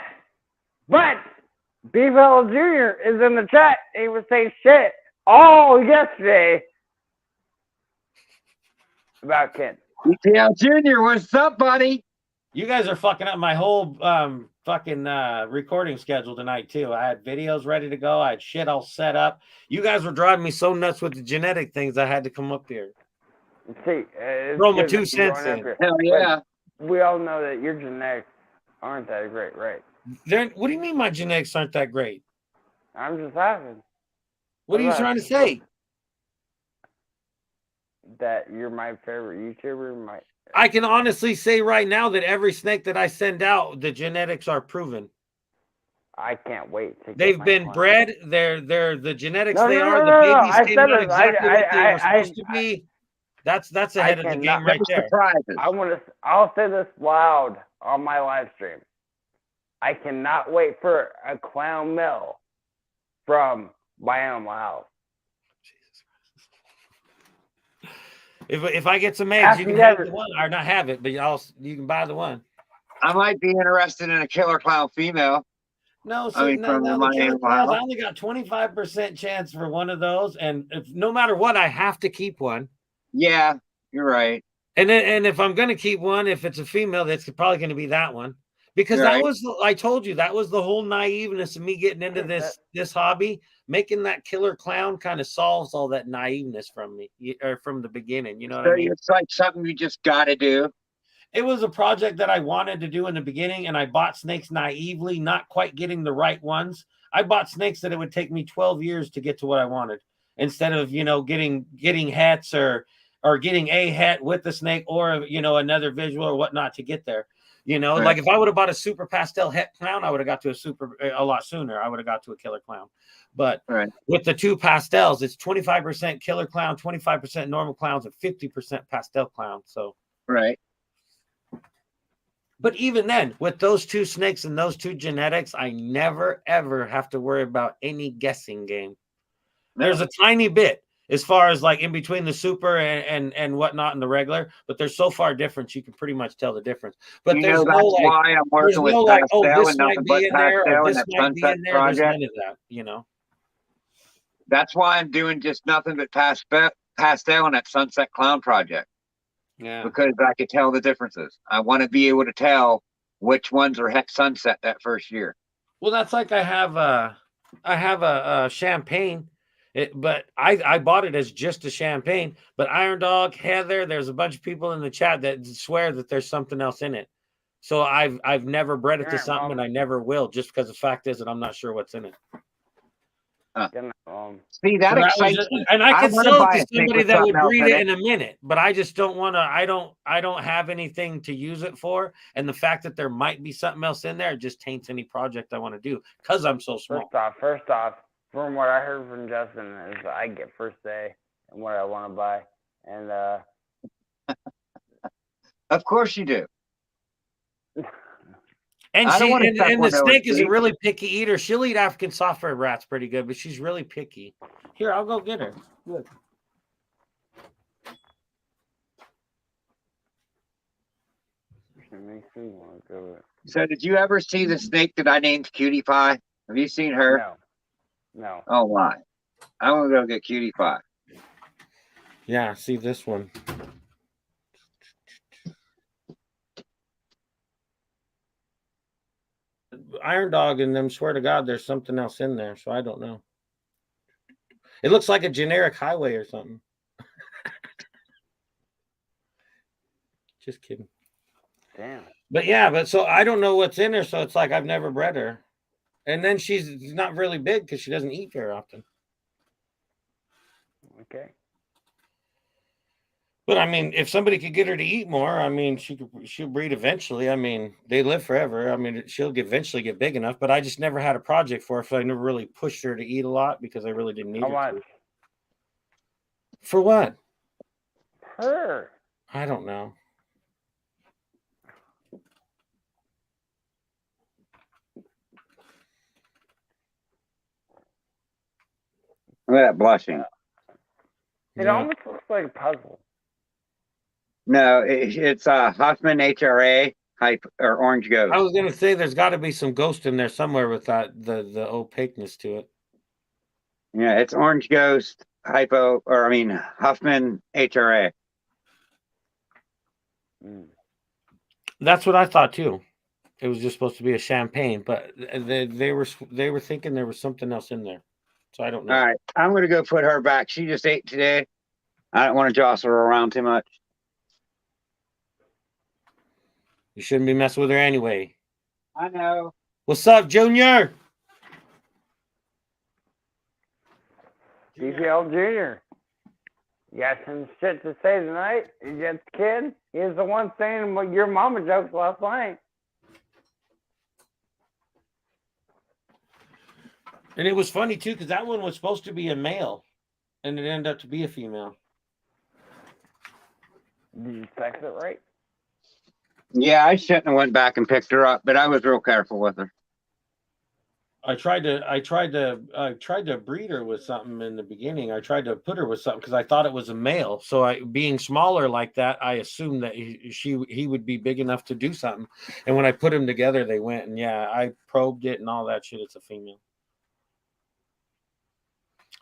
BPL Jr. is in the chat. He was saying shit all yesterday about kids. BPL Jr., what's up, buddy? You guys are fucking up my whole fucking recording schedule tonight too. I had videos ready to go. I had shit all set up. You guys were driving me so nuts with the genetic things. I had to come up here. See, throw my 2 cents in. Hell yeah. But we all know that your genetics aren't that great, right? What do you mean my genetics aren't that great? I'm just asking. What are you trying to say? That you're my favorite YouTuber. I can honestly say right now that every snake that I send out, the genetics are proven. I can't wait to. They've been bred. They're the genetics. The babies came out exactly what they were supposed to be. That's ahead of the game right there. I'll say this loud on my live stream. I cannot wait for a clown mill from my animal house. If I get some eggs, you can have the one, or not have it, but you can buy the one. I might be interested in a killer clown female. No, so I only got 25% chance for one of those, and no matter what, I have to keep one. Yeah, you're right. And if I'm going to keep one, if it's a female, that's probably going to be that one. Because I told you, that was the whole naiveness of me getting into this hobby. Making that killer clown kind of solves all that naiveness from me, or from the beginning. You know what I mean? It's like something you just got to do. It was a project that I wanted to do in the beginning, and I bought snakes naively, not quite getting the right ones. I bought snakes that it would take me 12 years to get to what I wanted, instead of, you know, getting hets or getting a het with the snake, or, you know, another visual or whatnot to get there. You know, like if I would have bought a super pastel het clown, I would have got to a lot sooner. I would have got to a killer clown. But with the 2 pastels, it's 25% killer clown, 25% normal clowns, and 50% pastel clown. So But even then, with those 2 snakes and those 2 genetics, I never ever have to worry about any guessing game. There's a tiny bit as far as like in between the super and whatnot and the regular, but they're so far different you can pretty much tell the difference. But there's no like, why I'm working with pastel this might be in there or this might be in there. There's none of that, you know. That's why I'm doing just nothing but pastel in that Sunset Clown project. Yeah, because I could tell the differences. I want to be able to tell which ones are het sunset that first year. Well, that's like I have a champagne. But I bought it as just a champagne. But Iron Dog, Heather, there's a bunch of people in the chat that swear that there's something else in it. So I've never bred it to something, and I never will, just because the fact is that I'm not sure what's in it. See, that excites me. And I could sell it to somebody that would breed it in a minute, but I just don't want to. I don't have anything to use it for, and the fact that there might be something else in there, it just taints any project I want to do because I'm so small. First off, from what I heard from Justin, is I get first say and what I want to buy, and of course you do. And the snake is a really picky eater. She'll eat African soft-fur rats pretty good, but she's really picky. Here, I'll go get her. Good. So did you ever see the snake that I named Cutie Pie? Have you seen her? No. No. Oh, why? I want to go get Cutie Pie. Yeah, see this one. Iron Dog and them, swear to God, there's something else in there, so I don't know. It looks like a generic highway or something. Just kidding. Damn. But yeah, but so I don't know what's in her, so it's like I've never bred her. And then she's not really big because she doesn't eat very often. Okay. But I mean, if somebody could get her to eat more, I mean, she'll breed eventually. I mean, they live forever. I mean, she'll eventually get big enough. But I just never had a project for her, so I never really pushed her to eat a lot because I really didn't need How her much? to. For what? Her. I don't know. Look at that blushing. It almost looks like a puzzle. No, it's Huffman HRA hype or Orange Ghost. I was gonna say there's got to be some ghost in there somewhere with that the opaqueness to it. Yeah, it's Orange Ghost Huffman HRA. That's what I thought too. It was just supposed to be a champagne, but they were thinking there was something else in there. So I don't know. All right, I'm gonna go put her back. She just ate today. I don't want to jostle her around too much. You shouldn't be messing with her anyway. I know. What's up, Junior? BPL Junior. You got some shit to say tonight? You got the kid? He's the one saying your mama jokes last night. And it was funny too, because that one was supposed to be a male, and it ended up to be a female. Did you sex it right? Yeah, I shouldn't have went back and picked her up, but I was real careful with her. I tried to breed her with something in the beginning. I tried to put her with something because I thought it was a male. So being smaller like that, I assumed that he would be big enough to do something. And when I put them together, they went, and yeah, I probed it and all that shit. It's a female.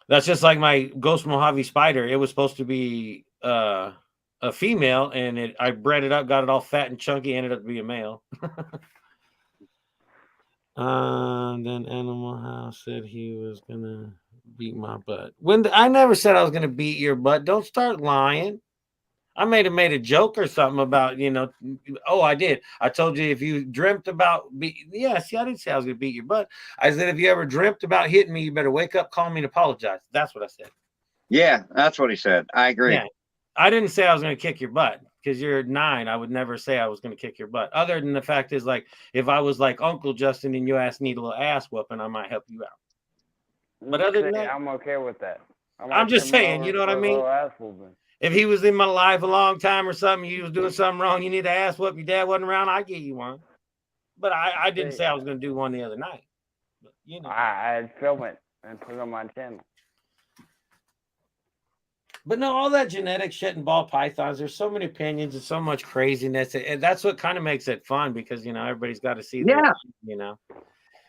That's just like my Ghost Mojave spider. It was supposed to be a female, and I bred it up, got it all fat and chunky, ended up to be a male. Then Animal House said he was gonna beat my butt. I never said I was gonna beat your butt. Don't start lying. I made a joke or something about, oh, I did. I told you if you dreamt about see, I didn't say I was gonna beat your butt. I said if you ever dreamt about hitting me, you better wake up, call me, and apologize. That's what I said. Yeah, that's what he said. I agree. Yeah. I didn't say I was gonna kick your butt. Because you're 9, I would never say I was going to kick your butt. Other than the fact is, like, if I was like Uncle Justin and your ass need a little ass whooping, I might help you out. But other than that, I'm okay with that. I'm just saying, you know what I mean? If he was in my life a long time or something, you was doing something wrong, you need an ass whoop, your dad wasn't around, I'd give you one. But I didn't say I was going to do one the other night. But, I'd film it and put it on my channel. But no, all that genetic shit and ball pythons, there's so many opinions and so much craziness. And that's what kind of makes it fun because, everybody's got to see Yeah,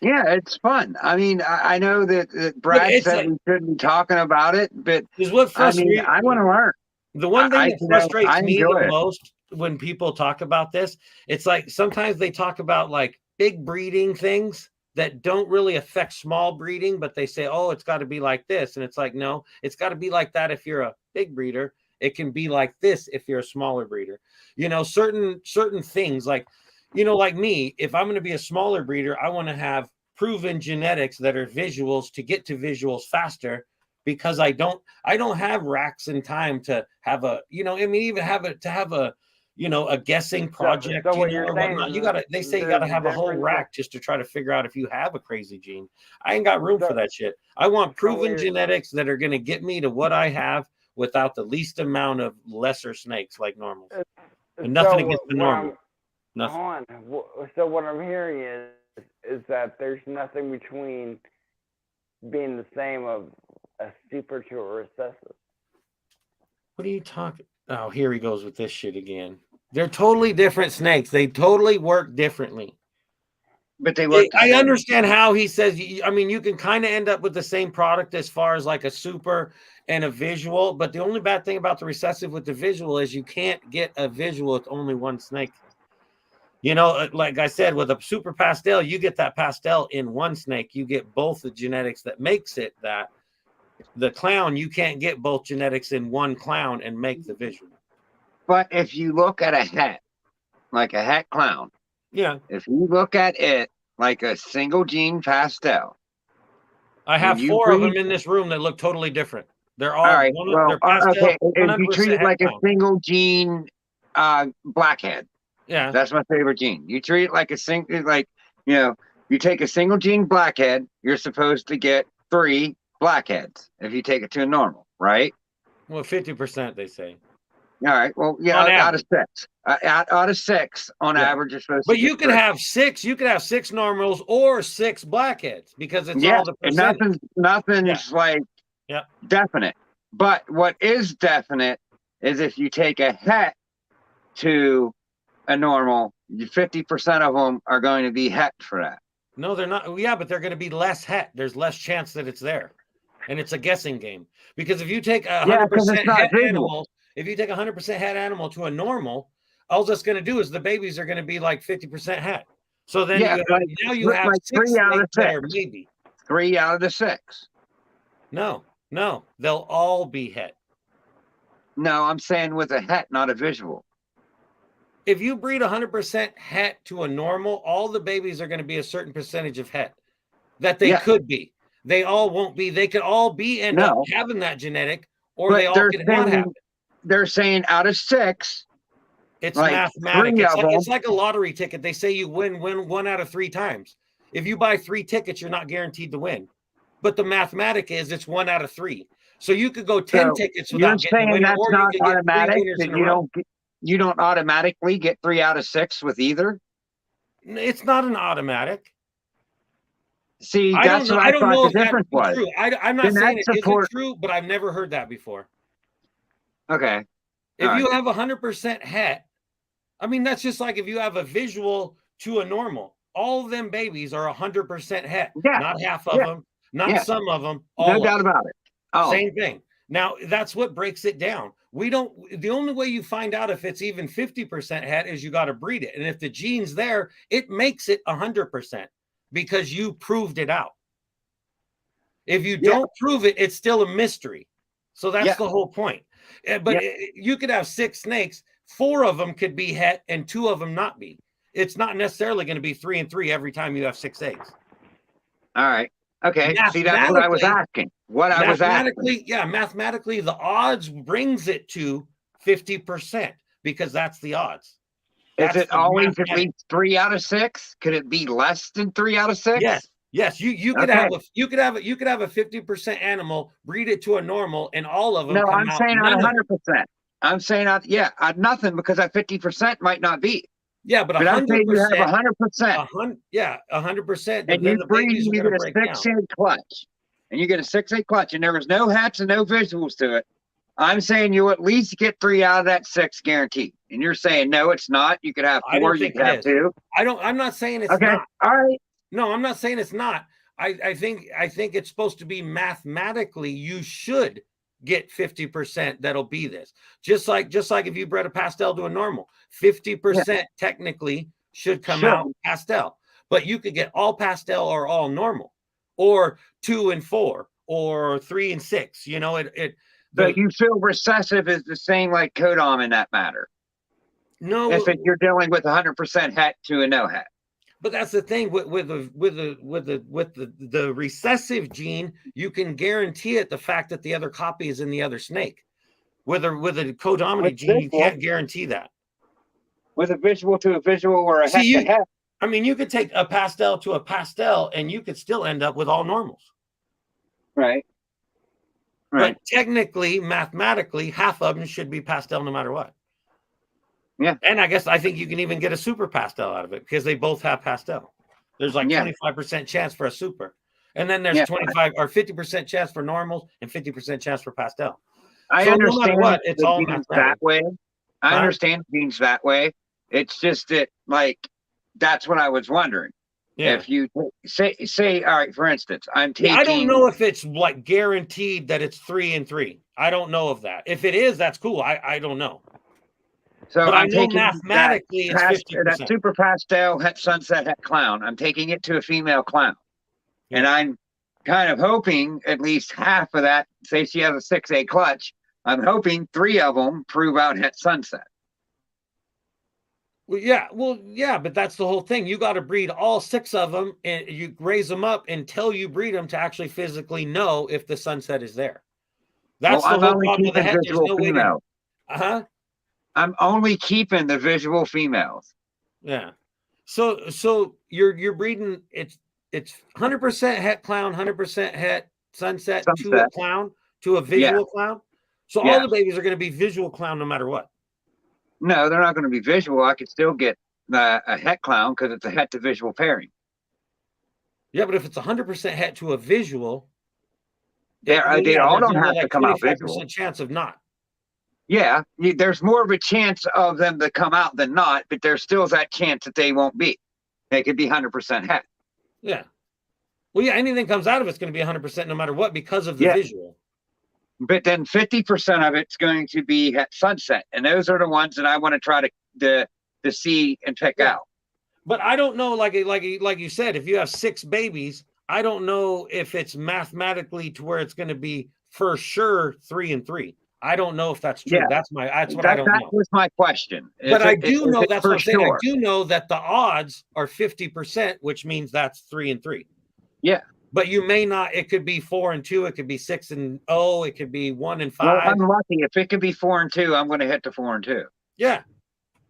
it's fun. I mean, I know that Brad said we shouldn't be talking about it, but I want to learn. The one thing that frustrates me the most when people talk about this, it's like sometimes they talk about like big breeding things that don't really affect small breeding, but they say, oh, it's got to be like this. And it's like, no, it's got to be like that if you're a big breeder. It can be like this if you're a smaller breeder. Certain things like, like me, if I'm going to be a smaller breeder, I want to have proven genetics that are visuals to get to visuals faster because I don't have racks and time to have a, a guessing project, or whatnot. They say you gotta have a whole rack just to try to figure out if you have a crazy gene. I ain't got room for that shit. I want proven genetics that are gonna get me to what I have without the least amount of lesser snakes like normals. And nothing against the normal. Nothing. So what I'm hearing is that there's nothing between being the same of a super to a recessive. What are you talking? Oh, here he goes with this shit again. They're totally different snakes. They totally work differently. But they work. I understand how he says. I mean, you can kind of end up with the same product as far as like a super and a visual. But the only bad thing about the recessive with the visual is you can't get a visual with only one snake. You know, like I said, with a super pastel, you get that pastel in one snake. You get both the genetics that makes it that. The clown, you can't get both genetics in one clown and make the visual. But if you look at a het, like a het clown, yeah. If you look at it like a single gene pastel, I have 4 of them in this room that look totally different. They're all right. they're pastel. Okay. If you treat it like a single gene blackhead, yeah, that's my favorite gene. You treat it like a single, like you take a single gene blackhead, you're supposed to get 3 blackheads if you take it to a normal, right? Well, 50% they say. All right. Well, yeah, out of 6. Out of 6 on average, you're supposed to. But you could have 6. You could have 6 normals or 6 blackheads because it's all the percentage. Nothing's like definite. But what is definite is if you take a het to a normal, 50% of them are going to be het for that. No, they're not. Yeah, but they're going to be less het. There's less chance that it's there, and it's a guessing game. Because if you take a 100% het animal. If you take 100% het animal to a normal, all that's going to do is the babies are going to be like 50% het. So then you have like 6 out of 6. Maybe 3 out of the 6. No, they'll all be het. No, I'm saying with a het, not a visual. If you breed 100% het to a normal, all the babies are going to be a certain percentage of het that they could be. They all won't be. They could all be end up having that genetic, or they all could not have it. They're saying out of 6, it's like mathematical. It's like a lottery ticket. They say you win 1 out of 3 times. If you buy 3 tickets, you're not guaranteed to win. But the mathematic is it's 1 out of 3. So you could go 10 tickets without getting a winner, that's or not you could automatic. Get 3 winners in You don't automatically get 3 out of 6 with either. It's not an automatic. See, that's what I thought the difference was. True. I'm not saying it isn't true, but I've never heard that before. Okay. If you have 100% het, I mean, that's just like if you have a visual to a normal. All of them babies are 100% het. Not half of them, not some of them. All no doubt about it. Oh. Same thing. Now, that's what breaks it down. The only way you find out if it's even 50% het is you got to breed it. And if the gene's there, it makes it 100% because you proved it out. If you don't prove it, it's still a mystery. So that's the whole point. But you could have 6 snakes, 4 of them could be het and 2 of them not be. It's not necessarily going to be 3 and 3 every time you have 6 eggs. All right. Okay. See, that's what I was asking. Mathematically, the odds brings it to 50% because that's the odds. Is it always at least 3 out of 6? Could it be less than 3 out of 6? Yes. You could have a 50% animal, breed it to a normal, and all of them. No, I'm saying on 100%. I'm saying nothing because that 50% might not be. Yeah, but 100%. You have 100%. 100%. And you breed, you get a 6-egg clutch, and you get a 6-egg clutch, and there was no hats and no visuals to it. I'm saying you at least get 3 out of that 6 guaranteed. And you're saying no, it's not. You could have 4. You could have 2. I'm not saying it's not. All right. No, I'm not saying it's not. I think it's supposed to be mathematically. You should get 50% that'll be this. Just like if you bred a pastel to a normal, 50% technically should come out pastel. But you could get all pastel or all normal, or 2 and 4, or 3 and 6. You know But you feel recessive is the same like codom in that matter. No, if you're dealing with 100% het to a no het. But that's the thing with the recessive gene, you can guarantee it the fact that the other copy is in the other snake. With a codominant gene, you can't guarantee that. With a visual to a visual or a het to het. I mean, you could take a pastel to a pastel, and you could still end up with all normals. Right. But technically, mathematically, half of them should be pastel no matter what. Yeah. And I think you can even get a super pastel out of it because they both have pastel. There's like 25% chance for a super. And then there's 25 or 50% chance for normals and 50% chance for pastel. I understand no matter what, it's all that way. I Huh? understand genes that way. It's just that, like, that's what I was wondering. Yeah. If you say, all right, for instance, I'm Yeah, I don't taking. know if it's like guaranteed that it's 3 and 3. I don't know of that. If it is, that's cool. I don't know. So But I I'm know taking that mathematically it's 50%. super pastel het sunset het clown. I'm taking it to a female clown, and Yeah. I'm kind of hoping at least half of that. Say she has a 6A clutch. I'm hoping 3 of them prove out het sunset. Well, yeah, but that's the whole thing. You got to breed all 6 of them, and you raise them up until you breed them to actually physically know if the sunset is there. That's Well, the I'm whole only problem with the keeping het. There's visual no way to. females. Uh-huh. I'm only keeping the visual females. Yeah. So you're breeding it's 100% het clown, 100% het sunset to a Sunset. clown, to a Yeah. visual clown. So all Yeah. the babies are going to be visual clown no matter what. No, they're not going to be visual. I could still get a het clown because it's a het to visual pairing. Yeah, but if it's 100% het to a visual, They all there's don't only have to like come out 25% visual. chance of not. Yeah, there's more of a chance of them to come out than not, but there's still that chance that they won't be. They could be 100% het. Yeah. Well, yeah, anything comes out of it's going to be 100% no matter what because of the Yeah. visual. But then 50% of it's going to be het sunset, and those are the ones that I want to try to see and pick Yeah. out. But I don't know, like you said, if you have 6 babies, I don't know if it's mathematically to where it's going to be for sure 3 and 3. I don't know if that's true. Yeah. That's what I don't know. That was my question. But I do know that's what I'm saying. Sure. I do know that the odds are 50%, which means that's 3 and 3. Yeah. But you may not. It could be 4 and 2. It could be 6 and 0. It could be 1 and 5. Well, I'm lucky. If it could be 4 and 2, I'm going to hit the 4 and 2. Yeah,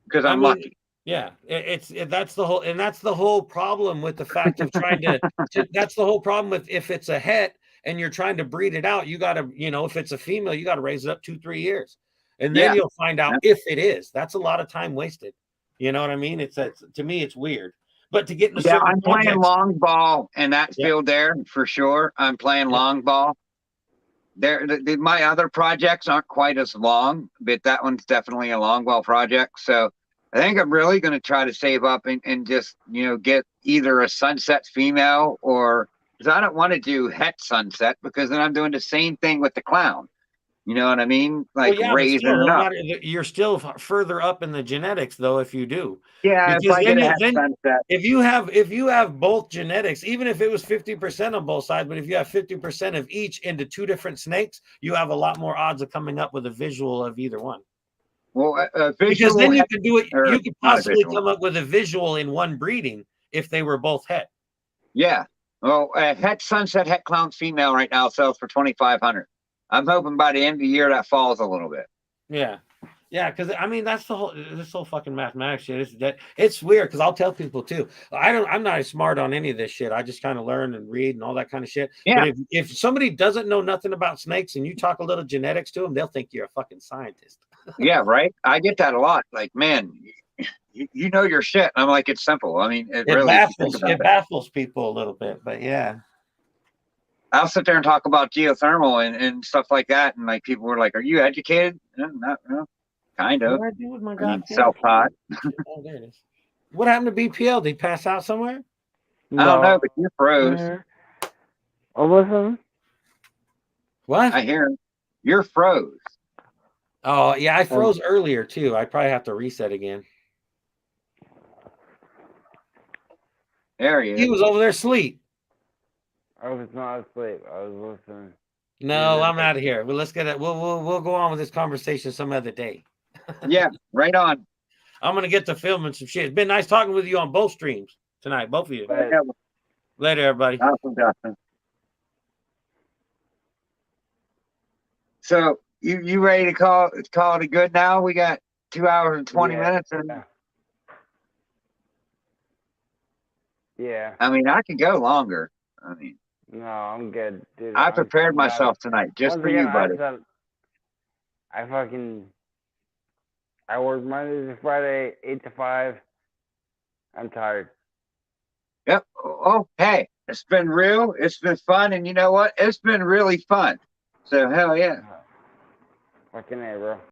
because I'm lucky. Yeah, that's the whole problem with the fact of trying to that's the whole problem with if it's a het and you're trying to breed it out, you got to, if it's a female, you got to raise it up 2-3 years. And then you'll find out if it is. That's a lot of time wasted. You know what I mean? It's to me, it's weird. But to get into certain I'm playing long ball in that field there for sure. I'm playing long ball. My other projects aren't quite as long, but that one's definitely a long ball project. So I think I'm really going to try to save up and just, get either a sunset female or because I don't want to do het sunset because then I'm doing the same thing with the clown. You know what I mean? Like raising it up. You're still further up in the genetics though if you do. Yeah, because if you have both genetics, even if it was 50% on both sides, but if you have 50% of each into 2 different snakes, you have a lot more odds of coming up with a visual of either one. Well, because then you could do it. You could possibly come up with a visual in one breeding if they were both het. Yeah. Well, het sunset het clown female right now sells for $2,500. I'm hoping by the end of the year that falls a little bit. Yeah. Yeah, because I mean that's this whole fucking mathematics shit. It's weird because I'll tell people too. I'm not as smart on any of this shit. I just kind of learn and read and all that kind of shit. Yeah. But if somebody doesn't know nothing about snakes and you talk a little genetics to them, they'll think you're a fucking scientist. Yeah, right. I get that a lot. Like, man, you know your shit. I'm like, it's simple. I mean, it really baffles people a little bit, but yeah. I'll sit there and talk about geothermal and stuff like that, and like people were like, "Are you educated?" Not kind of. What do I do with my goddamn self-taught? Oh, there it is. What happened to BPL? Did he pass out somewhere? No. I don't know, but you froze. Oh, listen. What? I hear him. You're froze. Oh yeah, I froze earlier too. I probably have to reset again. There he is. He was over there asleep. I was not asleep. I was listening. No, I'm out of here. Well, let's get it. We'll go on with this conversation some other day. Yeah, right on. I'm gonna get to filming some shit. It's been nice talking with you on both streams tonight, both of you. Later, everybody. Awesome, Justin. So you ready to call it a good now? We got 2 hours and 20 minutes. Yeah. I mean, I could go longer. I mean. No, I'm good, dude. I prepared myself tonight just for you, buddy. I work Monday to Friday, 8 to 5. I'm tired. Yep. Oh, hey, it's been real. It's been fun. And you know what? It's been really fun. So, hell yeah. Fucking A, bro.